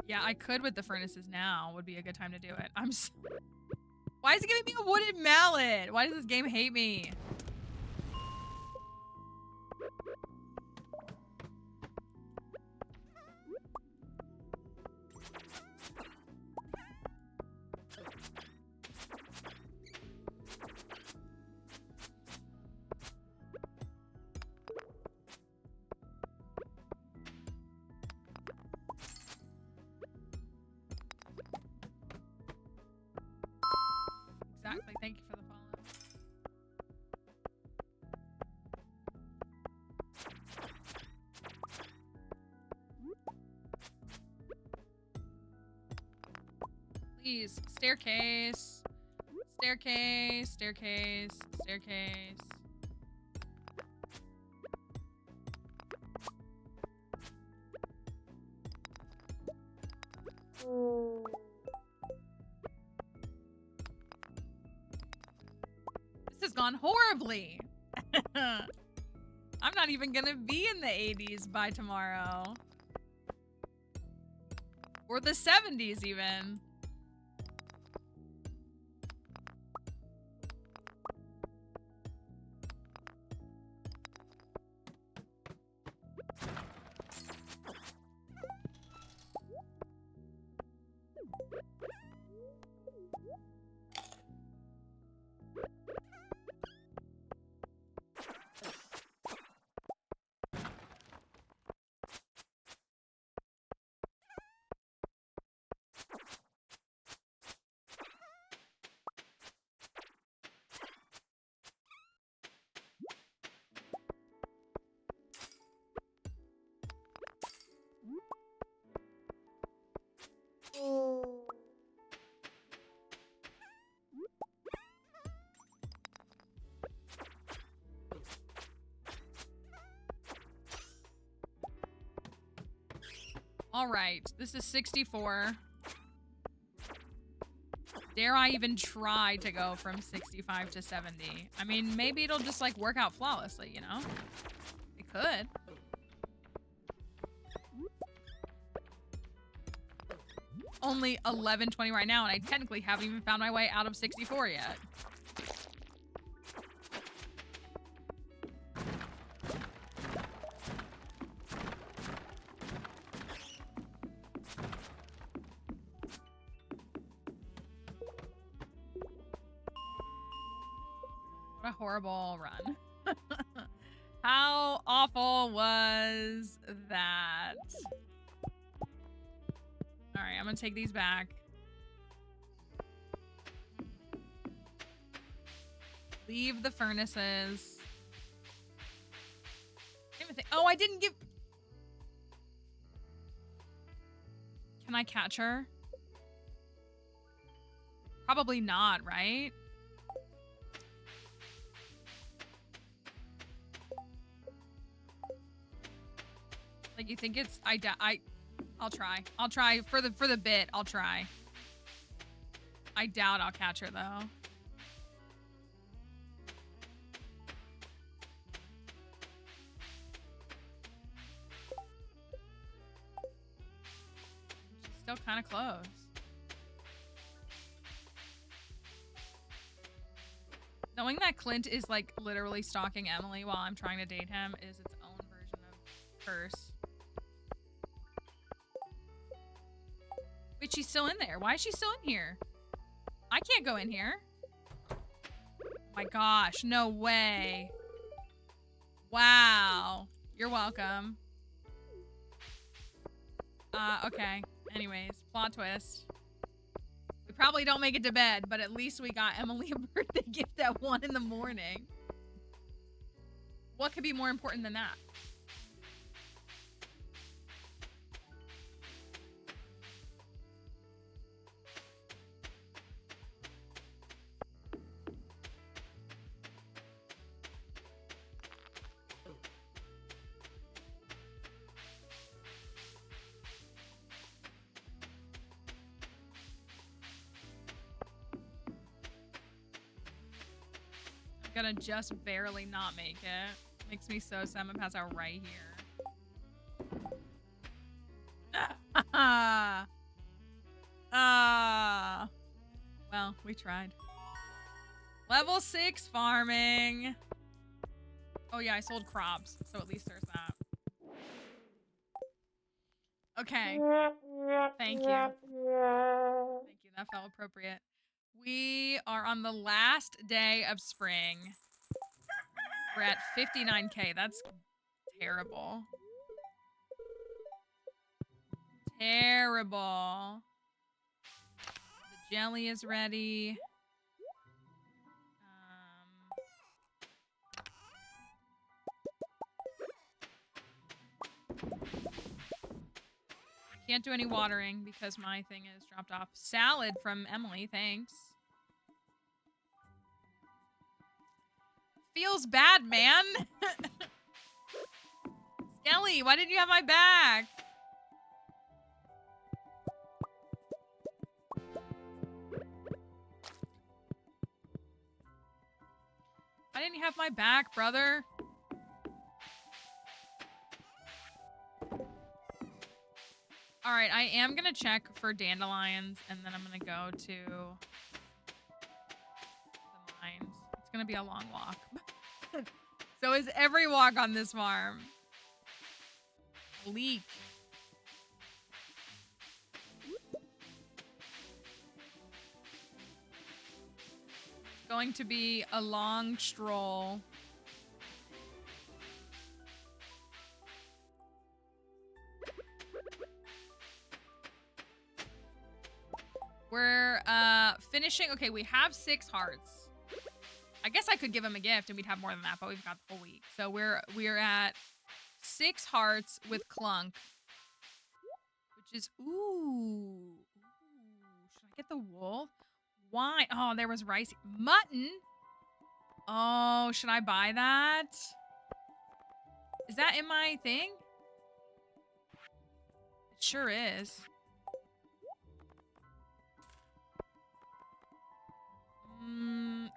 Yeah, I could with the furnaces now. Would be a good time to do it. Why is it giving me a wooden mallet? Why does this game hate me? Exactly. Thank you for the follow. Please, staircase. Staircase, staircase, staircase. This has gone horribly. I'm not even gonna be in the 80s by tomorrow. Or the 70s even. All right, this is 64. Dare I even try to go from 65 to 70? I mean, maybe it'll just like work out flawlessly, you know? It could. Only 11:20 right now, and I technically haven't even found my way out of 64 yet. What a horrible run. How awful was that? All right, I'm gonna take these back. Leave the furnaces. Oh, I didn't give... Can I catch her? Probably not, right? Like, you think it's... I'll try. I'll try. For the bit, I'll try. I doubt I'll catch her, though. She's still kind of close. Knowing that Clint is, like, literally stalking Emily while I'm trying to date him is its own version of curse. Wait, she's still in there. Why is she still in here? I can't go in here. Oh my gosh, no way. Wow. You're welcome. Okay. Anyways, plot twist. We probably don't make it to bed, but at least we got Emily a birthday gift at 1 in the morning. What could be more important than that? Gonna just barely not make it. Makes me so sad. I'm gonna pass out right here. Well, we tried. Level 6 farming. Oh yeah, I sold crops, so at least there's that. Okay. Thank you. Thank you. That felt appropriate. We are on the last day of spring. We're at 59K. That's terrible. Terrible. The jelly is ready. Can't do any watering because my thing is dropped off. Salad from Emily, thanks. Feels bad, man. Skelly, why didn't you have my back? Why didn't you have my back, brother? All right, I am gonna check for dandelions, and then I'm gonna go to the mines. It's gonna be a long walk. So is every walk on this farm. Leek. It's going to be a long stroll. We're finishing. Okay, we have 6 hearts. I guess I could give him a gift and we'd have more than that, but we've got the whole week. So we're at 6 hearts with Clunk, which is ooh. Should I get the wool? Wine. Oh, there was rice. Mutton. Oh, should I buy that? Is that in my thing? Sure is.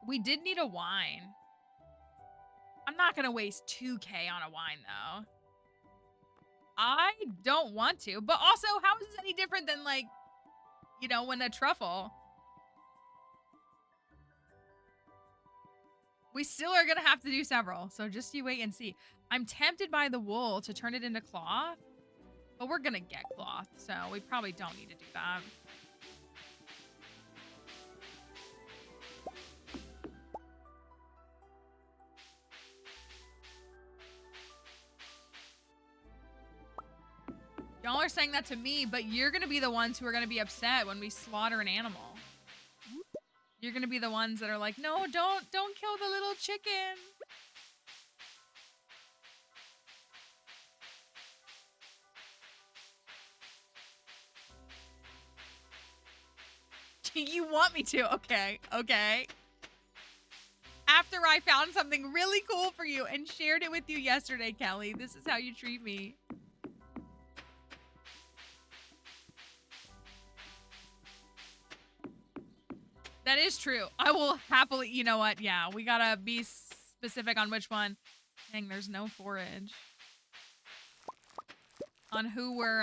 We did need a wine. I'm not gonna waste 2K on a wine though. I don't want to, but also how is this any different than like, you know, when a truffle? We still are gonna have to do several, so just you wait and see. I'm tempted by the wool to turn it into cloth, but we're gonna get cloth, so we probably don't need to do that. Y'all are saying that to me, but you're gonna be the ones who are gonna be upset when we slaughter an animal. You're gonna be the ones that are like, no, don't kill the little chicken. You want me to? Okay, okay. After I found something really cool for you and shared it with you yesterday, Kelly, this is how you treat me. That is true. I will happily, you know what? Yeah, we gotta be specific on which one. Dang, there's no forage. On who we're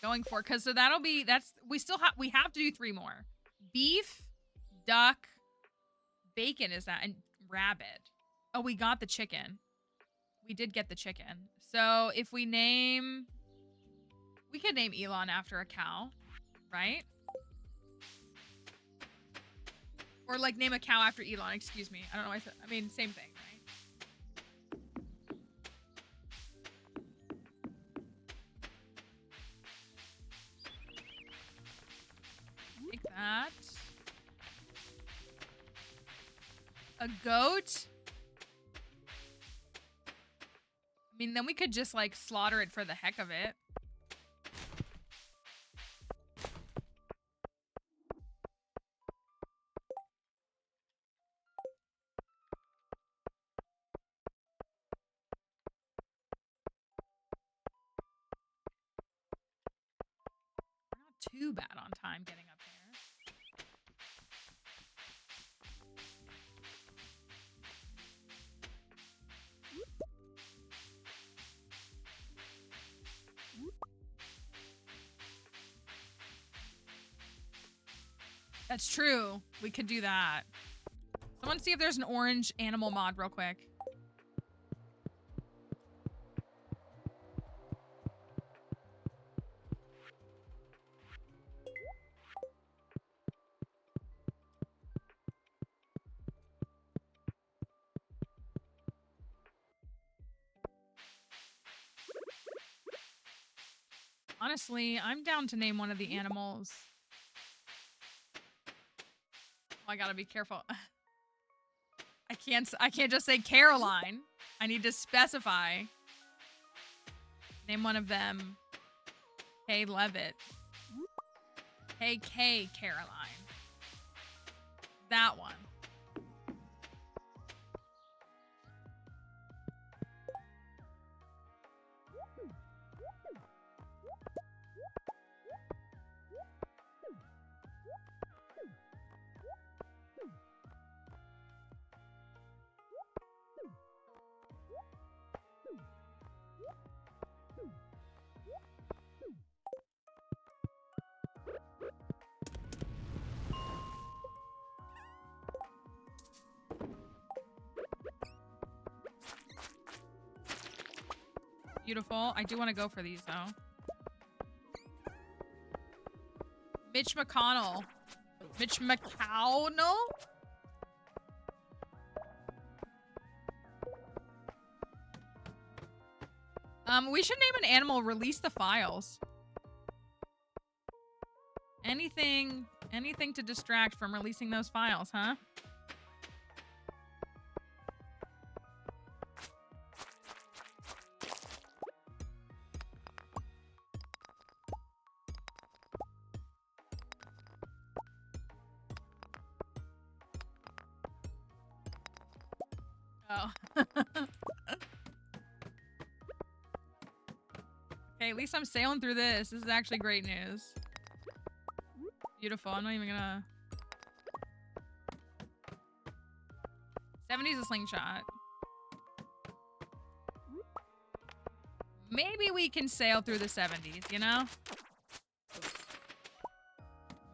going for, because so that'll be, we have to do 3 more. Beef, duck, bacon is that, and rabbit. Oh, we got the chicken. We did get the chicken. So if we could name Elon after a cow, right? Or like name a cow after Elon, excuse me. I don't know why I said, I mean, same thing, right? Take that. A goat. I mean, then we could just like slaughter it for the heck of it. We're not too bad on time getting up there. That's true. We could do that. Someone see if there's an orange animal mod real quick. Honestly, I'm down to name one of the animals. Oh, I gotta be careful. I can't just say Caroline. I need to specify. Name one of them. Hey, Levitt. Hey, K, Caroline. That one. Beautiful. I do want to go for these, though. Mitch McConnell. Mitch McConnell? We should name an animal, release the files. Anything to distract from releasing those files, huh? Oh. Okay, at least I'm sailing through this. This is actually great news. Beautiful. I'm not even gonna... 70's a slingshot. Maybe we can sail through the 70s, you know?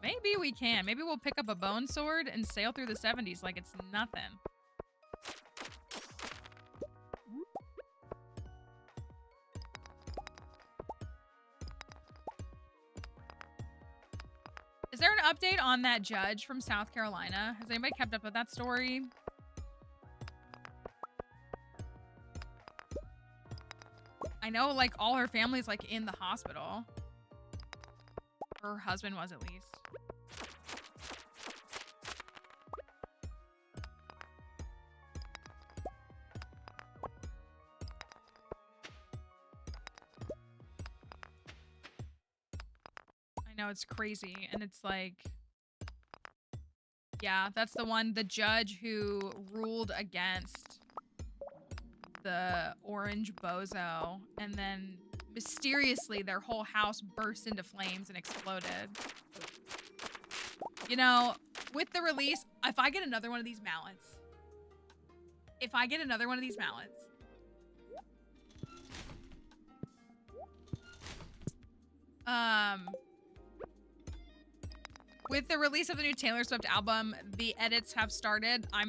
Maybe we can. Maybe we'll pick up a bone sword and sail through the 70s like it's nothing. Is there an update on that judge from South Carolina? Has anybody kept up with that story? I know, like, all her family's, like, in the hospital. Her husband was, at least. I know, it's crazy. And it's like... Yeah, that's the one, the judge who ruled against the orange bozo, and then mysteriously their whole house burst into flames and exploded. You know, with the release, if I get another one of these mallets, with the release of the new Taylor Swift album, the edits have started. I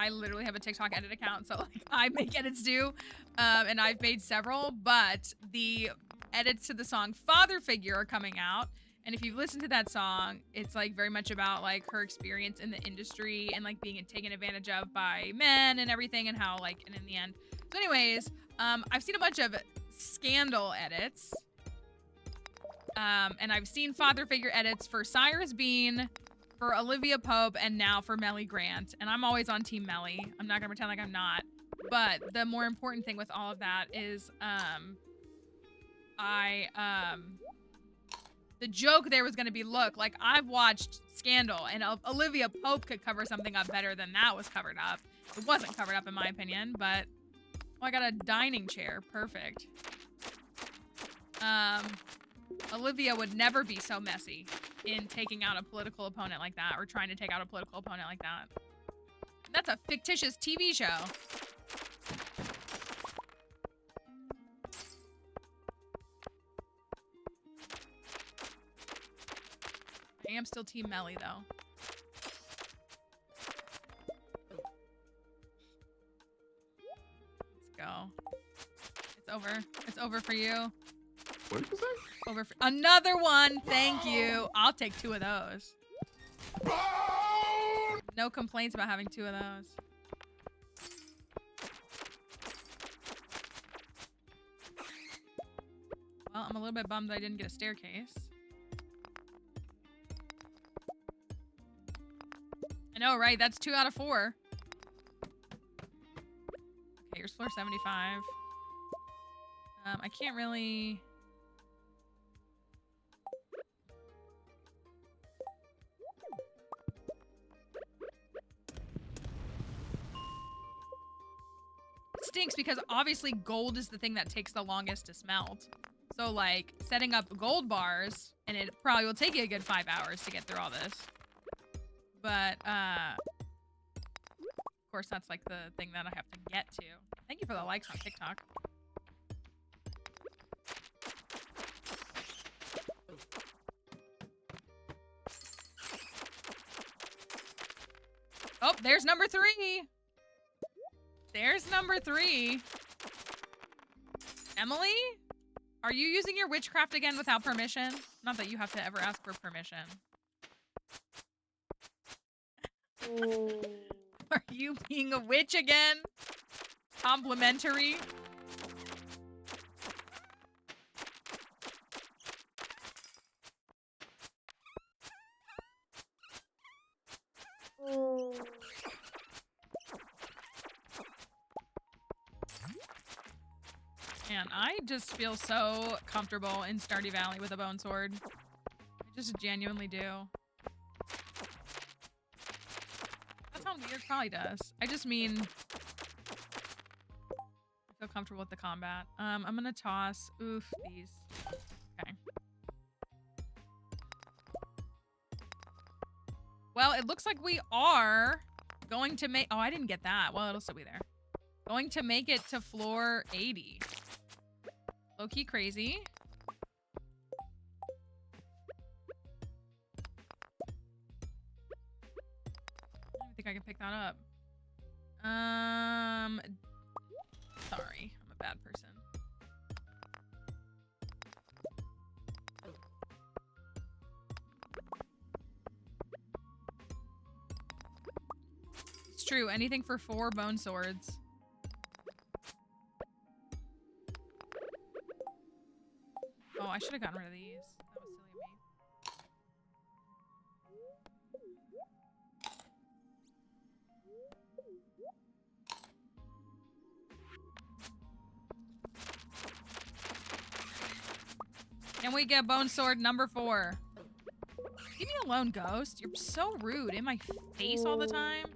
literally have a TikTok edit account, so like I make edits too, and I've made several. But the edits to the song "Father Figure" are coming out, and if you've listened to that song, it's like very much about like her experience in the industry and like being taken advantage of by men and everything, and how like, and in the end. So, anyways, I've seen a bunch of Scandal edits. And I've seen Father Figure edits for Cyrus Bean, for Olivia Pope, and now for Melly Grant. And I'm always on Team Melly. I'm not gonna pretend like I'm not. But the more important thing with all of that is, the joke there was gonna be, look, like I've watched Scandal, and Olivia Pope could cover something up better than that was covered up. It wasn't covered up in my opinion, but, oh, I got a dining chair, perfect. Olivia would never be so messy in taking out a political opponent like that, or trying to take out a political opponent like that. That's a fictitious TV show. I am still Team Melly, though. Let's go. It's over. It's over for you. What did you say? Over for another one. Thank you. I'll take 2 of those. No complaints about having 2 of those. Well, I'm a little bit bummed that I didn't get a staircase. I know, right? That's 2 out of 4. Okay, here's floor 75. I can't really... Stinks because obviously gold is the thing that takes the longest to smelt. So like setting up gold bars, and it probably will take you a good 5 hours to get through all this. But of course that's like the thing that I have to get to. Thank you for the likes on TikTok. Oh, there's number 3. There's number 3. Emily? Are you using your witchcraft again without permission? Not that you have to ever ask for permission. Are you being a witch again? Complimentary? Man, I just feel so comfortable in Stardew Valley with a bone sword. I just genuinely do. That sounds weird, probably does. I just mean, So comfortable with the combat. I'm gonna toss, oof, these. Okay. Well, it looks like we are going to make, oh, I didn't get that. Well, it'll still be there. Going to make it to floor 80. Low-key crazy. I don't think I can pick that up. Sorry, I'm a bad person. It's true, anything for 4 bone swords. Oh, I should have gotten rid of these. That was silly of me. Can we get bone sword number 4? Leave me alone, ghost. You're so rude. In my face all the time.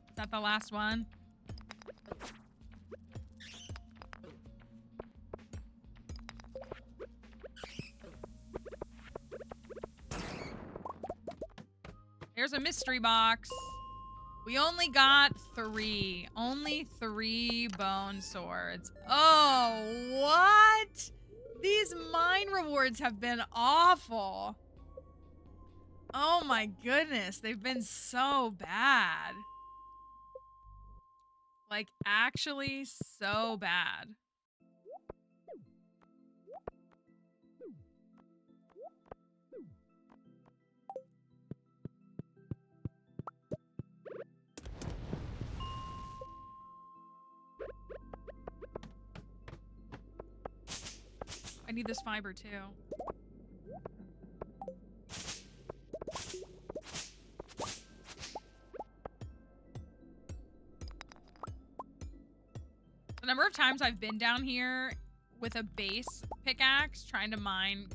Is that the last one? There's a mystery box. We only got 3. Only 3 bone swords. Oh, what? These mine rewards have been awful. Oh my goodness. They've been so bad. Like, actually so bad. I need this fiber too. The number of times I've been down here with a base pickaxe trying to mine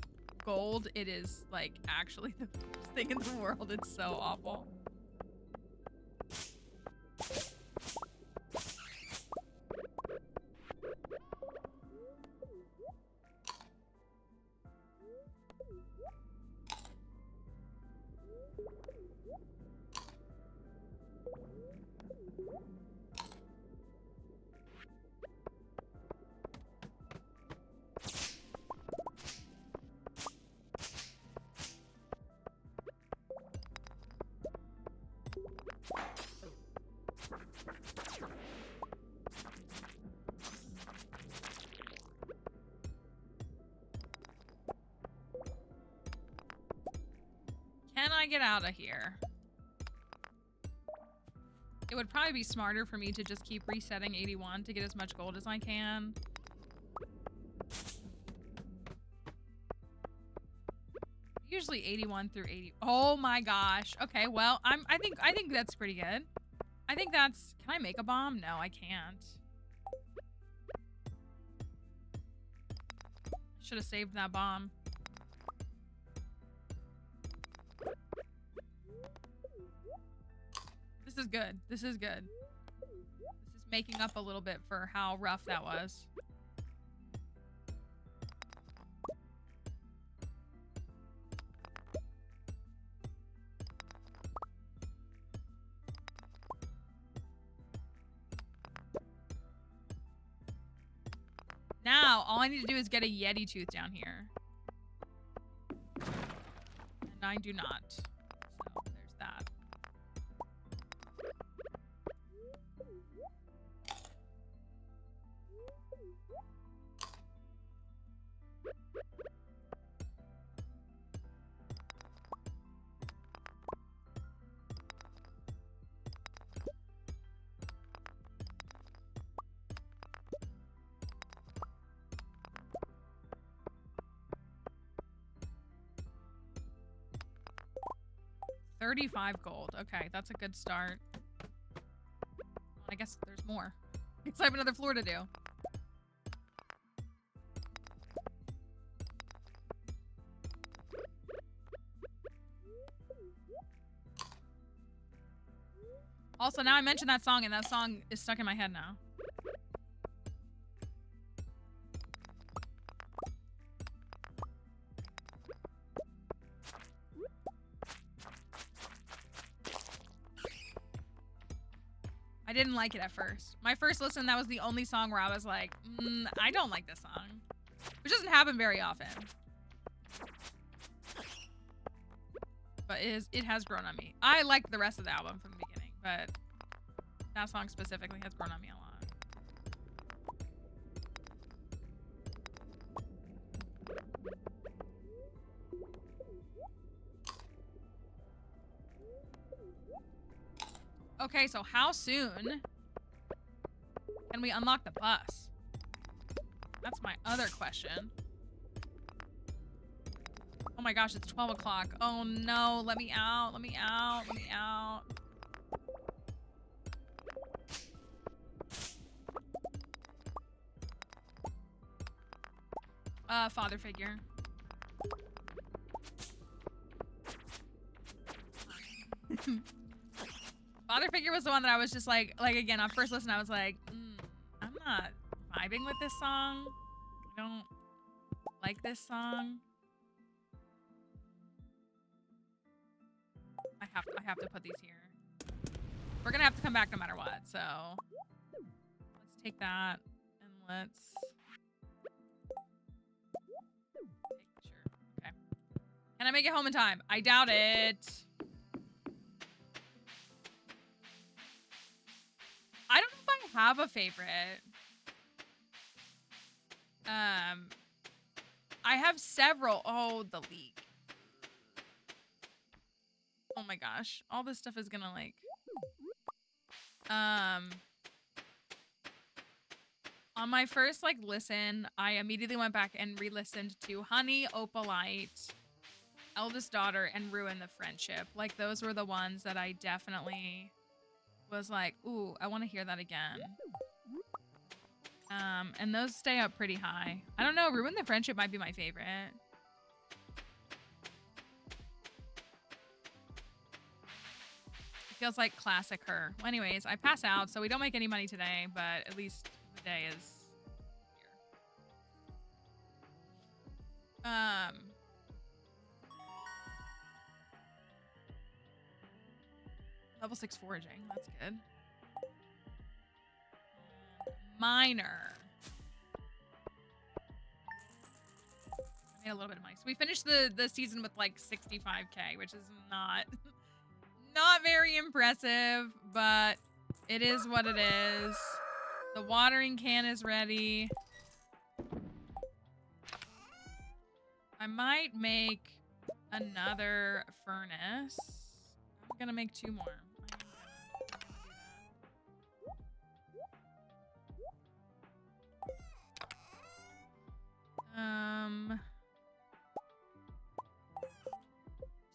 gold, it is like actually the worst thing in the world. It's so awful. Can I get out of here? It would probably be smarter for me to just keep resetting 81 to get as much gold as I can. Usually 81 through 80. Oh my gosh. Okay, well, I think that's pretty good. I think that's, can I make a bomb? No, I can't. Should have saved that bomb. This is good. This is good. This is making up a little bit for how rough that was. Now, all I need to do is get a Yeti tooth down here. And I do not. So, there's that. $35 gold. Okay, that's a good start. I guess there's more. I guess I have another floor to do. Also, now I mentioned that song, and that song is stuck in my head now. I didn't like it at first. My first listen, that was the only song where I was like, I don't like this song. Which doesn't happen very often. But it has grown on me. I liked the rest of the album from the beginning, but that song specifically has grown on me a lot. Okay, so how soon can we unlock the bus? That's my other question. Oh my gosh, it's 12 o'clock. Oh no, let me out, let me out, let me out. Father figure. Father figure was the one that I was just like again, on first listen, I was like, I'm not vibing with this song. I don't like this song. I have to put these here. We're gonna have to come back no matter what, so let's take that and let's sure. Okay. Can I make it home in time? I doubt it. I don't know if I have a favorite. I have several. Oh, the leak. Oh my gosh. All this stuff is gonna like... On my first like listen, I immediately went back and re-listened to Honey, Opalite, Eldest Daughter, and Ruin the Friendship. Like those were the ones that I definitely was like, ooh, I want to hear that again. And those stay up pretty high. I don't know, Ruin the Friendship might be my favorite. It feels like classic her. Well, anyways, I pass out, so we don't make any money today, but at least the day is here. Level 6 foraging, that's good. Minor. I made a little bit of money. So we finished the season with like 65K, which is not very impressive, but it is what it is. The watering can is ready. I might make another furnace. I'm gonna make 2 more.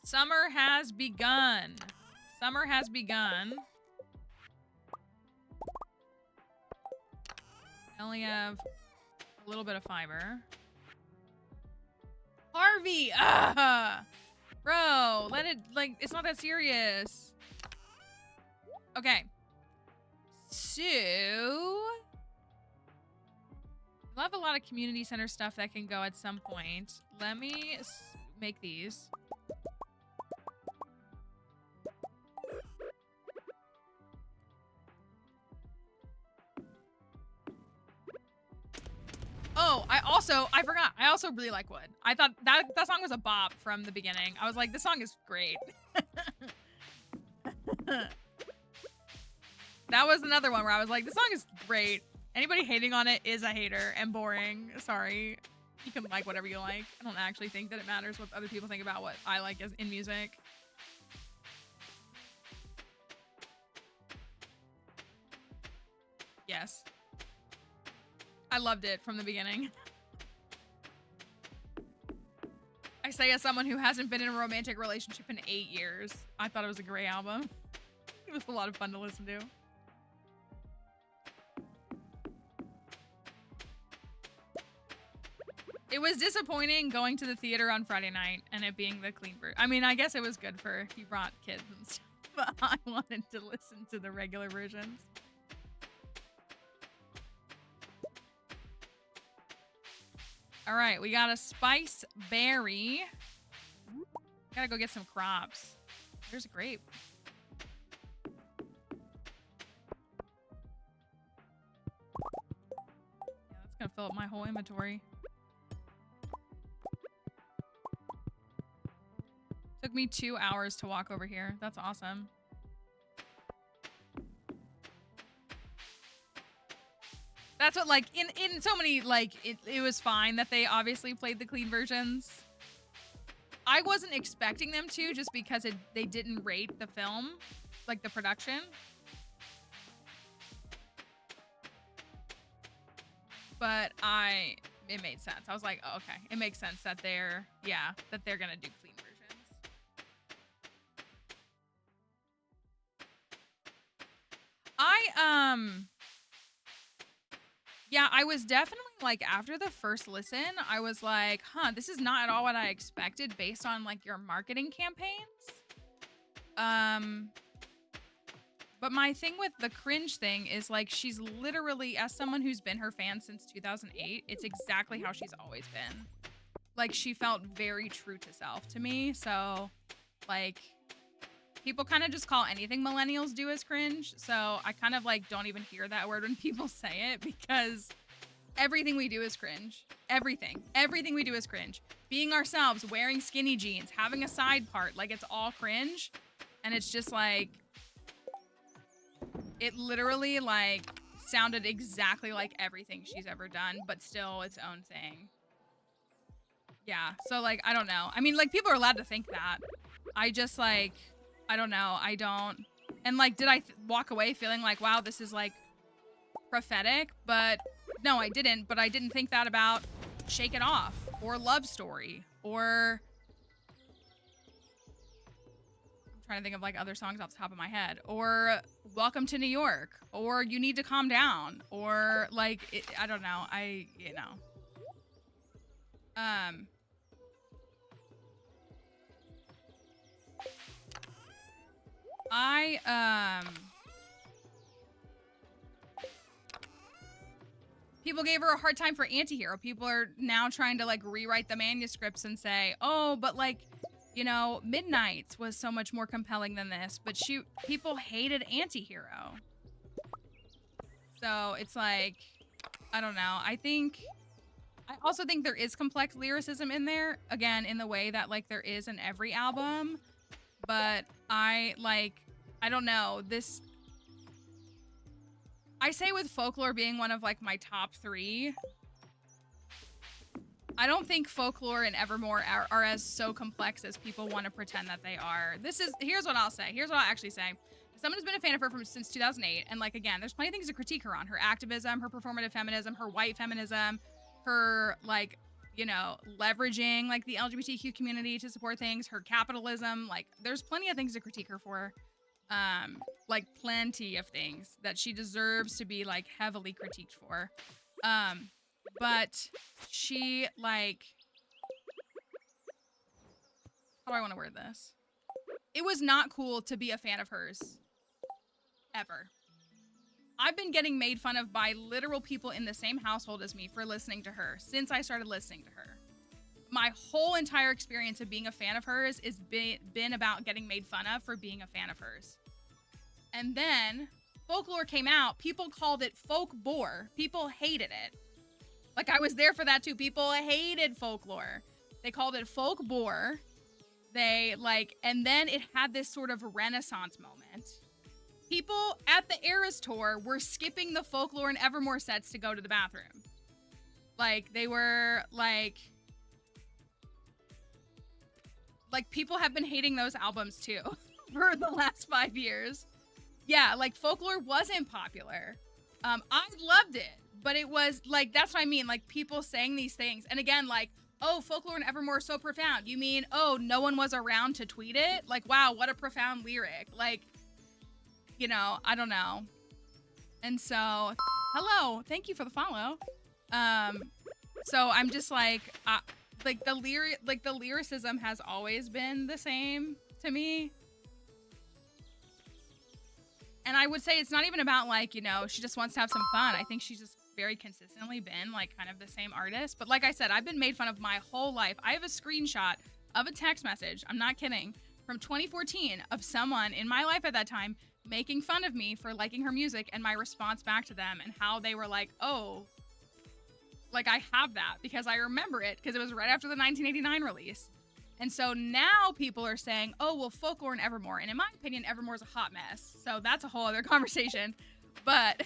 Summer has begun. Summer has begun. I only have a little bit of fiber. Harvey! Bro, let it, like, it's not that serious. Okay. So... we'll have a lot of community center stuff that can go at some point. Let me make these. Oh, I forgot. I also really like wood. I thought that song was a bop from the beginning. I was like, this song is great. That was another one where I was like, this song is great. Anybody hating on it is a hater and boring. Sorry. You can like whatever you like. I don't actually think that it matters what other people think about what I like as in music. Yes. I loved it from the beginning. I say as someone who hasn't been in a romantic relationship in 8 years. I thought it was a great album. It was a lot of fun to listen to. It was disappointing going to the theater on Friday night and it being the clean version. I mean, I guess it was good for if you brought kids and stuff, but I wanted to listen to the regular versions. All right, we got a spice berry. Gotta go get some crops. There's a grape. Yeah, that's gonna fill up my whole inventory. Took me 2 hours to walk over here. That's awesome. That's what, like, in so many, like, it was fine that they obviously played the clean versions. I wasn't expecting them to, just because they didn't rate the film, like the production. But it made sense. I was like, oh, okay, it makes sense that they're gonna do clean versions. Yeah, I was definitely like, after the first listen, I was like, huh, this is not at all what I expected based on like your marketing campaigns. But my thing with the cringe thing is like, she's literally, as someone who's been her fan since 2008, it's exactly how she's always been. Like, she felt very true to self to me. So like, people kind of just call anything millennials do as cringe. So I kind of like don't even hear that word when people say it, because everything we do is cringe. Everything we do is cringe. Being ourselves, wearing skinny jeans, having a side part, like, it's all cringe. And it's just like, it literally like sounded exactly like everything she's ever done, but still its own thing. Yeah, so like, I don't know. I mean, like, people are allowed to think that. I just like, I don't know. I don't. And like, did I walk away feeling like, wow, this is like prophetic? But no, I didn't. But I didn't think that about Shake It Off or Love Story or, I'm trying to think of like other songs off the top of my head, or Welcome to New York, or You Need to Calm Down, or like, I don't know. People gave her a hard time for Antihero. People are now trying to like rewrite the manuscripts and say, oh, but like, you know, Midnight was so much more compelling than this, but people hated Antihero. So it's like, I don't know. I also think there is complex lyricism in there, again, in the way that like there is in every album. But I don't know, this, I say with Folklore being one of like my top 3, I don't think Folklore and Evermore are as so complex as people want to pretend that they are. Here's what I'll say. Here's what I'll actually say. Someone who's been a fan of her since 2008, and like, again, there's plenty of things to critique her on. Her activism, her performative feminism, her white feminism, her like, you know, leveraging like the LGBTQ community to support things, her capitalism, like there's plenty of things to critique her for. Like plenty of things that she deserves to be like heavily critiqued for. But she like, how do I want to word this? It was not cool to be a fan of hers. Ever. I've been getting made fun of by literal people in the same household as me for listening to her since I started listening to her. My whole entire experience of being a fan of hers is been about getting made fun of for being a fan of hers. And then Folklore came out, people called it folk bore. People hated it. Like, I was there for that too. People hated Folklore. They called it folk bore. They like, and then it had this sort of renaissance moment. People at the Eras tour were skipping the Folklore and Evermore sets to go to the bathroom. Like, they were like people have been hating those albums too for the last 5 years. Yeah, like Folklore wasn't popular. I loved it, but it was like, that's what I mean. Like, people saying these things. And again, like, oh, Folklore and Evermore are so profound. You mean, oh, no one was around to tweet it? Like, wow, what a profound lyric. Like, you know, I don't know. And so, hello, thank you for the follow. So I'm just like the lyricism has always been the same to me. And I would say it's not even about like, you know, she just wants to have some fun. I think she's just very consistently been like kind of the same artist. But like I said, I've been made fun of my whole life. I have a screenshot of a text message, I'm not kidding, from 2014 of someone in my life at that time making fun of me for liking her music, and my response back to them and how they were like, oh, like I have that because I remember it because it was right after the 1989 release. And so now people are saying, oh, well, Folklore and Evermore. And in my opinion, Evermore is a hot mess. So that's a whole other conversation. But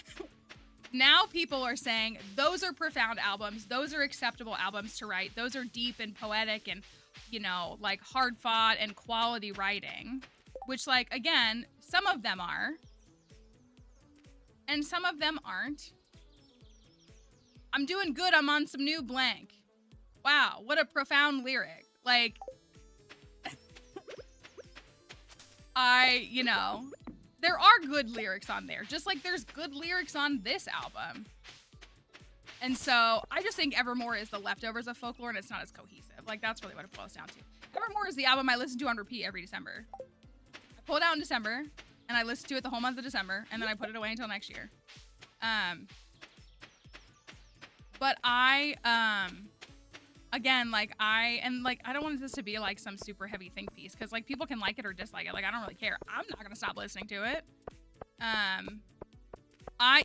now people are saying those are profound albums. Those are acceptable albums to write. Those are deep and poetic and, you know, like hard fought and quality writing, which, like, again, some of them are. And some of them aren't. I'm doing good. I'm on some new blank. Wow, what a profound lyric. Like, you know, there are good lyrics on there, just like there's good lyrics on this album. And so I just think Evermore is the leftovers of Folklore, and it's not as cohesive. Like, that's really what it boils down to. Evermore is the album I listen to on repeat every December. I pull it out in December, and I listen to it the whole month of December, and then I put it away until next year. But again, like, I don't want this to be like some super heavy think piece, because like people can like it or dislike it. Like, I don't really care. I'm not gonna stop listening to it.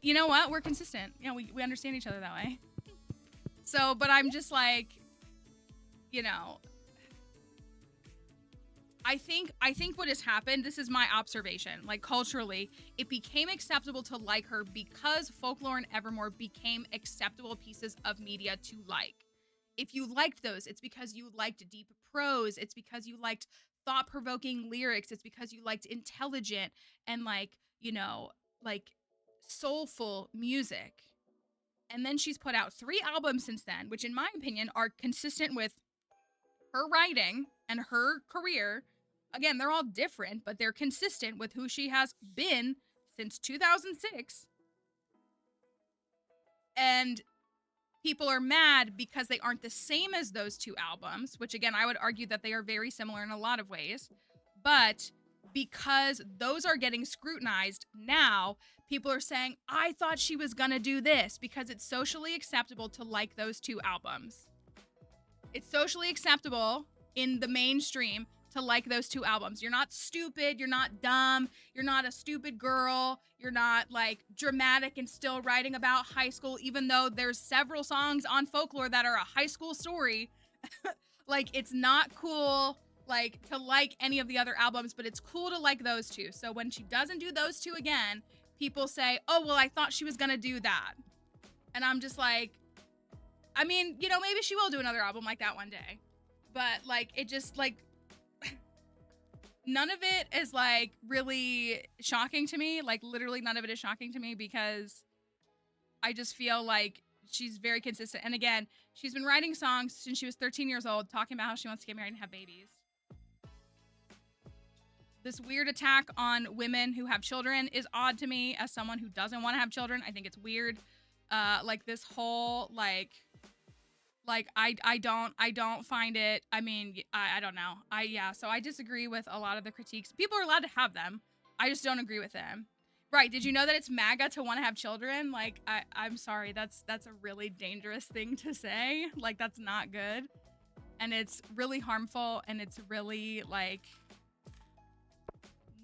You know what? We're consistent. You know, we understand each other that way. So, but I'm just like, you know, I think what has happened, this is my observation, like culturally, it became acceptable to like her because Folklore and Evermore became acceptable pieces of media to like. If you liked those, it's because you liked deep prose. It's because you liked thought-provoking lyrics. It's because you liked intelligent and, like, you know, like soulful music. And then she's put out 3 albums since then, which in my opinion are consistent with her writing and her career. Again, they're all different, but they're consistent with who she has been since 2006. And people are mad because they aren't the same as those 2 albums, which again, I would argue that they are very similar in a lot of ways. But because those are getting scrutinized now, people are saying, I thought she was gonna do this, because it's socially acceptable to like those 2 albums. It's socially acceptable in the mainstream to like those 2 albums. You're not stupid, you're not dumb, you're not a stupid girl, you're not like dramatic and still writing about high school, even though there's several songs on Folklore that are a high school story. Like, it's not cool like to like any of the other albums, but it's cool to like those 2. So when she doesn't do those 2 again, people say, oh, well, I thought she was gonna do that. And I'm just like, I mean, you know, maybe she will do another album like that one day. But like, it just like, none of it is like really shocking to me. Like, literally none of it is shocking to me, because I just feel like she's very consistent. And again, she's been writing songs since she was 13 years old, talking about how she wants to get married and have babies. This weird attack on women who have children is odd to me as someone who doesn't want to have children. I think it's weird. Like, this whole I don't find it. I mean, I don't know. So I disagree with a lot of the critiques. People are allowed to have them. I just don't agree with them. Right. Did you know that it's MAGA to want to have children? Like, I'm sorry. That's a really dangerous thing to say. Like, that's not good. And it's really harmful, and it's really like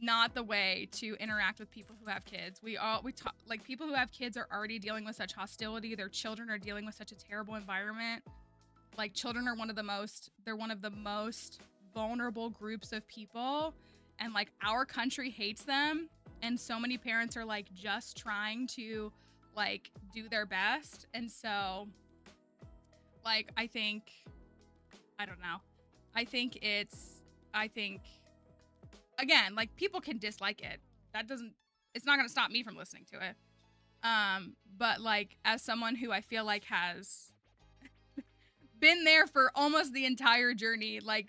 not the way to interact with people who have kids. We talk, like, people who have kids are already dealing with such hostility. Their children are dealing with such a terrible environment. Like, children are one of the most vulnerable groups of people, and like, our country hates them. And so many parents are like just trying to like do their best. And so like, I don't know. I think again, like, people can dislike it. It's not going to stop me from listening to it. But like, as someone who I feel like has been there for almost the entire journey, like,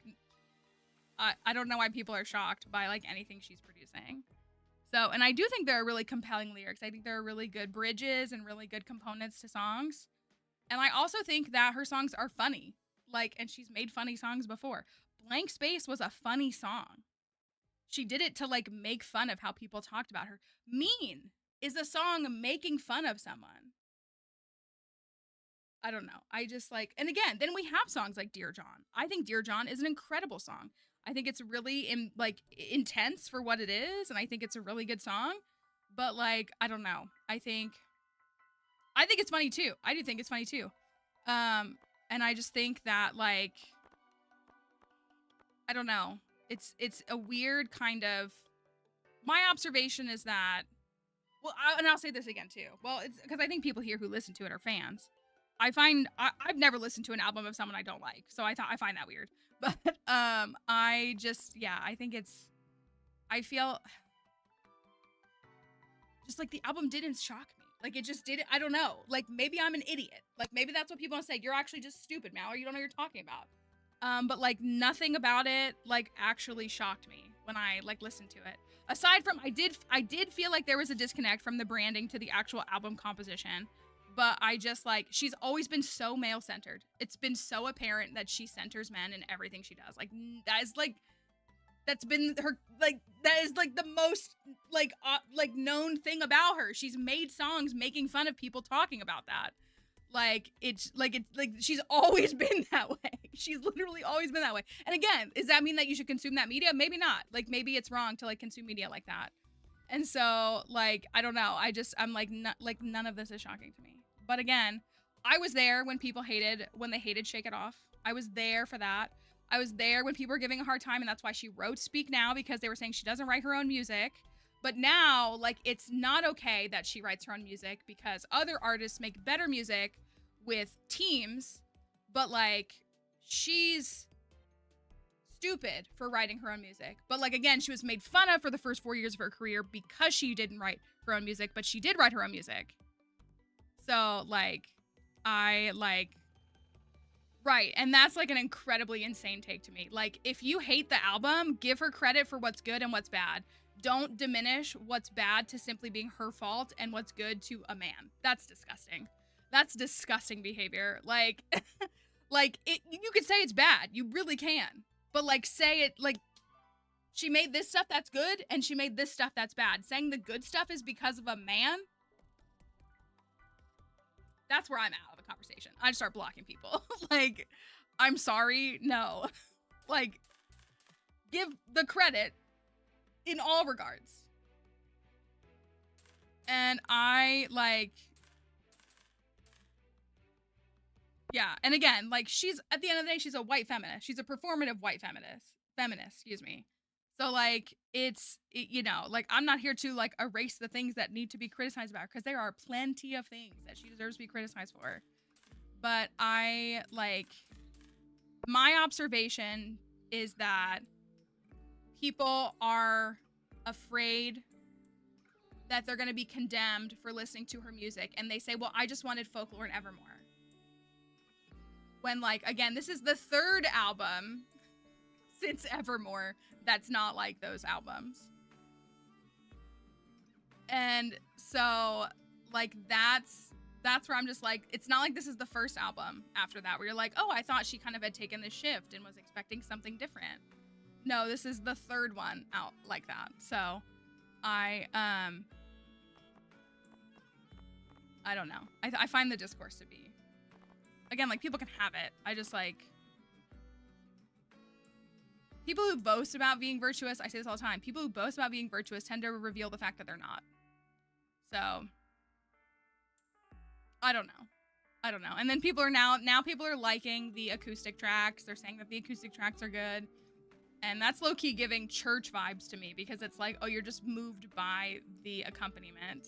I don't know why people are shocked by like anything she's producing. So, and I do think there are really compelling lyrics. I think there are really good bridges and really good components to songs. And I also think that her songs are funny. Like, and she's made funny songs before. Blank Space was a funny song. She did it to like make fun of how people talked about her. Mean is a song making fun of someone. I don't know. I just like, and again, then we have songs like Dear John. I think Dear John is an incredible song. I think it's really intense for what it is, and I think it's a really good song. But like, I don't know. I think it's funny too. I do think it's funny too. And I just think that like, I don't know. It's a weird kind of. My observation is that, well, and I'll say this again too. Well, it's because I think people here who listen to it are fans. I've never listened to an album of someone I don't like, so I find that weird. But I feel just like the album didn't shock me. Like it just didn't. I don't know. Like maybe I'm an idiot. Like maybe that's what people want to say. You're actually just stupid, Mallory. You don't know what you're talking about. But like nothing about it like actually shocked me when I like listened to it. Aside from I did feel like there was a disconnect from the branding to the actual album composition. But I just like, she's always been so male centered. It's been so apparent that she centers men in everything she does. Like that's been her, like, that is like the most like known thing about her. She's made songs making fun of people talking about that. Like it's like she's always been that way. She's literally always been that way. And again, does that mean that you should consume that media? Maybe not. Like maybe it's wrong to like consume media like that. And so like, I don't know. I'm like, none of this is shocking to me. But again, I was there when they hated Shake It Off. I was there for that. I was there when people were giving a hard time, and that's why she wrote Speak Now, because they were saying she doesn't write her own music. But now, like, it's not okay that she writes her own music because other artists make better music with teams, but like, she's stupid for writing her own music. But like, again, she was made fun of for the first 4 years of her career because she didn't write her own music, but she did write her own music. So like, right. And that's like an incredibly insane take to me. Like if you hate the album, give her credit for what's good and what's bad. Don't diminish what's bad to simply being her fault and what's good to a man. That's disgusting. That's disgusting behavior. Like, you could say it's bad. You really can. But like, say it like, she made this stuff that's good and she made this stuff that's bad. Saying the good stuff is because of a man, that's where I'm out of the conversation. I just start blocking people. Like, I'm sorry, no. Like, give the credit in all regards. And I, like, yeah. And again, like, she's, at the end of the day, she's a white feminist. She's a performative white feminist, excuse me. So, like, you know, like, I'm not here to, like, erase the things that need to be criticized about, because there are plenty of things that she deserves to be criticized for. But I, like, my observation is that people are afraid that they're going to be condemned for listening to her music. And they say, well, I just wanted Folklore and Evermore. When, like, again, this is the third album since Evermore that's not like those albums. And so, like, that's where I'm just like, it's not like this is the first album after that where you're like, oh, I thought she kind of had taken this shift and was expecting something different. No, this is the third one out like that. So I don't know. I find the discourse to be, again, like, people can have it. I just, like, people who boast about being virtuous, I say this all the time, people who boast about being virtuous tend to reveal the fact that they're not. So, I don't know. And then people are now people are liking the acoustic tracks. They're saying that the acoustic tracks are good. And that's low-key giving church vibes to me, because it's like, oh, you're just moved by the accompaniment and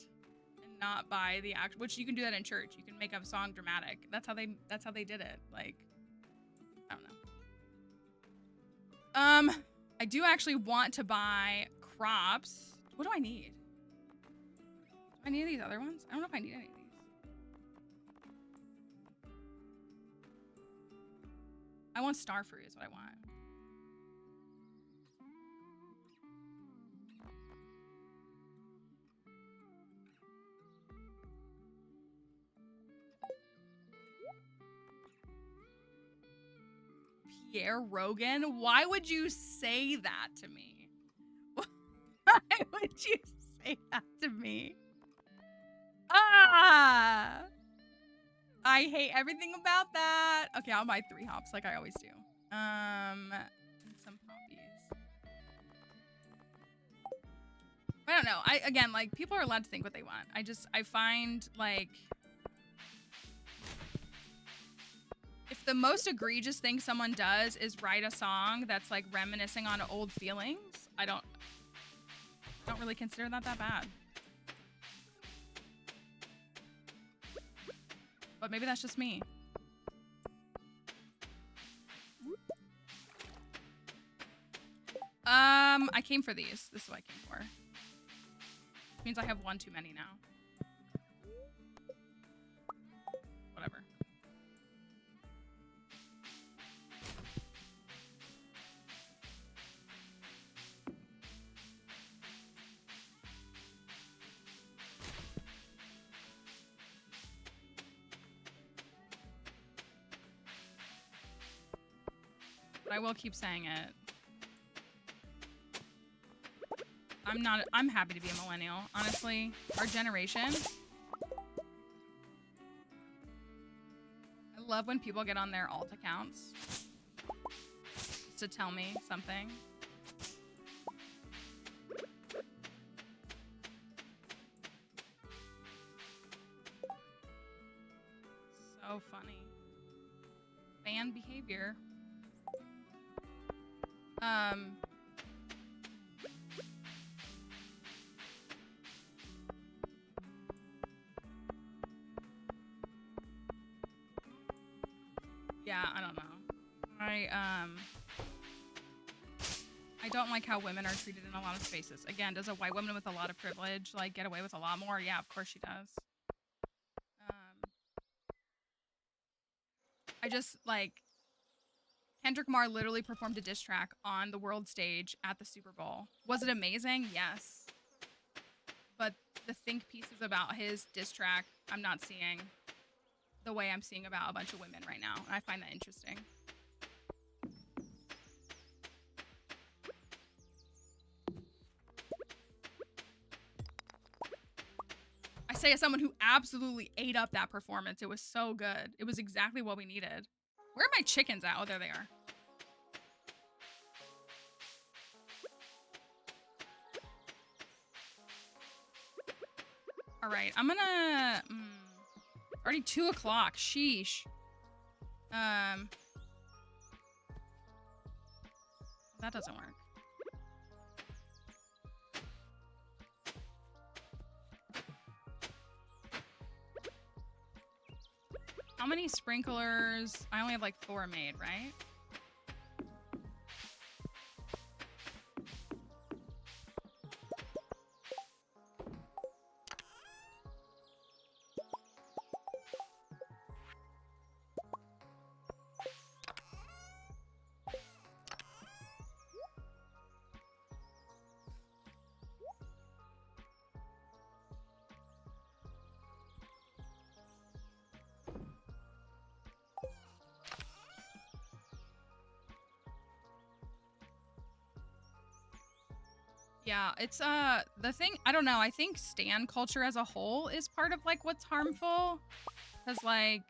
not by the act, which you can do that in church. You can make a song dramatic. That's how they did it. Like, I don't know. I do actually want to buy crops. What do I need? Do I need these other ones? I don't know if I need any of these. I want star fruit is what I want. Pierre Rogan? Why would you say that to me? would you say that to me? Ah! I hate everything about that. Okay, I'll buy 3 hops like I always do. And some poppies. I don't know. Again, like, people are allowed to think what they want. I find, like, if the most egregious thing someone does is write a song that's, like, reminiscing on old feelings, I don't really consider that bad. But maybe that's just me. I came for these. This is what I came for. Which means I have 1 too many now. Whatever. But I will keep saying it. I'm happy to be a millennial, honestly. Our generation. I love when people get on their alt accounts to tell me something. So funny. Fan behavior. Yeah, I don't know. I don't like how women are treated in a lot of spaces. Again, does a white woman with a lot of privilege, like, get away with a lot more? Yeah, of course she does. I just, like, Kendrick Lamar literally performed a diss track on the world stage at the Super Bowl. Was it amazing? Yes. But the think pieces about his diss track, I'm not seeing the way I'm seeing about a bunch of women right now. And I find that interesting. I say as someone who absolutely ate up that performance. It was so good. It was exactly what we needed. Where are my chickens at? Oh, there they are. All right, I'm gonna... already 2 o'clock. Sheesh. That doesn't work. How many sprinklers? I only have like 4 made, right? Yeah, it's the thing, I don't know, I think stan culture as a whole is part of like what's harmful. Cause like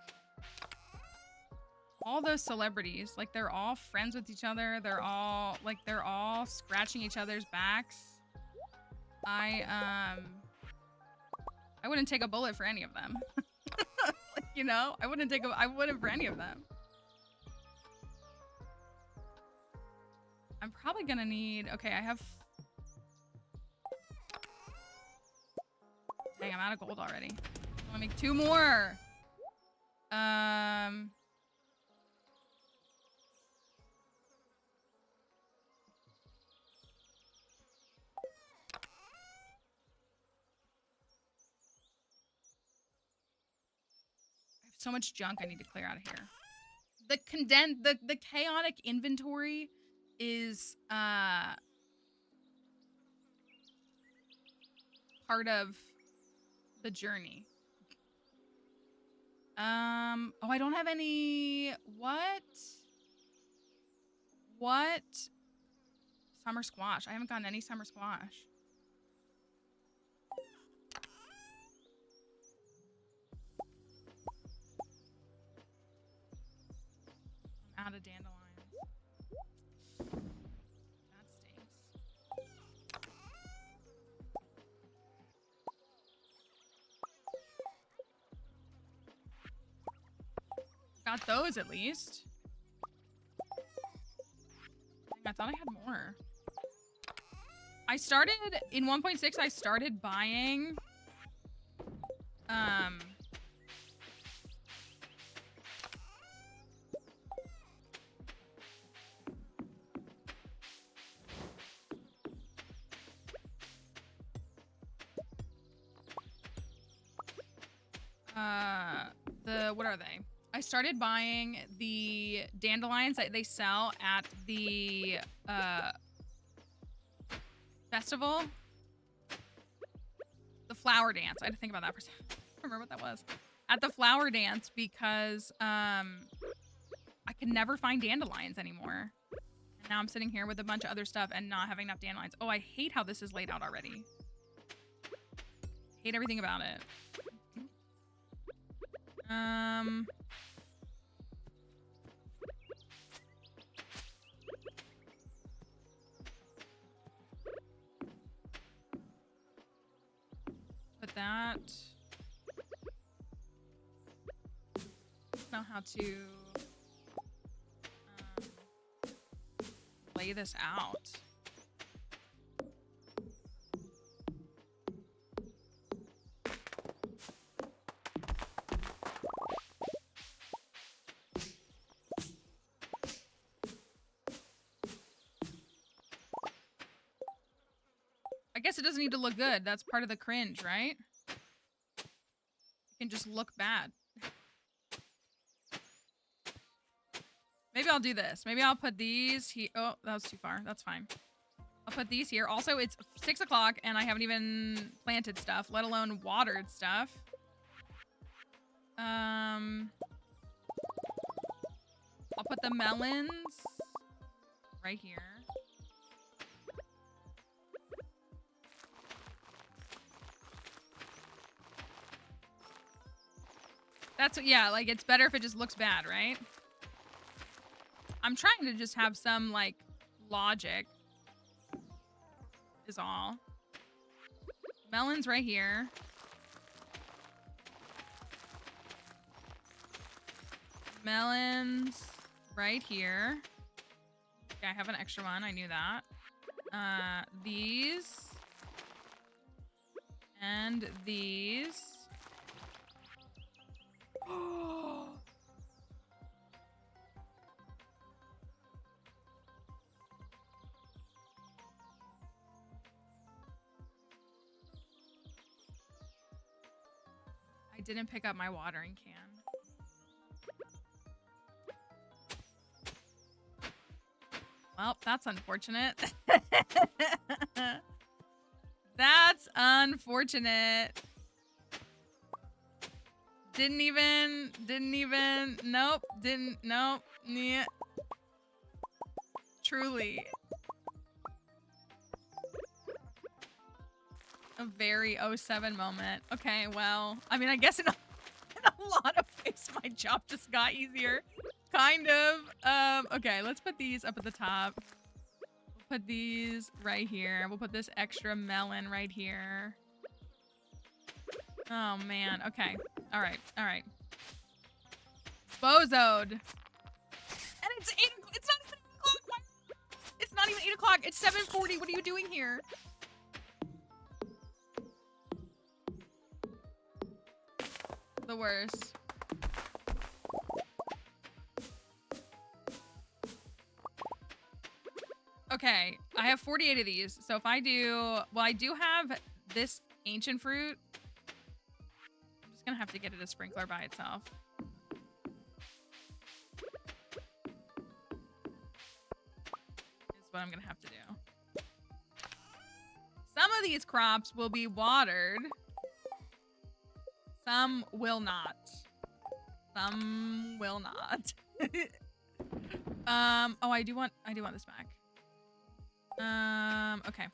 all those celebrities, like they're all friends with each other, they're all scratching each other's backs. I wouldn't take a bullet for any of them. Like, you know, I wouldn't for any of them. I'm probably gonna need, okay, I have... Dang, I'm out of gold already. I wanna make 2 more. I have so much junk I need to clear out of here. The chaotic inventory is part of the journey. Oh, I don't have any... What? Summer squash. I haven't gotten any summer squash. of dandelions. That stinks. Got those at least. I thought I had more. I started in 1.6. I started buying what are they? I started buying the dandelions that they sell at the festival. The flower dance. I had to think about that for a second. I don't remember what that was. At the flower dance because I could never find dandelions anymore. And now I'm sitting here with a bunch of other stuff and not having enough dandelions. Oh, I hate how this is laid out already. Hate everything about it. Put that. Know how to lay this out. I guess it doesn't need to look good. That's part of the cringe, right? It can just look bad. Maybe I'll do this. Maybe I'll put these here. Oh, that was too far. That's fine. I'll put these here. Also, it's 6 o'clock and I haven't even planted stuff, let alone watered stuff. I'll put the melons right here. That's, yeah, like, it's better if it just looks bad, right? I'm trying to just have some, like, logic is all. Melons right here. Melons right here. Okay, I have an extra one. I knew that. These. And these. I didn't pick up my watering can. Well, that's unfortunate. That's unfortunate. Didn't even, nope, yeah. Truly. A very 07 moment. Okay, well, I mean, I guess in a lot of ways, my job just got easier. Kind of. Okay, let's put these up at the top. We'll put these right here. We'll put this extra melon right here. Oh, man. Okay. All right. All right. Bozoed. And it's 8 o'clock. It's not 7 o'clock. It's not even 8 o'clock. It's 7:40. What are you doing here? The worst. Okay, I have 48 of these. So if I do, well, I do have this ancient fruit. I'm just gonna have to get it a sprinkler by itself. Is what I'm gonna have to do. Some of these crops will be watered. Some will not. Some will not. Oh, I do want this back. Okay.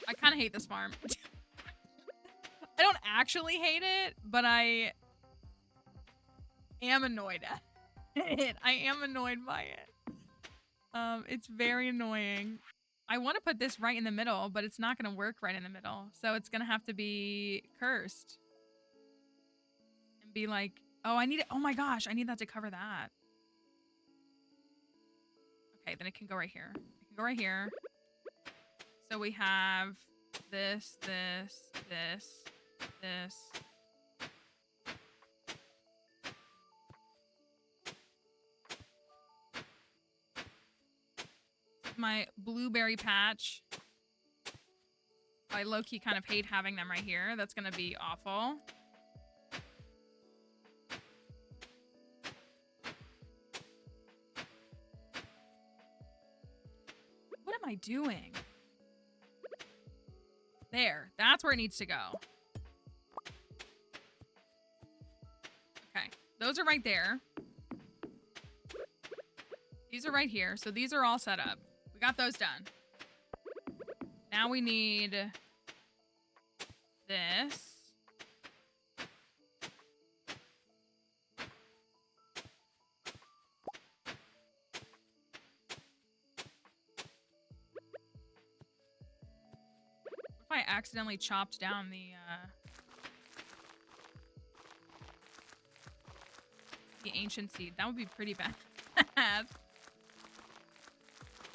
I kind of hate this farm. I don't actually hate it, but I am annoyed at it. I am annoyed by it. It's very annoying. I want to put this right in the middle, but it's not going to work right in the middle. So it's going to have to be cursed. And be like, oh, I need it. Oh my gosh, I need that to cover that. Okay, then it can go right here. It can go right here. So we have this, this, this, this. My blueberry patch. I low-key kind of hate having them right here. That's gonna be awful. What am I doing? There. That's where it needs to go. Okay. Those are right there. These are right here. So these are all set up. We got those done. Now we need this. What if I accidentally chopped down the ancient seed? That would be pretty bad.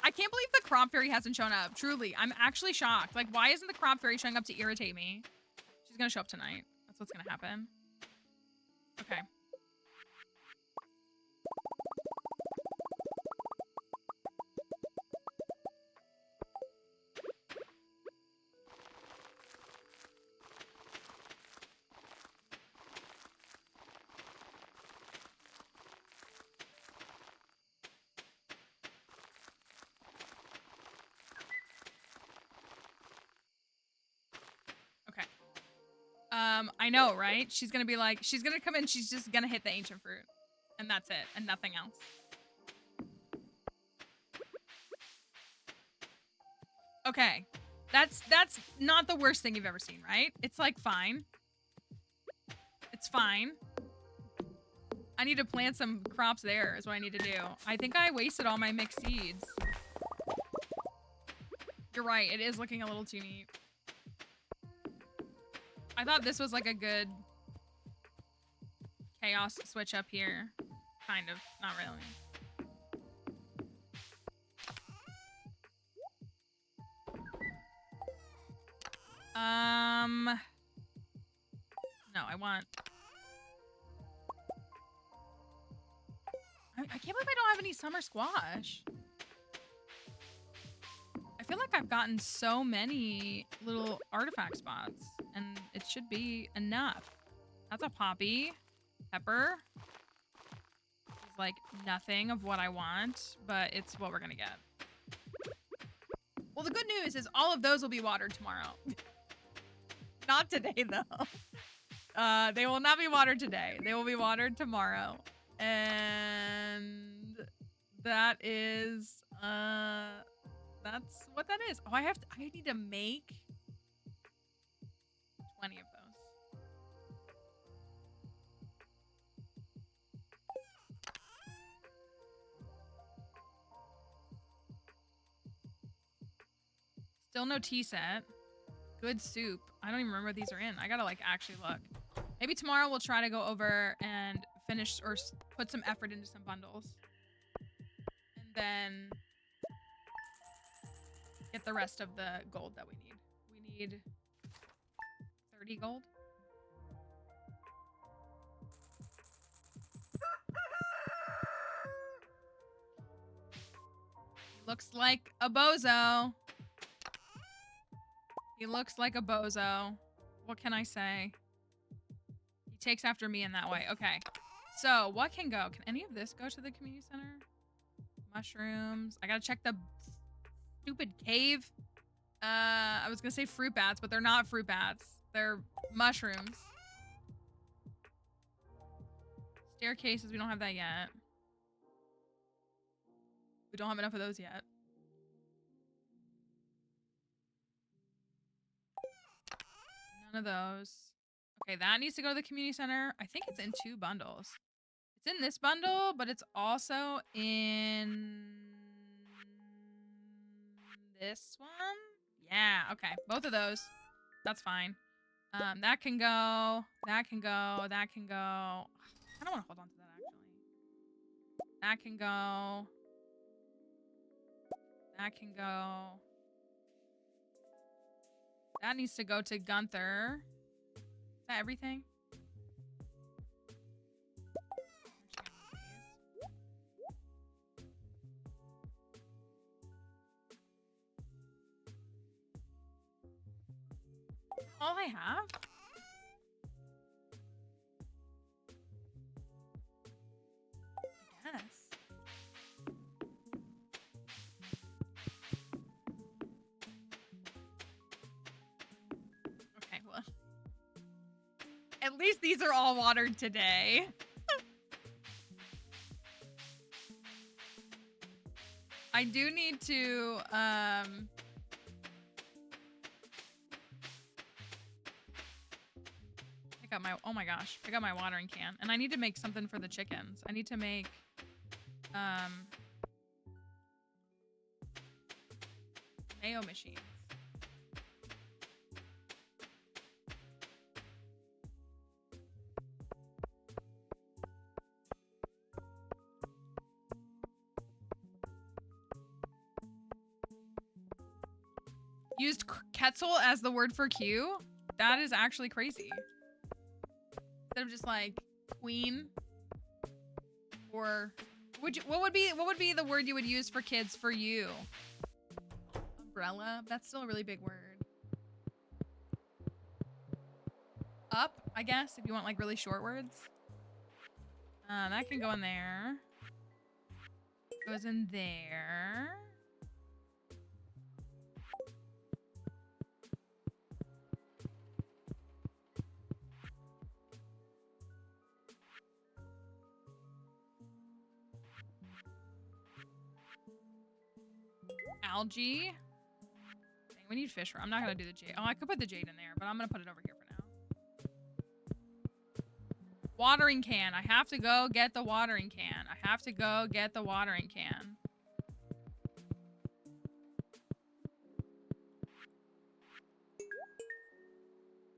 I can't believe the crop fairy hasn't shown up. Truly, I'm actually shocked. Like, why isn't the crop fairy showing up to irritate me? She's gonna show up tonight. That's what's gonna happen. Okay. I know, right? She's gonna be like, she's gonna come in, she's just gonna hit the ancient fruit. And that's it, and nothing else. Okay. That's not the worst thing you've ever seen, right? It's like fine. It's fine. I need to plant some crops there is what I need to do. I think I wasted all my mixed seeds. You're right, it is looking a little too neat. I thought this was like a good chaos switch up here. Kind of, not really. No, I want... I can't believe I don't have any summer squash. I feel like I've gotten so many little artifact spots, and it should be enough. That's a poppy. Pepper. This is like nothing of what I want, but it's what we're gonna get. Well, the good news is all of those will be watered tomorrow. Not today, though. They will not be watered today. They will be watered tomorrow. And that is, that's what that is. Oh, I need to make 20 of those. Still no tea set. Good soup. I don't even remember what these are in. I gotta like actually look. Maybe tomorrow we'll try to go over and finish or put some effort into some bundles. And then get the rest of the gold that we need. We need 30 gold. Looks like a bozo. He looks like a bozo. What can I say? He takes after me in that way. Okay. So, what can go? Can any of this go to the community center? Mushrooms. I gotta check the stupid cave. I was gonna say fruit bats, but they're not fruit bats. They're mushrooms. Staircases, we don't have that yet. We don't have enough of those yet. None of those. Okay, that needs to go to the community center. I think it's in 2 bundles. It's in this bundle, but it's also in this one. Yeah, okay. Both of those. That's fine. That can go. That can go. That can go. I don't want to hold on to that, actually. That can go. That can go. That needs to go to Gunther. Is that everything? All I have? I guess. Okay, well. At least these are all watered today. I do need to, pick up my, oh my gosh, pick up my watering can. And I need to make something for the chickens. I need to make, mayo machines. Used Quetzal as the word for Q? That is actually crazy. Instead of just like queen or what would be the word you would use for kids for you? Umbrella? That's still a really big word. Up, I guess, if you want like really short words. That can go in there. Goes in there. Algae. Dang, we need fish. I'm not gonna do the jade. Oh, I could put the jade in there, but I'm gonna put it over here for now. Watering can. I have to go get the watering can. I have to go get the watering can.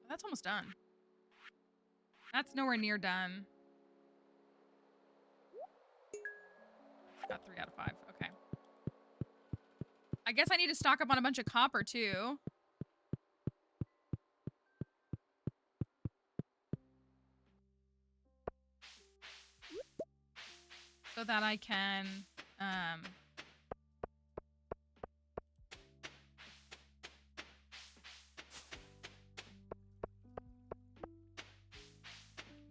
That's almost done. That's nowhere near done. Got 3 out of 5. Okay. I guess I need to stock up on a bunch of copper too. So that I can,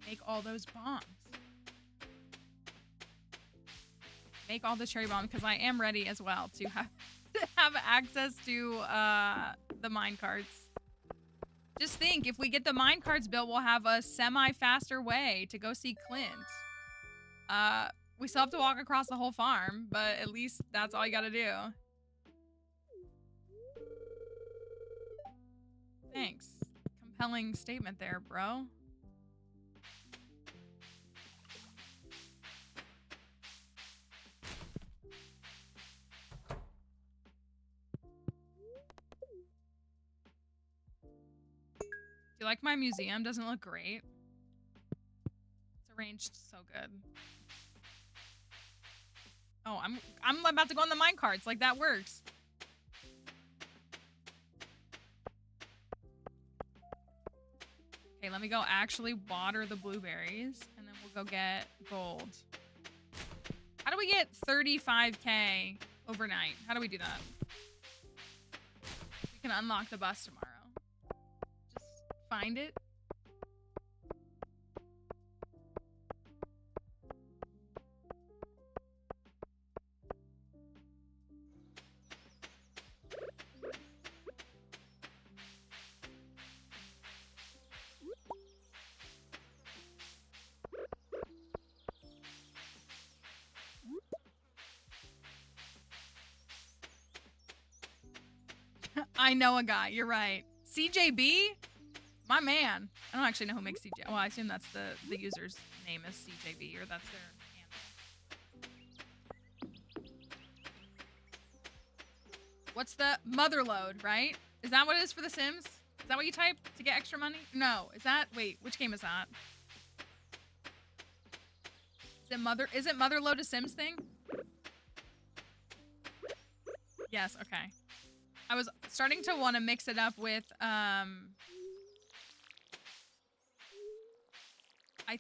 make all those bombs. Make all the cherry bombs because I am ready as well to have access to the mine carts. Just think, if we get the mine carts built, we'll have a semi-faster way to go see Clint. We still have to walk across the whole farm, but at least that's all you gotta do. Thanks. Compelling statement there, bro. Do you like my museum? Doesn't it look great? It's arranged so good. Oh, I'm about to go on the mine carts. Like, that works. Okay, let me go actually water the blueberries, and then we'll go get gold. How do we get 35K overnight? How do we do that? We can unlock the bus tomorrow. Just find it. I know a guy. You're right. CJB? My man. I don't actually know who makes CJ. Well, I assume that's the user's name is CJV, or that's their handle. What's the mother load, right? Is that what it is for The Sims? Is that what you type to get extra money? No. Is that... Wait, which game is that? Is it mother load a Sims thing? Yes, okay. I was starting to want to mix it up with, I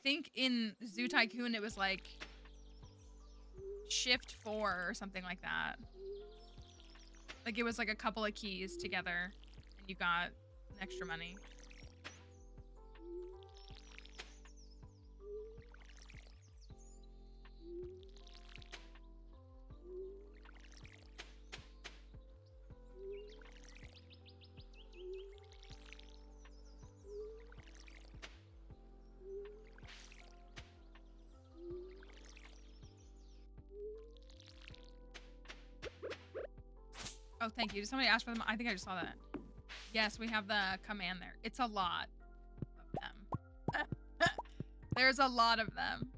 think in Zoo Tycoon it was like Shift 4 or something like that. Like it was like a couple of keys together and you got extra money. Oh, thank you. Did somebody ask for them? I think I just saw that. Yes, we have the command there. It's a lot of them. There's a lot of them.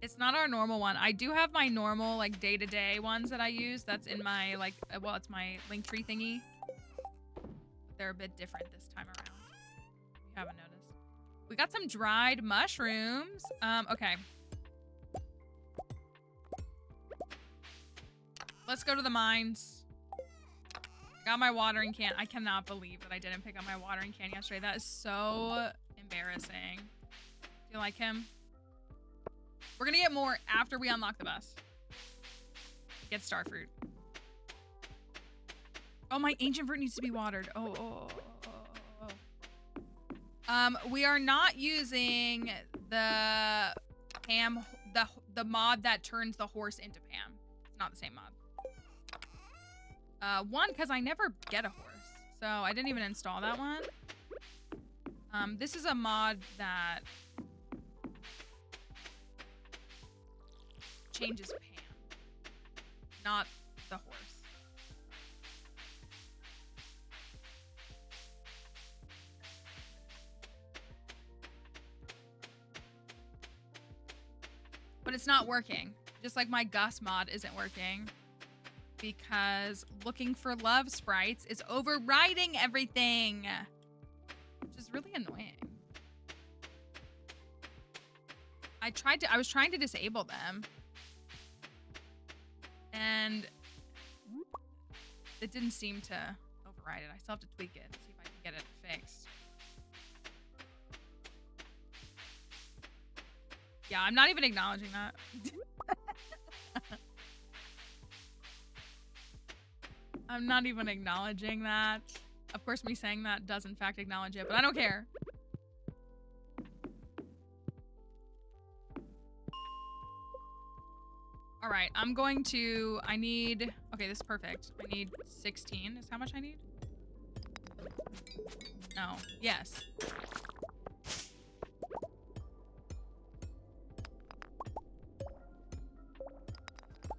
It's not our normal one. I do have my normal, like, day-to-day ones that I use. That's in my, like, well, it's my Linktree thingy. They're a bit different this time around. If you haven't noticed. We got some dried mushrooms. Okay. Let's go to the mines. Got my watering can. I cannot believe that I didn't pick up my watering can yesterday. That is so embarrassing. Do you like him? We're gonna get more after we unlock the bus. Get starfruit. Oh, my ancient fruit needs to be watered. Oh. We are not using the Pam, the mod that turns the horse into Pam. It's not the same mod. One, because I never get a horse, so I didn't even install that one. This is a mod that changes Pam, not the horse. But it's not working. Just like my Gus mod isn't working. Because looking for love sprites is overriding everything. Which is really annoying. I was trying to disable them. And it didn't seem to override it. I still have to tweak it and see if I can get it fixed. Yeah, I'm not even acknowledging that. I'm not even acknowledging that. Of course, me saying that does in fact acknowledge it, but I don't care. All right, I'm going to, okay, this is perfect. I need 16 is how much I need? No, yes.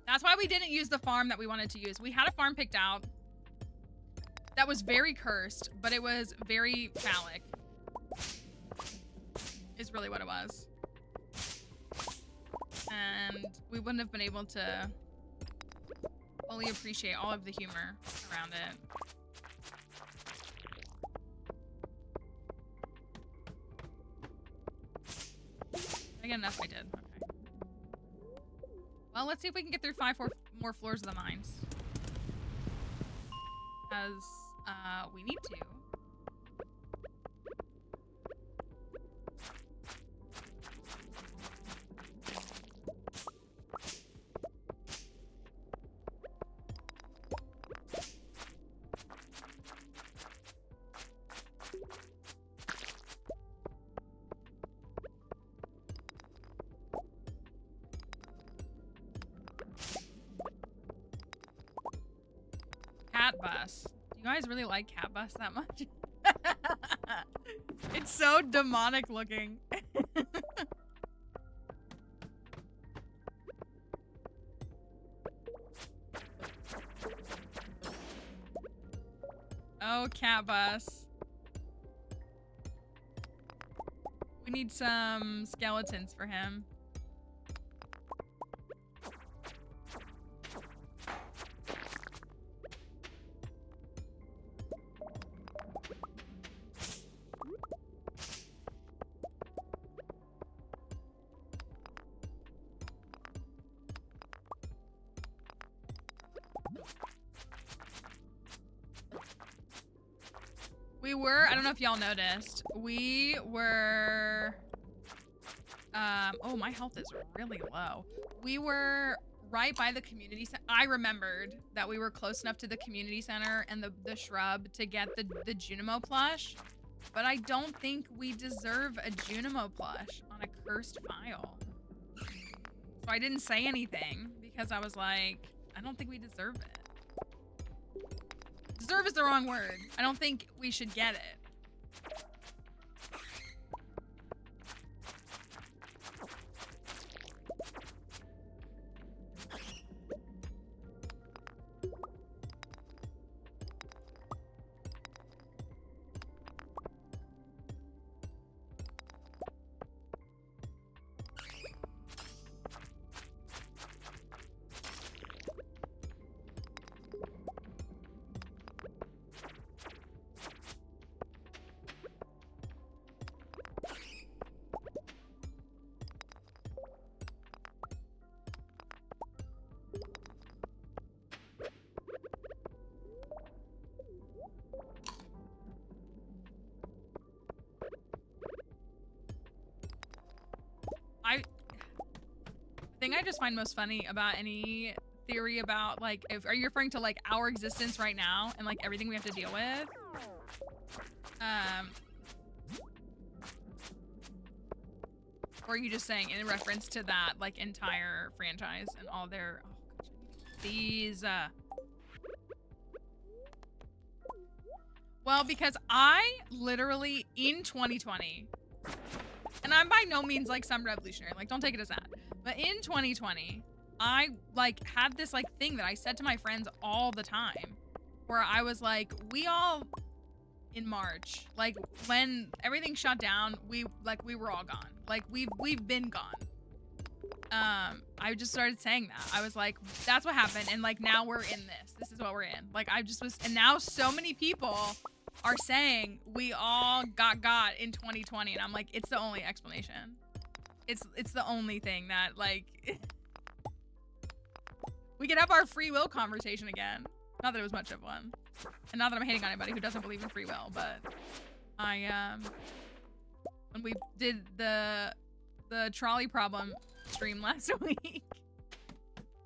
That's why we didn't use the farm that we wanted to use. We had a farm picked out that was very cursed, but it was very phallic. Is really what it was. And we wouldn't have been able to fully appreciate all of the humor around it. I get enough, I did. Okay. Well, let's see if we can get through 5 more floors of the mines. Because, we need to. Cat bus. Do you guys really like cat bus that much? It's so demonic looking. Oh, cat bus. We need some skeletons for him. We were, I don't know if y'all noticed, we were, oh, my health is really low. We were right by the community center. I remembered that we were close enough to the community center and the shrub to get the Junimo plush, but I don't think we deserve a Junimo plush on a cursed file. So I didn't say anything because I was like, I don't think we deserve it. Deserve is the wrong word. I don't think we should get it. The thing I just find most funny about any theory about, like, are you referring to, like, our existence right now and, like, everything we have to deal with? Or are you just saying in reference to that, like, entire franchise and all their, oh, gosh, these, well, because I literally, in 2020, and I'm by no means, like, some revolutionary, like, don't take it as that. But in 2020, I, like, had this, like, thing that I said to my friends all the time, where I was like, we all, in March, like, when everything shut down, we were all gone. Like, we've been gone. I just started saying that. I was like, that's what happened, and, like, now we're in this. This is what we're in. Like, I just was, and now so many people are saying we all got in 2020, and I'm like, it's the only explanation. It's the only thing that, like, we could have our free will conversation again. Not that it was much of one, and not that I'm hating on anybody who doesn't believe in free will, but I when we did the trolley problem stream last week,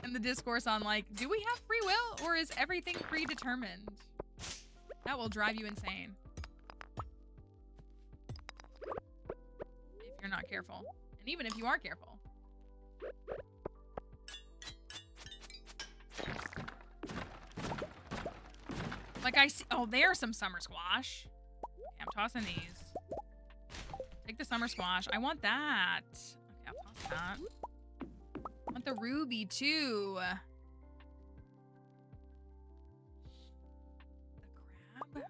and the discourse on, like, do we have free will or is everything predetermined? That will drive you insane if you're not careful. And even if you are careful. Like, I see, oh, there's some summer squash. Okay, I'm tossing these. Take the summer squash. I want that. Okay, I'll toss that. I want the ruby too. The crab.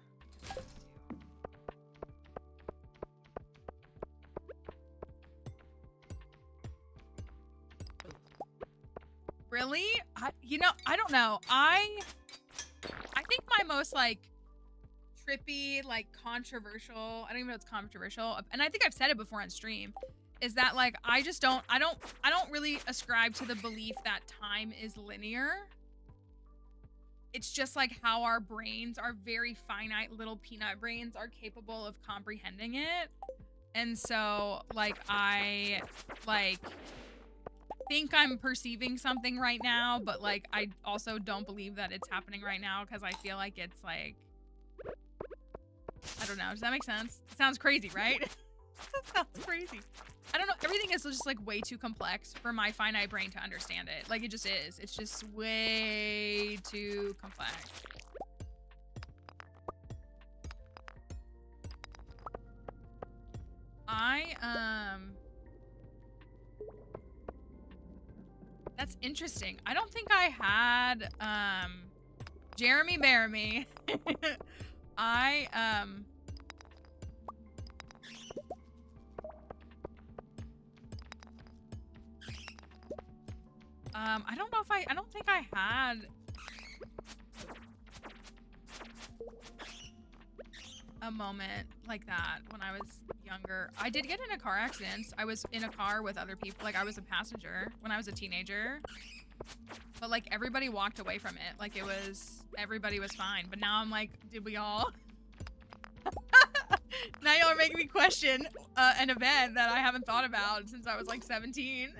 Really? You know, I don't know. I think my most, like, trippy, like, controversial, I don't even know if it's controversial, and I think I've said it before on stream, is that, like, I don't really ascribe to the belief that time is linear. It's just, like, how our brains, our very finite little peanut brains, are capable of comprehending it. And so, like, I, like, think I'm perceiving something right now, but, like, I also don't believe that it's happening right now because I feel like it's, like, I don't know. Does that make sense? It sounds crazy, right? That sounds crazy. I don't know. Everything is just, like, way too complex for my finite brain to understand it. Like, it just is. It's just way too complex. That's interesting. I don't think I had, Jeremy Bearamy I don't know if I don't think I had a moment like that when I was younger. I did get in a car accident. I was in a car with other people. Like, I was a passenger when I was a teenager. But, like, everybody walked away from it. Like, everybody was fine. But now I'm like, did we all? Now y'all are making me question an event that I haven't thought about since I was, like, 17.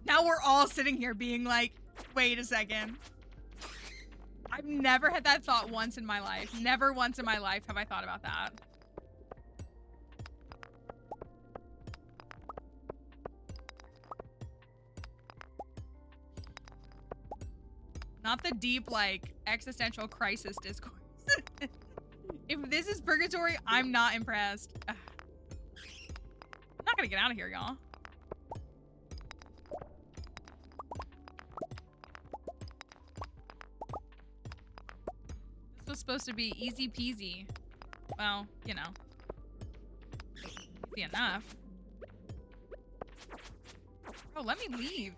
Now we're all sitting here being like, wait a second. I've never had that thought once in my life. Never once in my life have I thought about that. Not the deep, like, existential crisis discourse. If this is purgatory, I'm not impressed. I'm not gonna get out of here, y'all. Was supposed to be easy peasy. Well, you know, easy enough. Oh, let me leave.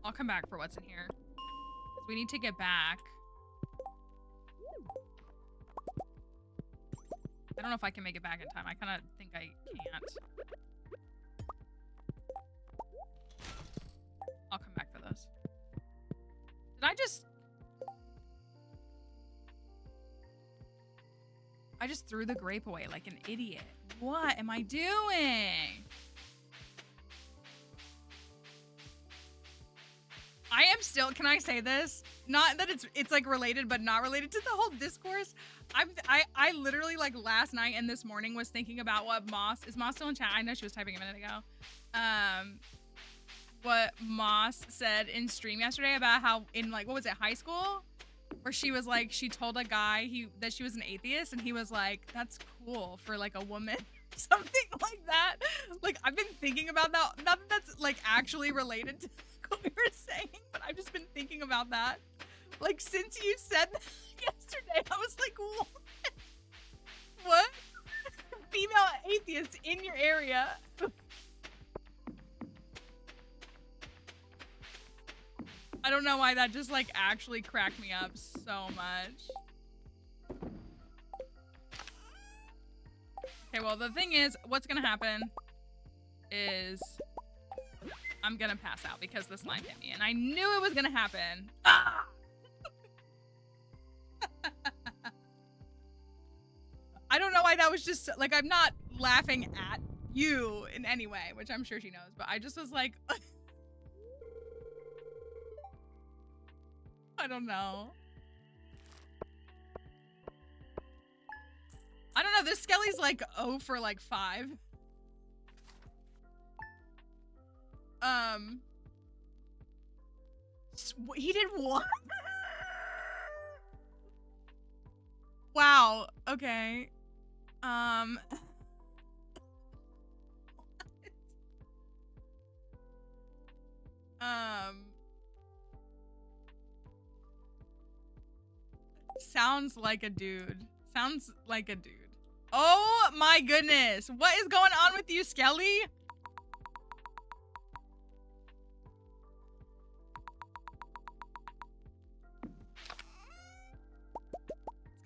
I'll come back for what's in here. We need to get back. I don't know if I can make it back in time. I kind of think I can't. I'll come back for this. Did I just threw the grape away like an idiot. What am I doing? I am still, can I say this? Not that it's like related, but not related to the whole discourse. I literally, like, last night and this morning was thinking about what is Moss still in chat? I know she was typing a minute ago. What Moss said in stream yesterday about how in, like, what was it, high school? Where she was like, she told a guy that she was an atheist, and he was like, that's cool for, like, a woman. Something like that. Like, I've been thinking about that. Not that that's, like, actually related to what we were saying, but I've just been thinking about that. Like, since you said that yesterday, I was like, what? What? Female atheists in your area. I don't know why that just, like, actually cracked me up so much. Okay, well, the thing is, what's gonna happen is I'm gonna pass out because the slime hit me, and I knew it was gonna happen. Ah! I don't know why that was just, like, I'm not laughing at you in any way, which I'm sure she knows, but I just was like, I don't know. I don't know, this Skelly's like 0 for like 5. He did what? Wow, okay. Sounds like a dude. Sounds like a dude. Oh my goodness. What is going on with you, Skelly? It's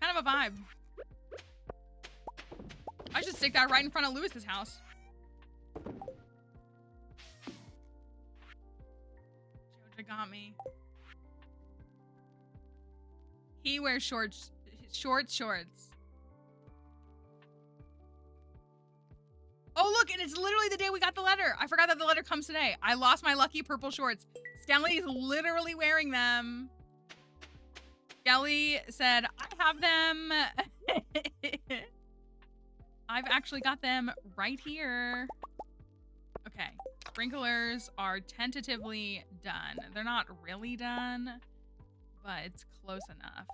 kind of a vibe. I should stick that right in front of Lewis's house. Joja got me. He wears shorts. Oh, look, and it's literally the day we got the letter. I forgot that the letter comes today. I lost my lucky purple shorts. Skelly is literally wearing them. Skelly said, I have them. I've actually got them right here. Okay, sprinklers are tentatively done. They're not really done, but it's close enough.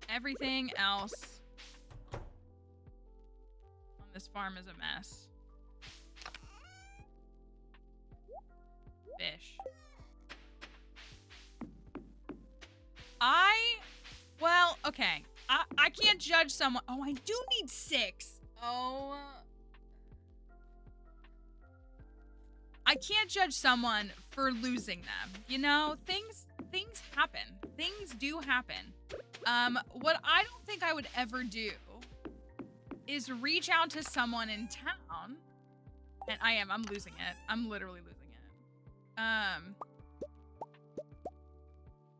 Everything else on this farm is a mess. Fish. Well, okay. I can't judge someone. Oh, I do need 6. Oh. I can't judge someone for losing them. You know, things happen. Things do happen. What I don't think I would ever do is reach out to someone in town. And I'm losing it. I'm literally losing it.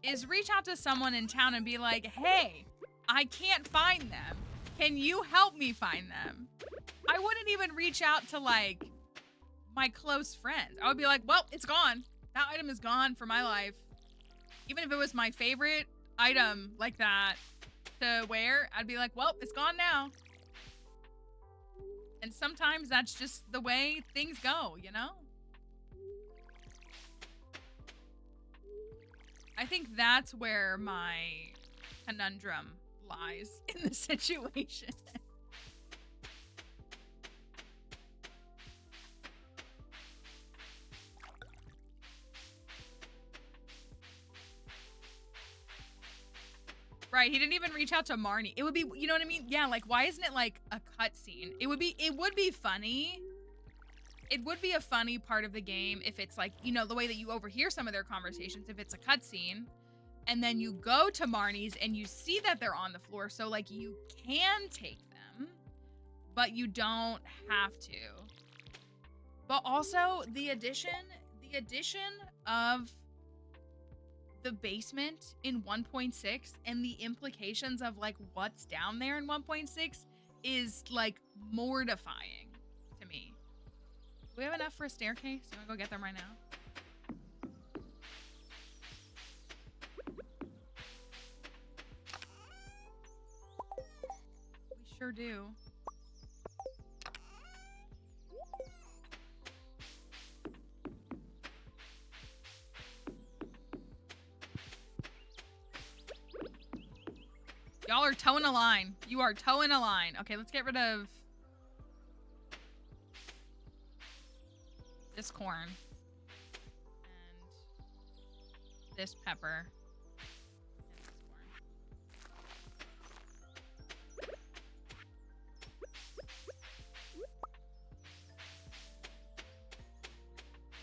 Is reach out to someone in town and be like, hey, I can't find them. Can you help me find them? I wouldn't even reach out to, like, my close friends. I would be like, well, it's gone. That item is gone for my life. Even if it was my favorite item like that to wear, I'd be like, well, it's gone now. And sometimes that's just the way things go, you know? I think that's where my conundrum lies in the situation. Right, he didn't even reach out to Marnie. It would be, you know what I mean? Yeah, like, why isn't it like a cutscene? It would be funny. It would be a funny part of the game if it's like, you know, the way that you overhear some of their conversations, if it's a cutscene, and then you go to Marnie's and you see that they're on the floor, so like you can take them, but you don't have to. But also the addition of the basement in 1.6 and the implications of like what's down there in 1.6 is like mortifying to me. Do we have enough for a staircase? You wanna go get them right now? We sure do. Y'all are towing a line. You are towing a line. Okay, let's get rid of this corn and this pepper and this corn.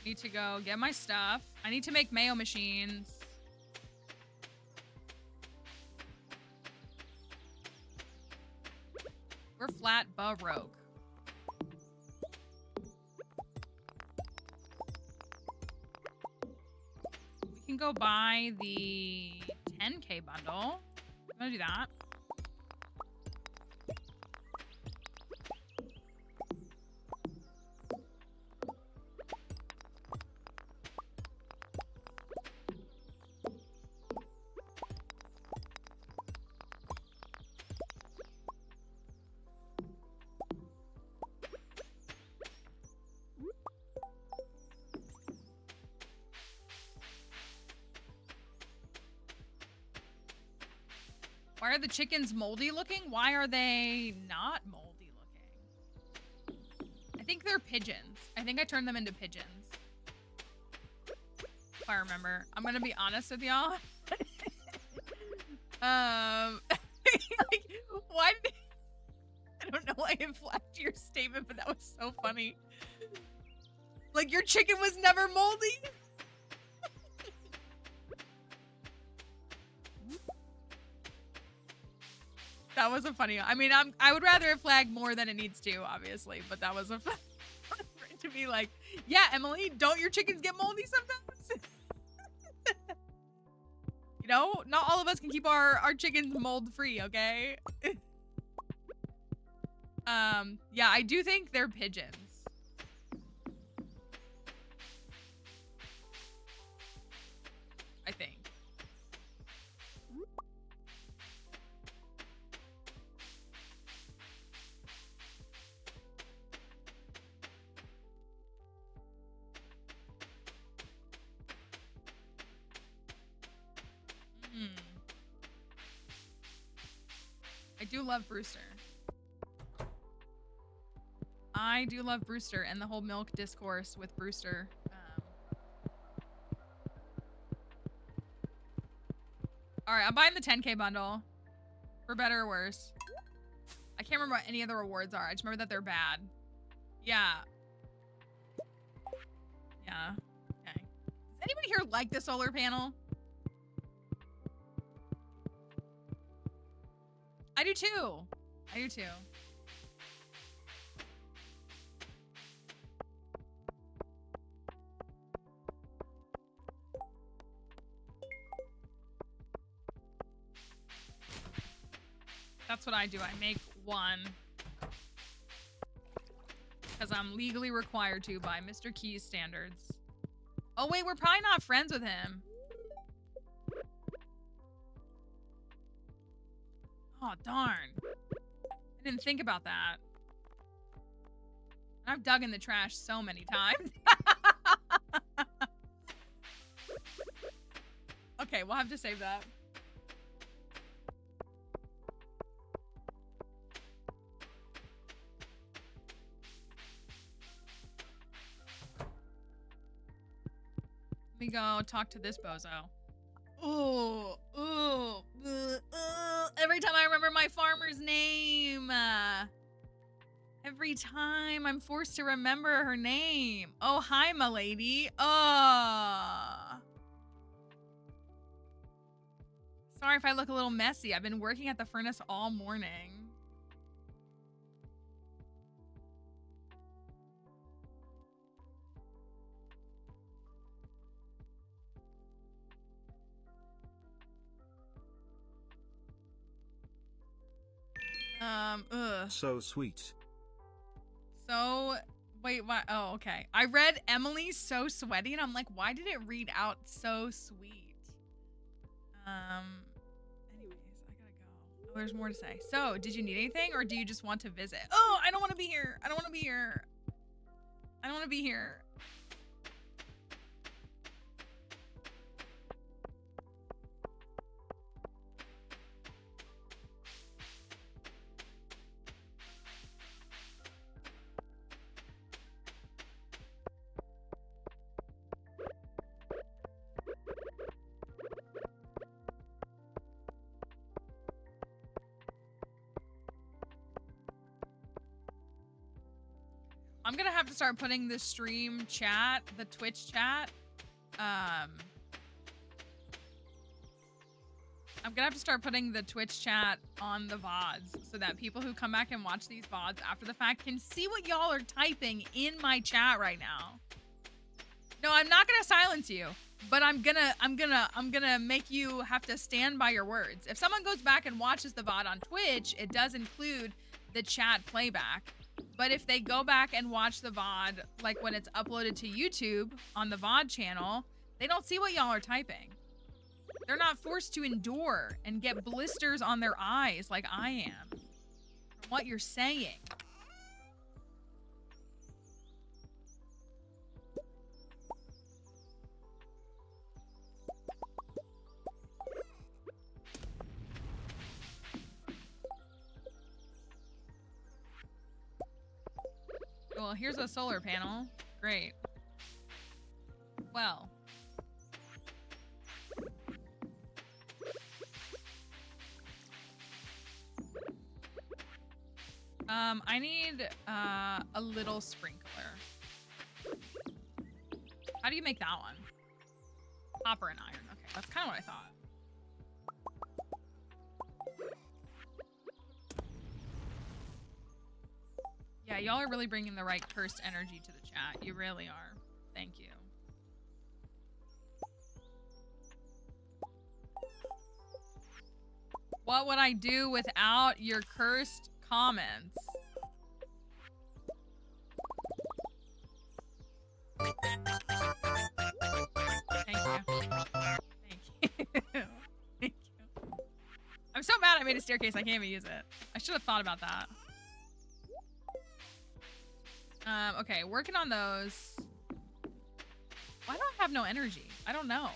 Need to go get my stuff. I need to make mayo machines. We're flat baroque. We can go buy the 10K bundle. I'm gonna do that. Why are the chickens moldy looking? Why are they not moldy looking? I think they're pigeons. I think I turned them into pigeons. If I remember. I'm gonna be honest with y'all. Like, why did I don't know why it flagged your statement, but that was so funny. Like, your chicken was never moldy? That was a funny. I mean, I would rather it flag more than it needs to, obviously, but that was a fun for it to be like, yeah, Emily, don't your chickens get moldy sometimes? You know, not all of us can keep our chickens mold free, okay? Yeah, I do think they're pigeons. do love Brewster. I do love Brewster and the whole milk discourse with Brewster. All right, I'm buying the 10K bundle, for better or worse. I can't remember what any of the rewards are. I just remember that they're bad. Yeah. Yeah. Okay. Does anybody here like the solar panel? I do too. I do too. That's what I do. I make one. Because I'm legally required to by Mr. Key's standards. Oh, wait, we're probably not friends with him. Oh, darn. I didn't think about that. I've dug in the trash so many times. Okay, we'll have to save that. Let me go talk to this bozo. Ooh, ooh, every time I remember my farmer's name. Every time I'm forced to remember her name. Oh, hi, my lady. Sorry if I look a little messy. I've been working at the furnace all morning. So sweet. So, wait, what? Oh, okay. I read Emily's So Sweaty, and I'm like, why did it read out so sweet? Anyways, I gotta go. Oh, there's more to say. So, did you need anything, or do you just want to visit? Oh, I don't want to be here. I don't want to be here. I don't want to be here. I'm gonna have to start putting the stream chat, the Twitch chat. I'm gonna have to start putting the Twitch chat on the VODs so that people who come back and watch these VODs after the fact can see what y'all are typing in my chat right now. No, I'm not gonna silence you, but I'm gonna make you have to stand by your words. If someone goes back and watches the VOD on Twitch, it does include the chat playback. But if they go back and watch the VOD, like when it's uploaded to YouTube on the VOD channel, they don't see what y'all are typing. They're not forced to endure and get blisters on their eyes like I am from what you're saying. Well, here's a solar panel. Great. Well. I need a little sprinkler. How do you make that one? Copper and iron. Okay, that's kind of what I thought. Yeah, y'all are really bringing the right cursed energy to the chat. You really are. Thank you. What would I do without your cursed comments? Thank you. Thank you. Thank you. I'm so mad I made a staircase. I can't even use it. I should have thought about that. Okay, working on those. Why do I have no energy? I don't know.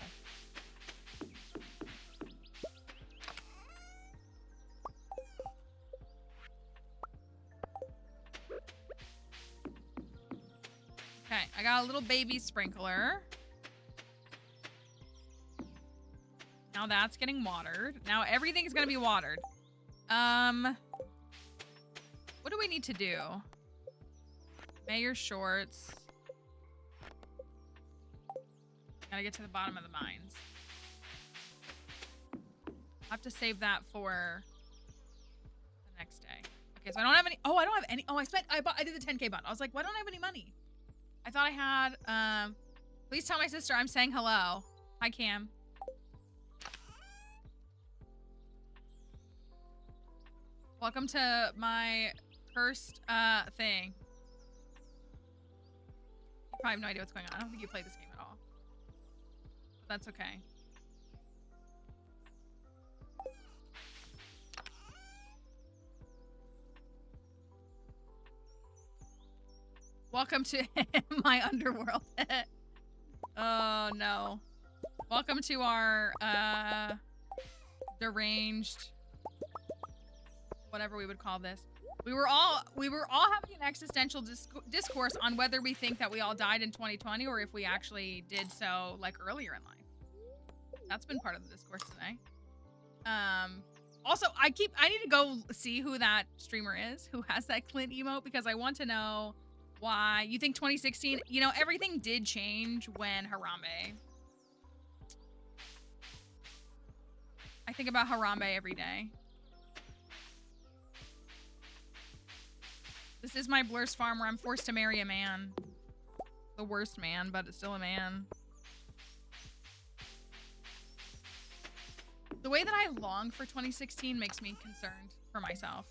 Okay, I got a little baby sprinkler. Now that's getting watered. Now everything's gonna be watered. What do we need to do? Mayor shorts. Gotta get to the bottom of the mines. I'll have to save that for the next day. Okay, so I don't have any. Oh, I don't have any. Oh, I did the 10K button. I was like, why don't I have any money? I thought I had. Please tell my sister I'm saying hello. Hi, Cam. Welcome to my first thing. You probably have no idea what's going on. I don't think you played this game at all. But that's okay. Welcome to my underworld. Oh no. Welcome to our deranged, whatever we would call this. We were all having an existential discourse on whether we think that we all died in 2020 or if we actually did so like earlier in life. That's been part of the discourse today. Also, I need to go see who that streamer is who has that Clint emote, because I want to know why you think 2016, you know, everything did change when Harambe. I think about Harambe every day. This is my Blur's farm where I'm forced to marry a man. The worst man, but it's still a man. The way that I long for 2016 makes me concerned for myself.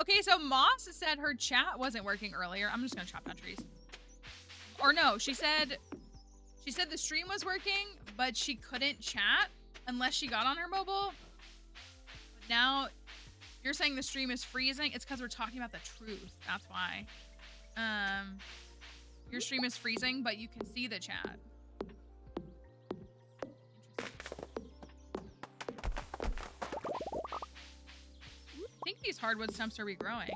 Okay, so Moss said her chat wasn't working earlier. I'm just gonna chop down trees. Or no, she said the stream was working, but she couldn't chat unless she got on her mobile. But now you're saying the stream is freezing. It's because we're talking about the truth. That's why. Your stream is freezing, but you can see the chat. I think these hardwood stumps are regrowing.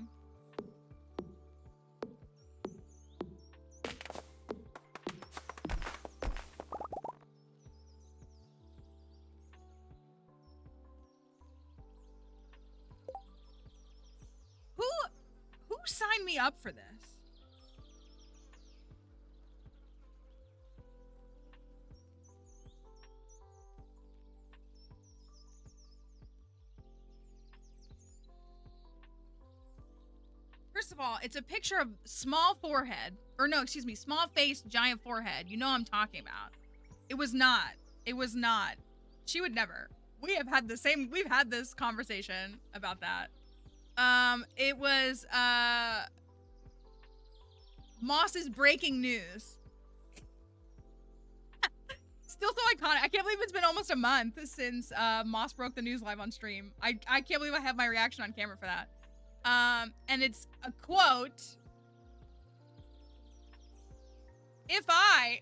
Who signed me up for this? First of all, it's a picture of small forehead. Or no, excuse me, small face, giant forehead. You know what I'm talking about. It was not. It was not. She would never. We've had this conversation about that. It was, Moss's breaking news. Still so iconic. I can't believe it's been almost a month since, Moss broke the news live on stream. I can't believe I have my reaction on camera for that. And it's a quote. If I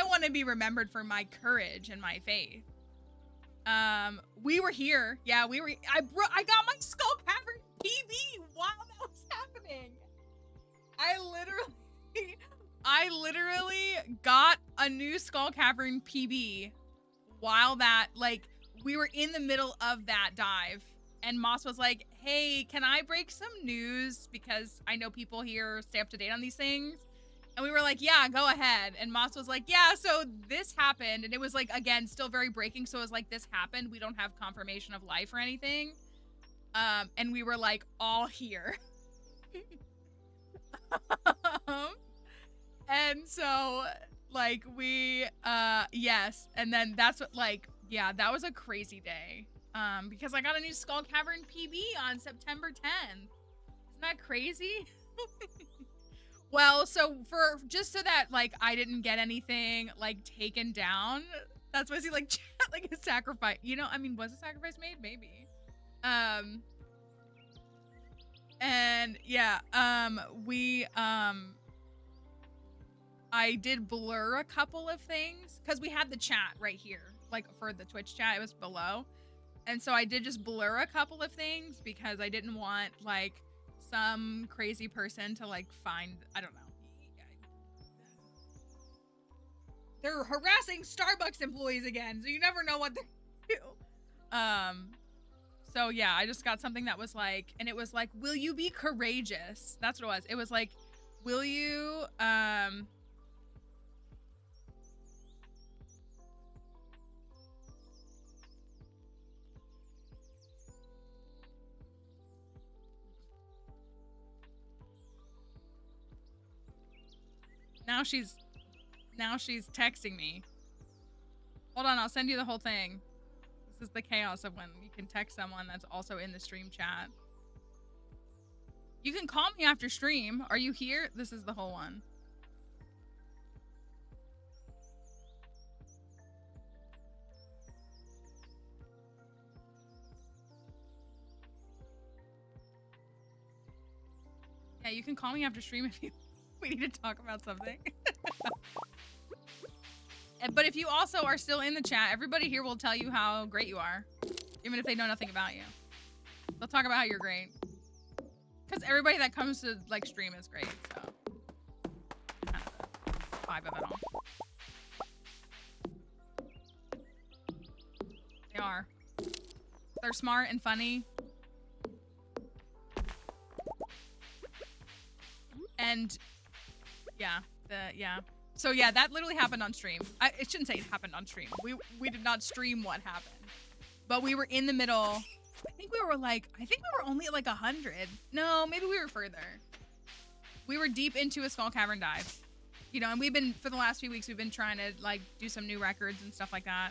want to be remembered for my courage and my faith. We were here. Yeah, we were. I got my Skull Cavern PB while that was happening. I literally got a new Skull Cavern PB while that, like, we were in the middle of that dive. And Moss was like, hey, can I break some news? Because I know people here stay up to date on these things. And we were like, yeah, go ahead. And Moss was like, yeah, so this happened. And it was like, again, still very breaking. So it was like, this happened. We don't have confirmation of life or anything. And we were like, all here. And so, like, yes. And then that's what, like, yeah, that was a crazy day. Because I got a new Skull Cavern PB on September 10th. Isn't that crazy? Well, so just so that, like, I didn't get anything, like, taken down, that's why I see, like, chat, like, a sacrifice. You know, I mean, was a sacrifice made? Maybe. And, yeah, I did blur a couple of things, because we had the chat right here, like, for the Twitch chat, it was below. And so I did just blur a couple of things because I didn't want like some crazy person to like find, I don't know. They're harassing Starbucks employees again, so you never know what they do. So yeah, I just got something that was like, and it was like, will you be courageous? That's what it was. It was like, will you, now she's texting me. Hold on, I'll send you the whole thing. This is the chaos of when you can text someone that's also in the stream chat. You can call me after stream. Are you here? This is the whole one. Yeah, you can call me after stream if we need to talk about something. But if you also are still in the chat, everybody here will tell you how great you are, even if they know nothing about you. They'll talk about how you're great. Because everybody that comes to like stream is great, so kind of the vibe of it all. They are. They're smart and funny. And yeah, So yeah, that literally happened on stream. It shouldn't say it happened on stream. We did not stream what happened, but we were in the middle. I think we were only at like 100. No, maybe we were further. We were deep into a Skull Cavern dive, you know, and we've been, for the last few weeks, we've been trying to like do some new records and stuff like that.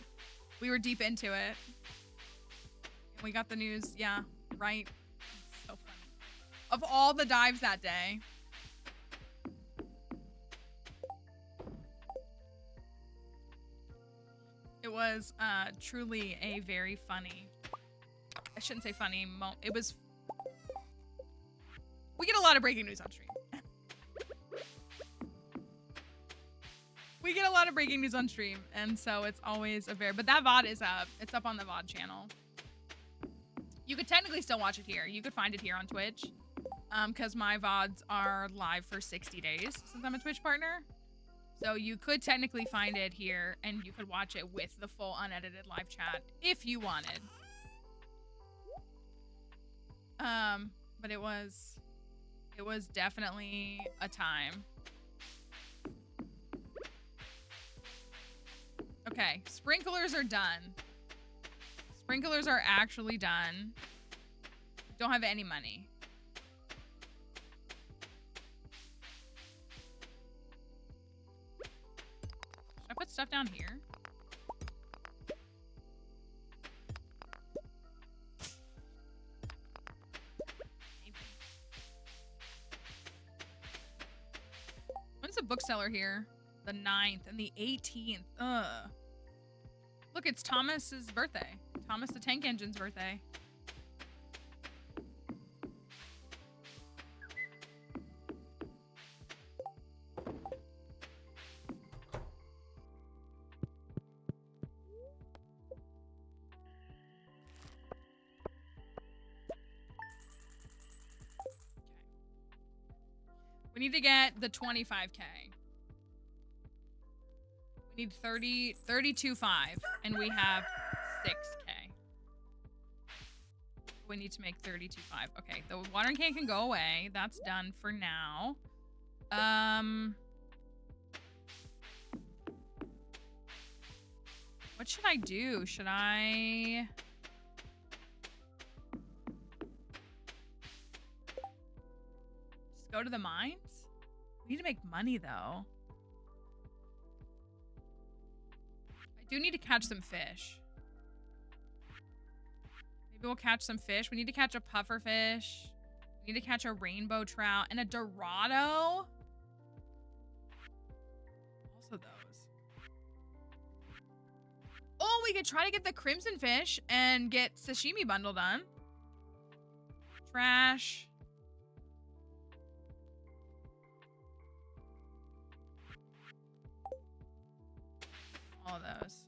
We were deep into it. And we got the news, yeah, right. So funny. Of all the dives that day. It was truly a very funny, I shouldn't say funny, it was, we get a lot of breaking news on stream. We get a lot of breaking news on stream, and so it's always a very, but that VOD is up. It's up on the VOD channel. You could technically still watch it here. You could find it here on Twitch, because my VODs are live for 60 days since I'm a Twitch partner. So you could technically find it here, and you could watch it with the full unedited live chat if you wanted. But it was definitely a time. Okay, sprinklers are done. Sprinklers are actually done. Don't have any money. Should I put stuff down here? Maybe. When's the bookseller here? The 9th and the 18th. Ugh. Look, it's Thomas's birthday. Thomas the Tank Engine's birthday. We need to get the 25K. We need 32.5, and we have 6K. We need to make 32.5. Okay, the watering can go away. That's done for now. What should I do? Should I... just go to the mines? We need to make money, though. I do need to catch some fish. Maybe we'll catch some fish. We need to catch a puffer fish. We need to catch a rainbow trout and a dorado. Also those. Oh, we could try to get the crimson fish and get sashimi bundle done. Trash. All those.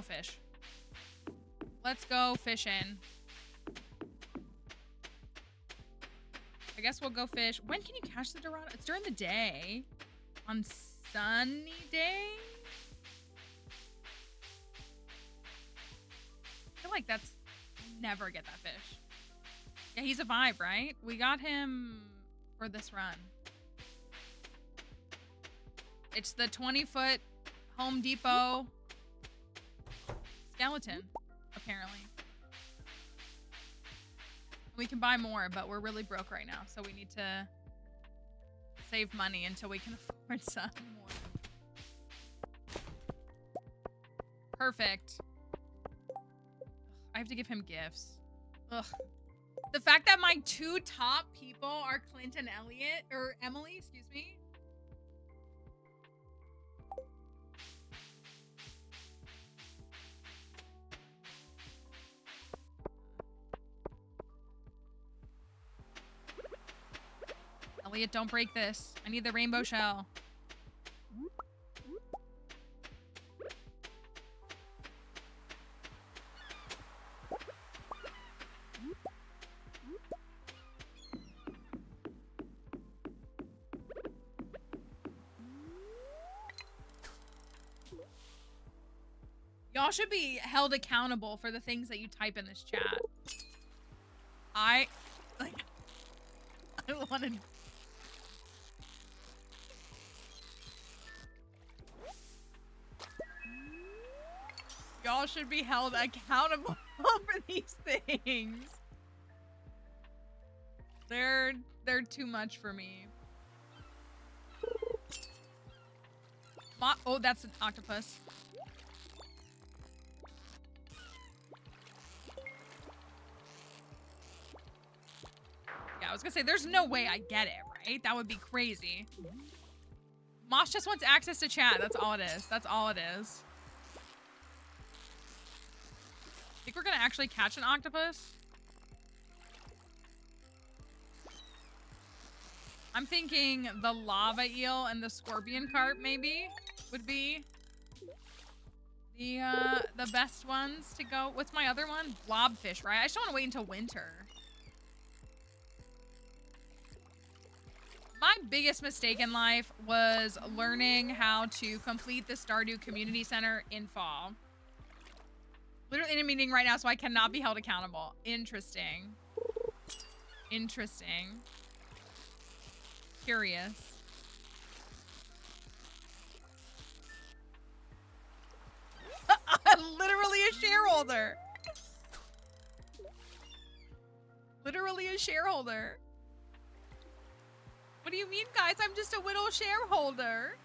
fish. Let's go fishing. I guess we'll go fish. When can you catch the Dorado? It's during the day. On sunny day? I feel like that's never get that fish. Yeah, he's a vibe, right? We got him for this run. It's the 20-foot Home Depot skeleton, apparently. We can buy more, but we're really broke right now, so we need to save money until we can afford some more. Perfect. I have to give him gifts. Ugh. The fact that my 2 top people are Clint and Elliot, or Emily, excuse me. Elliot, don't break this. I need the rainbow shell. Y'all should be held accountable for the things that you type in this chat. I wanted... Y'all should be held accountable for these things. They're too much for me. Oh, that's an octopus. Yeah, I was gonna say, there's no way I get it, right? That would be crazy. Moss just wants access to chat. That's all it is. That's all it is. Think we're gonna actually catch an octopus? I'm thinking the lava eel and the scorpion carp maybe would be the best ones to go. What's my other one? Blobfish, right? I just want to wait until winter. My biggest mistake in life was learning how to complete the Stardew Community Center in fall. Literally in a meeting right now, so I cannot be held accountable. Interesting. Interesting. Curious. Literally a shareholder. Literally a shareholder. What do you mean, guys? I'm just a little shareholder.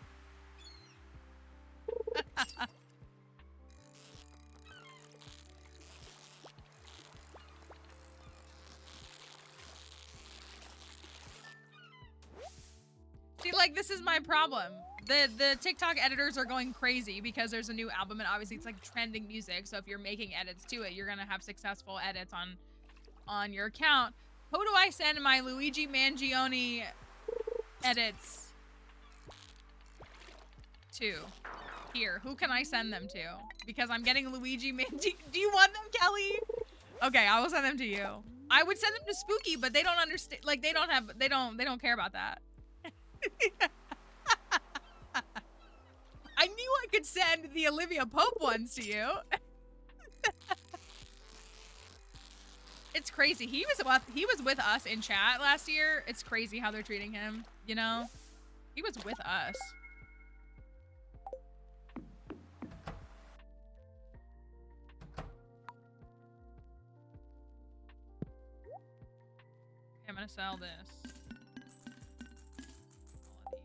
See, like, this is my problem. The TikTok editors are going crazy because there's a new album and obviously it's like trending music. So if you're making edits to it, you're gonna have successful edits on your account. Who do I send my Luigi Mangione edits to? Here, who can I send them to? Because I'm getting Luigi Mangione. Do you want them, Kelly? Okay, I will send them to you. I would send them to Spooky, but they don't understand. Like, they don't care about that. I knew I could send the Olivia Pope ones to you. It's crazy. He was with us in chat last year. It's crazy how they're treating him, you know? He was with us. Okay, I'm gonna sell this. All of these.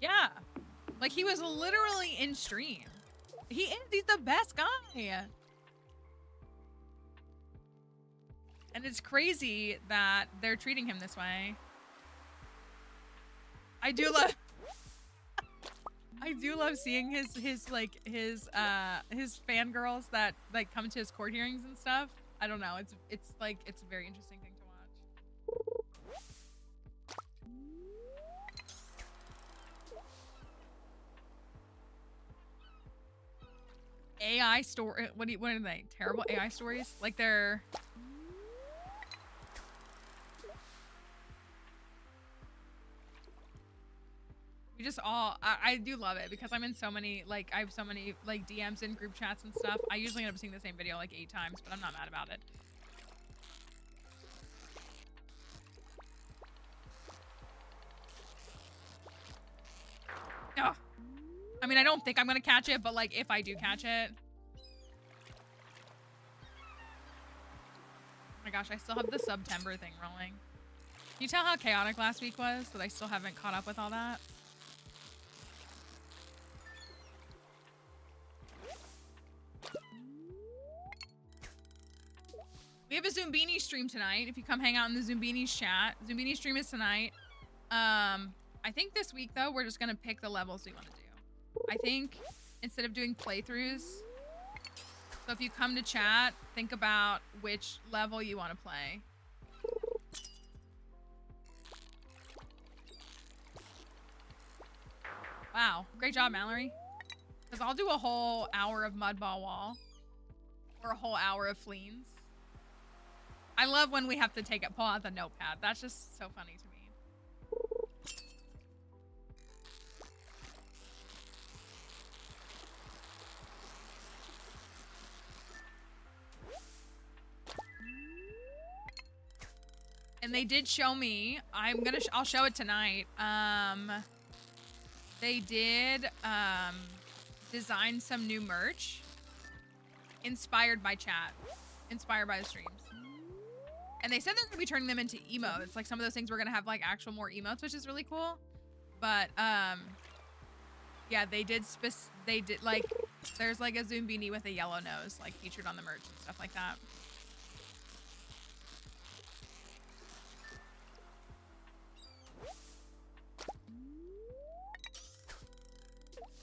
Yeah. Like, he was literally in stream. He is. He's the best guy. And it's crazy that they're treating him this way. I do love seeing his fangirls that like come to his court hearings and stuff. I don't know. It's a very interesting thing to watch. AI story. What are they? Terrible AI stories? Like they're. We just all. I do love it because I'm in so many like I have so many like DMs and group chats and stuff. I usually end up seeing the same video like 8 times, but I'm not mad about it. Ugh. I mean, I don't think I'm gonna catch it, but like if I do catch it. Oh my gosh, I still have the September thing rolling. Can you tell how chaotic last week was? That I still haven't caught up with all that? We have a Zoombini stream tonight. If you come hang out in the Zoombini's chat. Zoombini stream is tonight. I think this week, though, we're just going to pick the levels we want to do. I think instead of doing playthroughs. So if you come to chat, think about which level you want to play. Wow. Great job, Mallory. Because I'll do a whole hour of Mudball Wall. Or a whole hour of Fleens. I love when we have to pull out the notepad. That's just so funny to me. And they did show me. I'll show it tonight. They did design some new merch inspired by chat, inspired by the streams. And they said they're gonna be turning them into emotes. Like some of those things we're gonna have like actual more emotes, which is really cool. But yeah, they did like there's like a Zoombini with a yellow nose like featured on the merch and stuff like that.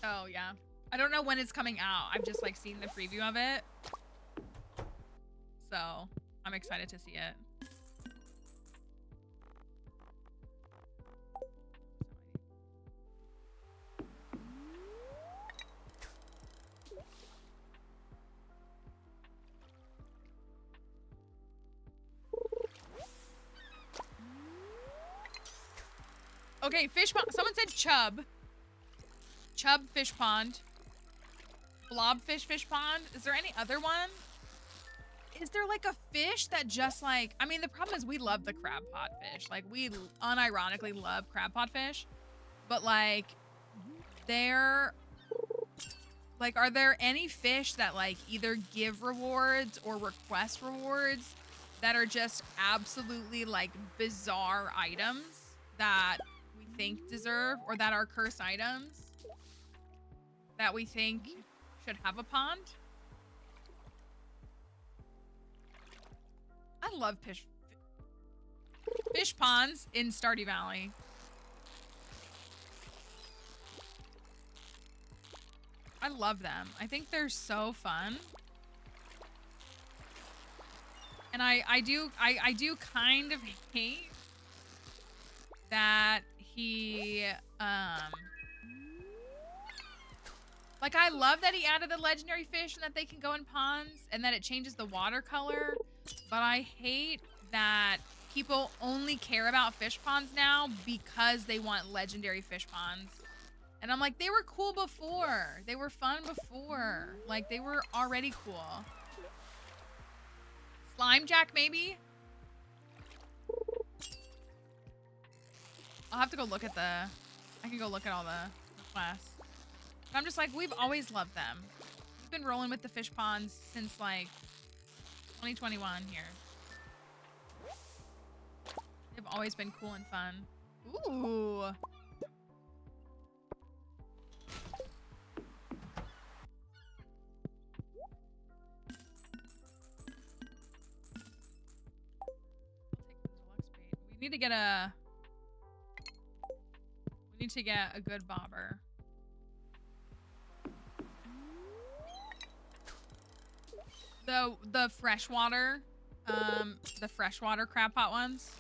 Oh yeah. I don't know when it's coming out. I've just like seen the preview of it. So I'm excited to see it. Okay, fish pond. Someone said chub. Chub fish pond. Blobfish fish pond. Is there any other one? Is there like a fish that just like, I mean, the problem is we love the crab pot fish. Like we unironically love crab pot fish, but like are there any fish that like either give rewards or request rewards that are just absolutely like bizarre items that we think deserve, or that are cursed items that we think should have a pond? I love fish ponds in Stardew Valley. I love them. I think they're so fun. And I do kind of hate that he like I love that he added the legendary fish and that they can go in ponds and that it changes the water color, but I hate that people only care about fish ponds now because they want legendary fish ponds. And I'm like, they were cool before. They were fun before. Like, they were already cool. Slime Jack, maybe? I'll have to go look at I can go look at all the requests. But I'm just like, we've always loved them. We've been rolling with the fish ponds since, like, 2021 here. They've always been cool and fun. Ooh. We need to get a good bobber. The freshwater crab pot ones.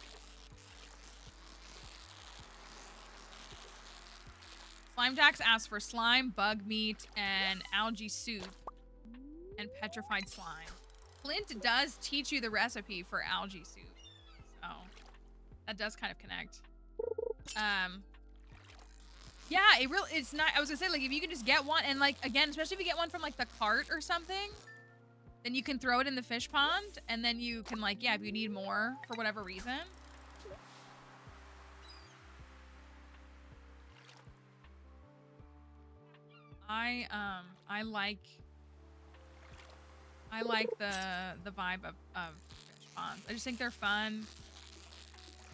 Slime Jacks asked for slime, bug meat, and algae soup. and petrified slime. Flint does teach you the recipe for algae soup. So that does kind of connect. Yeah, it's not, I was gonna say, like, if you can just get one, and like, again, especially if you get one from like the cart or something, then you can throw it in the fish pond, and then you can, like, yeah, if you need more for whatever reason. I like the vibe of fish ponds. I just think they're fun.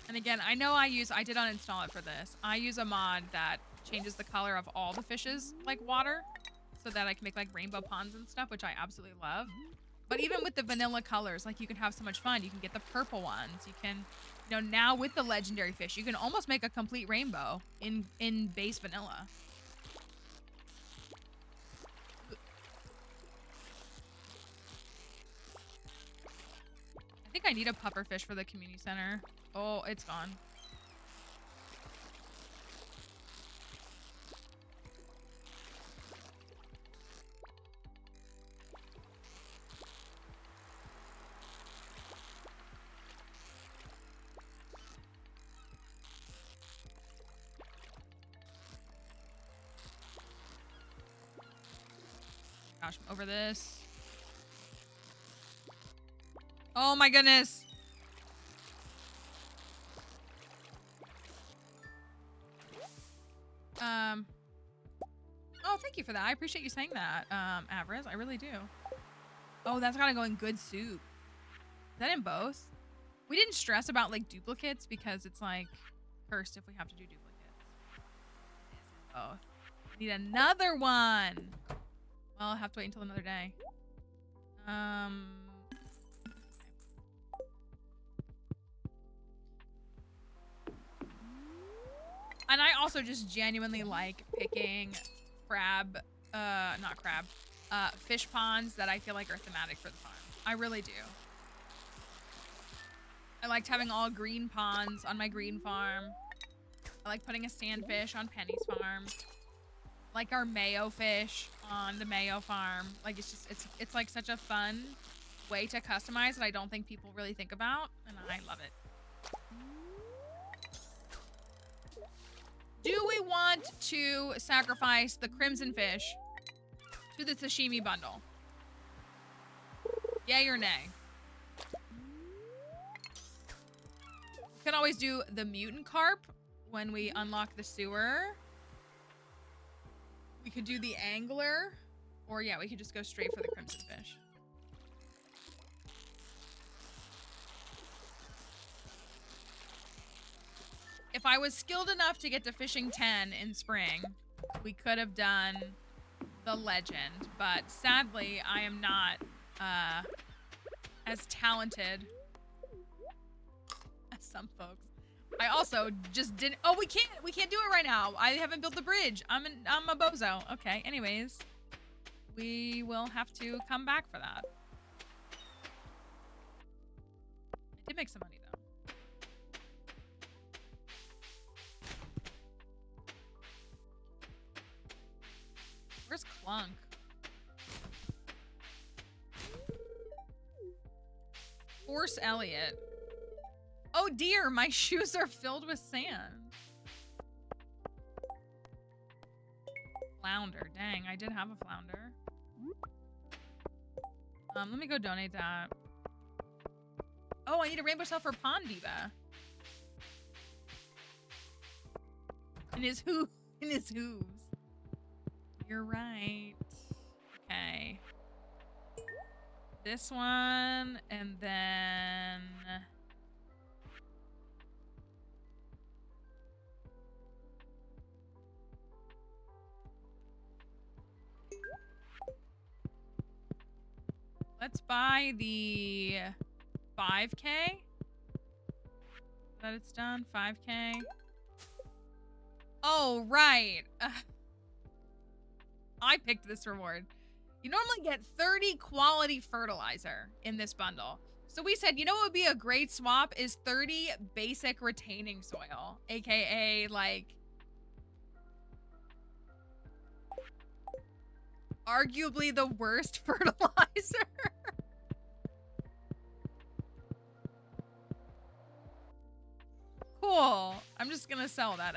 And again, I know I did uninstall it for this. I use a mod that changes the color of all the fishes, like water, so that I can make like rainbow ponds and stuff, which I absolutely love. But even with the vanilla colors, like, you can have so much fun. You can get the purple ones. You can, you know, now with the legendary fish, you can almost make a complete rainbow in base vanilla. I think I need a puffer fish for the community center. Oh, it's gone. Gosh, I'm over this. Oh my goodness. Oh, thank you for that. I appreciate you saying that, Avarice. I really do. Oh, that's gotta go in good soup. Is that in both? We didn't stress about, like, duplicates because it's, like, cursed if we have to do duplicates. It is in both. We need another one. Well, I'll have to wait until another day. And I also just genuinely like picking fish ponds that I feel like are thematic for the farm. I really do. I liked having all green ponds on my green farm. I like putting a sandfish on Penny's farm. Like our mayo fish on the mayo farm. Like, it's just, it's like such a fun way to customize that I don't think people really think about, and I love it. Do we want to sacrifice the crimson fish to the sashimi bundle? Yay or nay? We can always do the mutant carp when we unlock the sewer. We could do the angler, or yeah, we could just go straight for the crimson fish. If I was skilled enough to get to fishing 10 in spring, we could have done the legend, but sadly, I am not as talented as some folks. I also just didn't. Oh, we can't do it right now. I haven't built the bridge. I'm a bozo. Okay. Anyways, we will have to come back for that. I did make some money though. Where's Clunk? Force Elliot. Oh dear, my shoes are filled with sand. Flounder. Dang, I did have a flounder. Let me go donate that. Oh, I need a rainbow shell for Pond Diva. In his hooves. You're right. Okay. This one, and then... Let's buy the 5K. That it's done. 5K. Oh, right. I picked this reward. You normally get 30 quality fertilizer in this bundle. So we said, you know what would be a great swap is 30 basic retaining soil, aka like arguably the worst fertilizer. fertilizer. Cool. I'm just gonna sell that,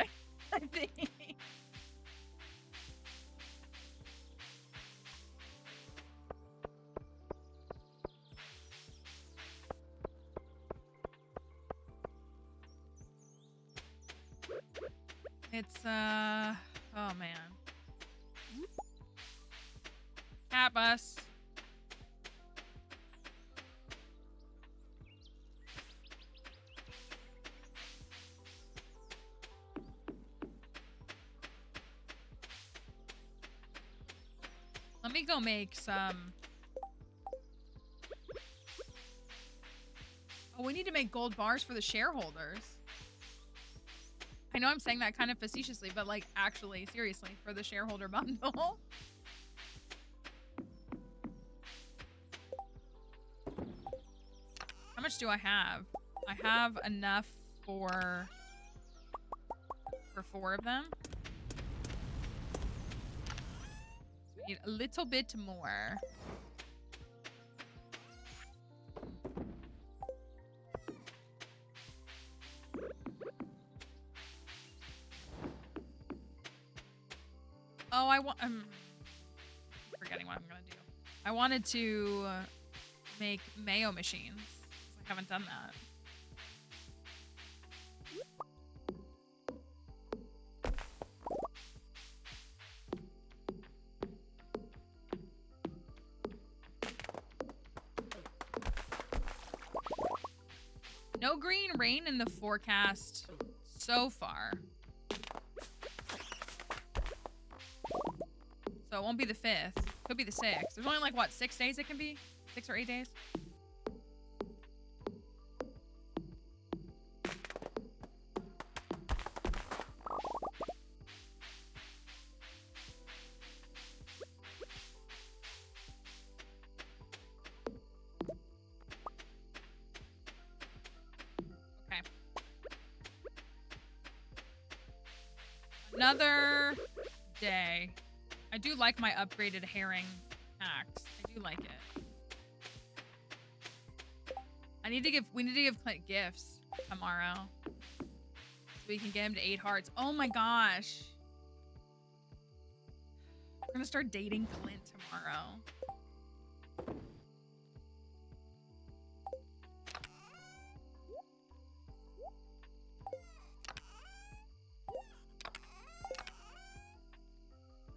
I think. It's, oh man. Cat bus. Let me go make some. Oh, we need to make gold bars for the shareholders. I know I'm saying that kind of facetiously, but like actually, seriously, for the shareholder bundle. How much do I have? I have enough for 4 of them. So we need a little bit more. Oh, I'm forgetting what I'm gonna do. I wanted to make mayo machines. I haven't done that. No green rain in the forecast so far. So it won't be the 5th. Could be the 6th. There's only like, what, 6 days it can be? 6 or 8 days? Okay. Another day. I do like my upgraded herring axe. I do like it. We need to give Clint gifts tomorrow. So we can get him to 8 hearts. Oh my gosh. We're gonna start dating Clint tomorrow.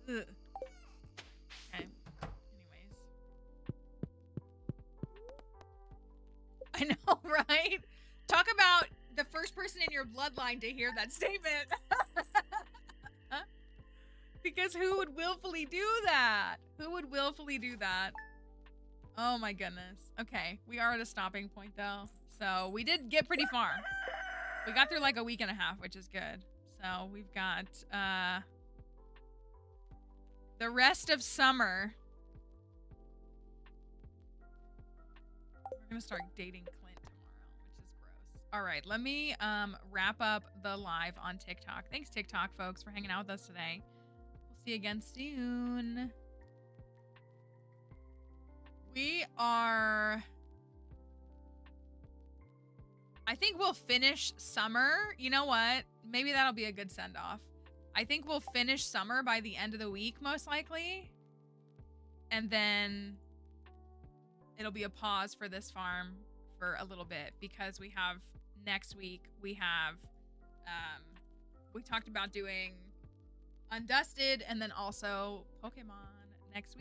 Ugh. Okay. Anyways. I know, right? Talk about the first person in your bloodline to hear that statement. Because who would willfully do that? Who would willfully do that? Oh my goodness. Okay, we are at a stopping point though. So we did get pretty far. We got through like a week and a half, which is good. So we've got the rest of summer. We're gonna start dating Clint tomorrow, which is gross. All right, let me wrap up the live on TikTok. Thanks, TikTok folks, for hanging out with us today. We'll see you again soon. We are... I think we'll finish summer. You know what? Maybe that'll be a good send-off. I think we'll finish summer by the end of the week, most likely. And then it'll be a pause for this farm for a little bit because we have next week, we have, we talked about doing Undusted and then also Pokemon next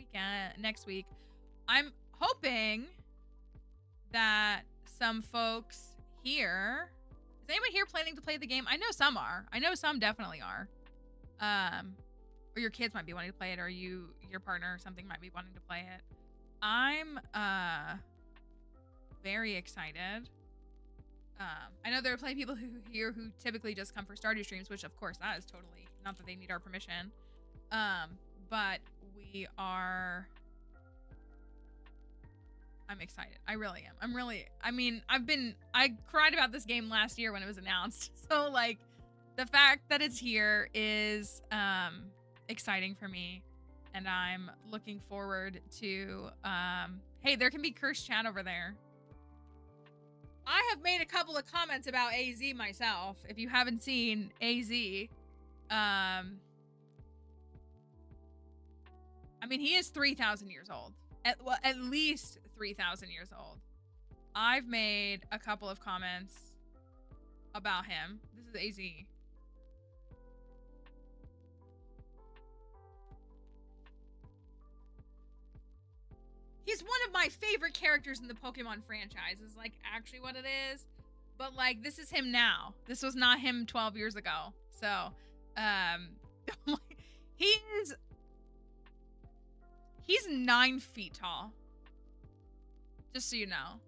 week. I'm hoping that some folks here, is anyone here planning to play the game? I know some are. I know some definitely are. Or your kids might be wanting to play it, or your partner or something might be wanting to play it. I'm very excited. I know there are plenty of people who typically just come for Stardew streams, which of course that is totally not that they need our permission. But we are. I'm excited. I really am. I cried about this game last year when it was announced. So like the fact that it's here is exciting for me. and I'm looking forward to, hey, there can be cursed chat over there. I have made a couple of comments about AZ myself. If you haven't seen AZ, I mean, he is 3,000 years old. At least 3,000 years old. I've made a couple of comments about him. This is AZ. He's one of my favorite characters in the Pokemon franchise, is like actually what it is. But like, this is him now. This was not him 12 years ago. So, he's 9 feet tall. Just so you know.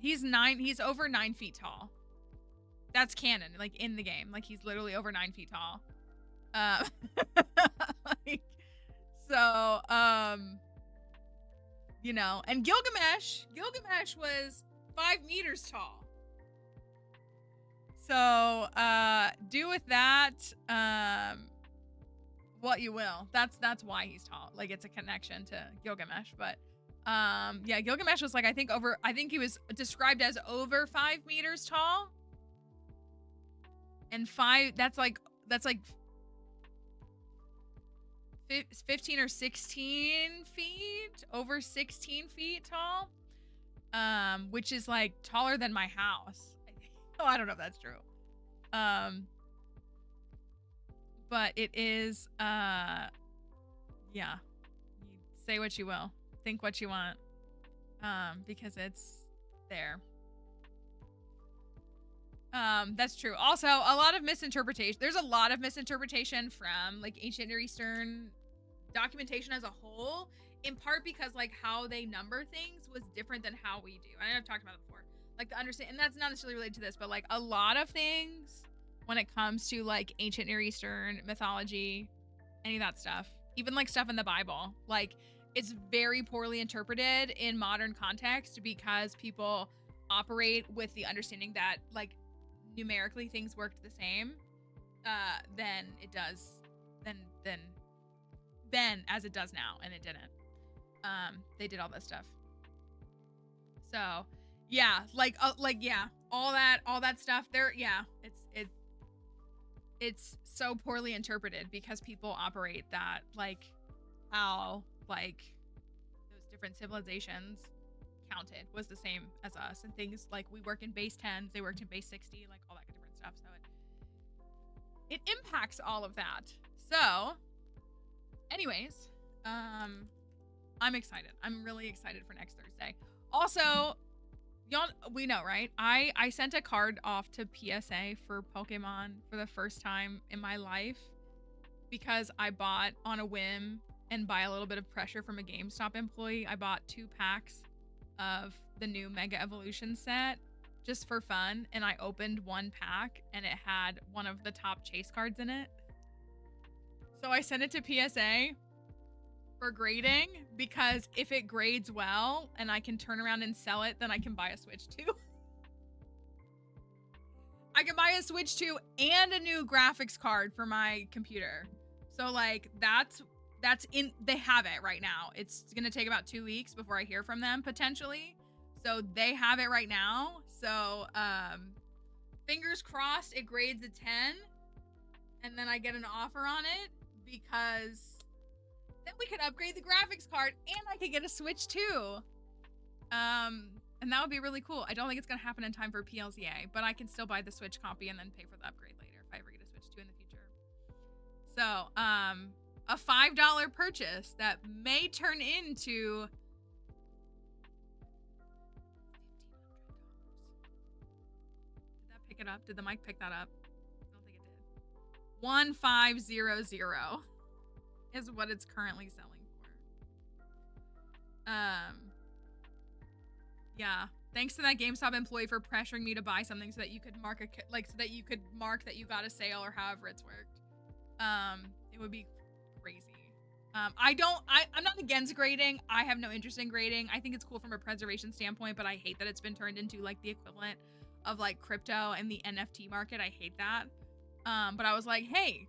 He's over 9 feet tall. That's canon, like in the game. Like he's literally over 9 feet tall. Like, so, you know, and Gilgamesh was 5 meters tall. So, do with that, what you will. That's why he's tall. Like, it's a connection to Gilgamesh, but, yeah, Gilgamesh was like, I think he was described as over 5 meters tall. And that's like 15 or 16 feet, over 16 feet tall, which is like taller than my house. Oh, I don't know if that's true. But it is, yeah, you say what you will, think what you want, because it's there. That's true. Also, a lot of misinterpretation. There's a lot of misinterpretation from like ancient Near Eastern documentation as a whole, in part because like how they number things was different than how we do. I know I've talked about it before. Like the understand, and that's not necessarily related to this, but like a lot of things when it comes to like ancient Near Eastern mythology, any of that stuff, even like stuff in the Bible, like it's very poorly interpreted in modern context because people operate with the understanding that like numerically things worked the same than it does then as it does now, and it didn't. They did all this stuff. So yeah, yeah, all that stuff there. Yeah, it's so poorly interpreted because people operate that like how like those different civilizations counted was the same as us, and things like we work in base 10s, they worked in base 60, like all that different stuff. So it impacts all of that. So anyways, I'm excited. I'm really excited for next Thursday. Also, y'all, we know, right? I sent a card off to PSA for Pokemon for the first time in my life because I bought on a whim and by a little bit of pressure from a GameStop employee. I bought 2 packs of the new Mega Evolution set just for fun, and I opened one pack and it had one of the top chase cards in it. So I sent it to PSA for grading because if it grades well and I can turn around and sell it, then I can buy a Switch 2. I can buy a Switch 2 and a new graphics card for my computer. So like that's in, they have it right now. It's gonna take about 2 weeks before I hear from them potentially. So they have it right now. So fingers crossed it grades a 10 and then I get an offer on it, because then we could upgrade the graphics card and I could get a Switch 2. And that would be really cool. I don't think it's gonna happen in time for PLZA, but I can still buy the Switch copy and then pay for the upgrade later if I ever get a Switch 2 in the future. So, a $5 purchase that may turn into $1,500. Did that pick it up? Did the mic pick that up? I don't think it did. 1500 is what it's currently selling for. Yeah. Thanks to that GameStop employee for pressuring me to buy something so that you could mark that you got a sale or however it's worked. It would be crazy. I'm not against grading. I have no interest in grading. I think it's cool from a preservation standpoint, but I hate that it's been turned into like the equivalent of like crypto and the NFT market. I hate that. But I was like, hey,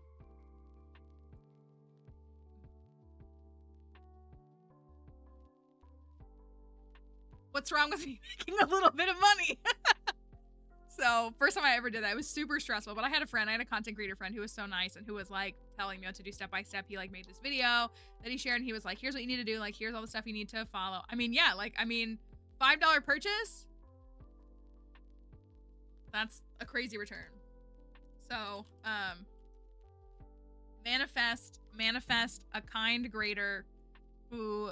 what's wrong with me making a little bit of money? So first time I ever did that, it was super stressful, but I had a content creator friend who was so nice and who was like telling me what to do step by step. He like made this video that he shared and he was like, here's what you need to do. Like, here's all the stuff you need to follow. I mean, yeah, like, I mean, $5 purchase, that's a crazy return. So, manifest a kind grader who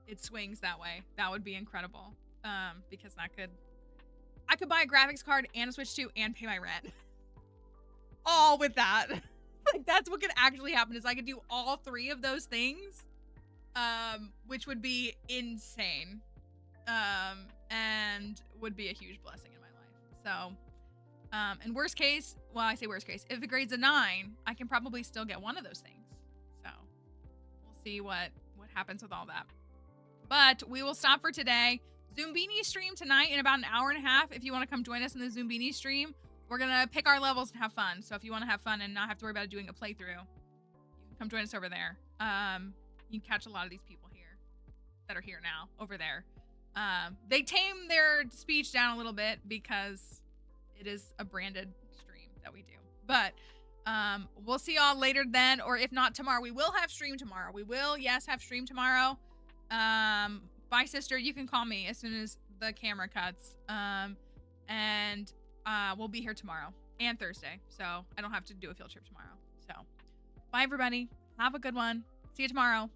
it swings that way. That would be incredible. Because I could buy a graphics card and a Switch 2 and pay my rent. All with that. Like, that's what could actually happen, is I could do all three of those things, which would be insane, and would be a huge blessing in my life. So, and worst case, well, I say worst case, if it grades a 9, I can probably still get one of those things. So we'll see what happens with all that. But we will stop for today. Zoombini stream tonight in about an hour and a half. If you want to come join us in the Zoombini stream, we're going to pick our levels and have fun. So if you want to have fun and not have to worry about doing a playthrough, you can come join us over there. You can catch a lot of these people here that are here now over there. They tame their speech down a little bit because it is a branded stream that we do. But we'll see y'all later then, or if not tomorrow. We will have stream tomorrow. We will, yes, have stream tomorrow. Bye, sister. You can call me as soon as the camera cuts. And we'll be here tomorrow and Thursday, so I don't have to do a field trip tomorrow. So bye, everybody. Have a good one. See you tomorrow.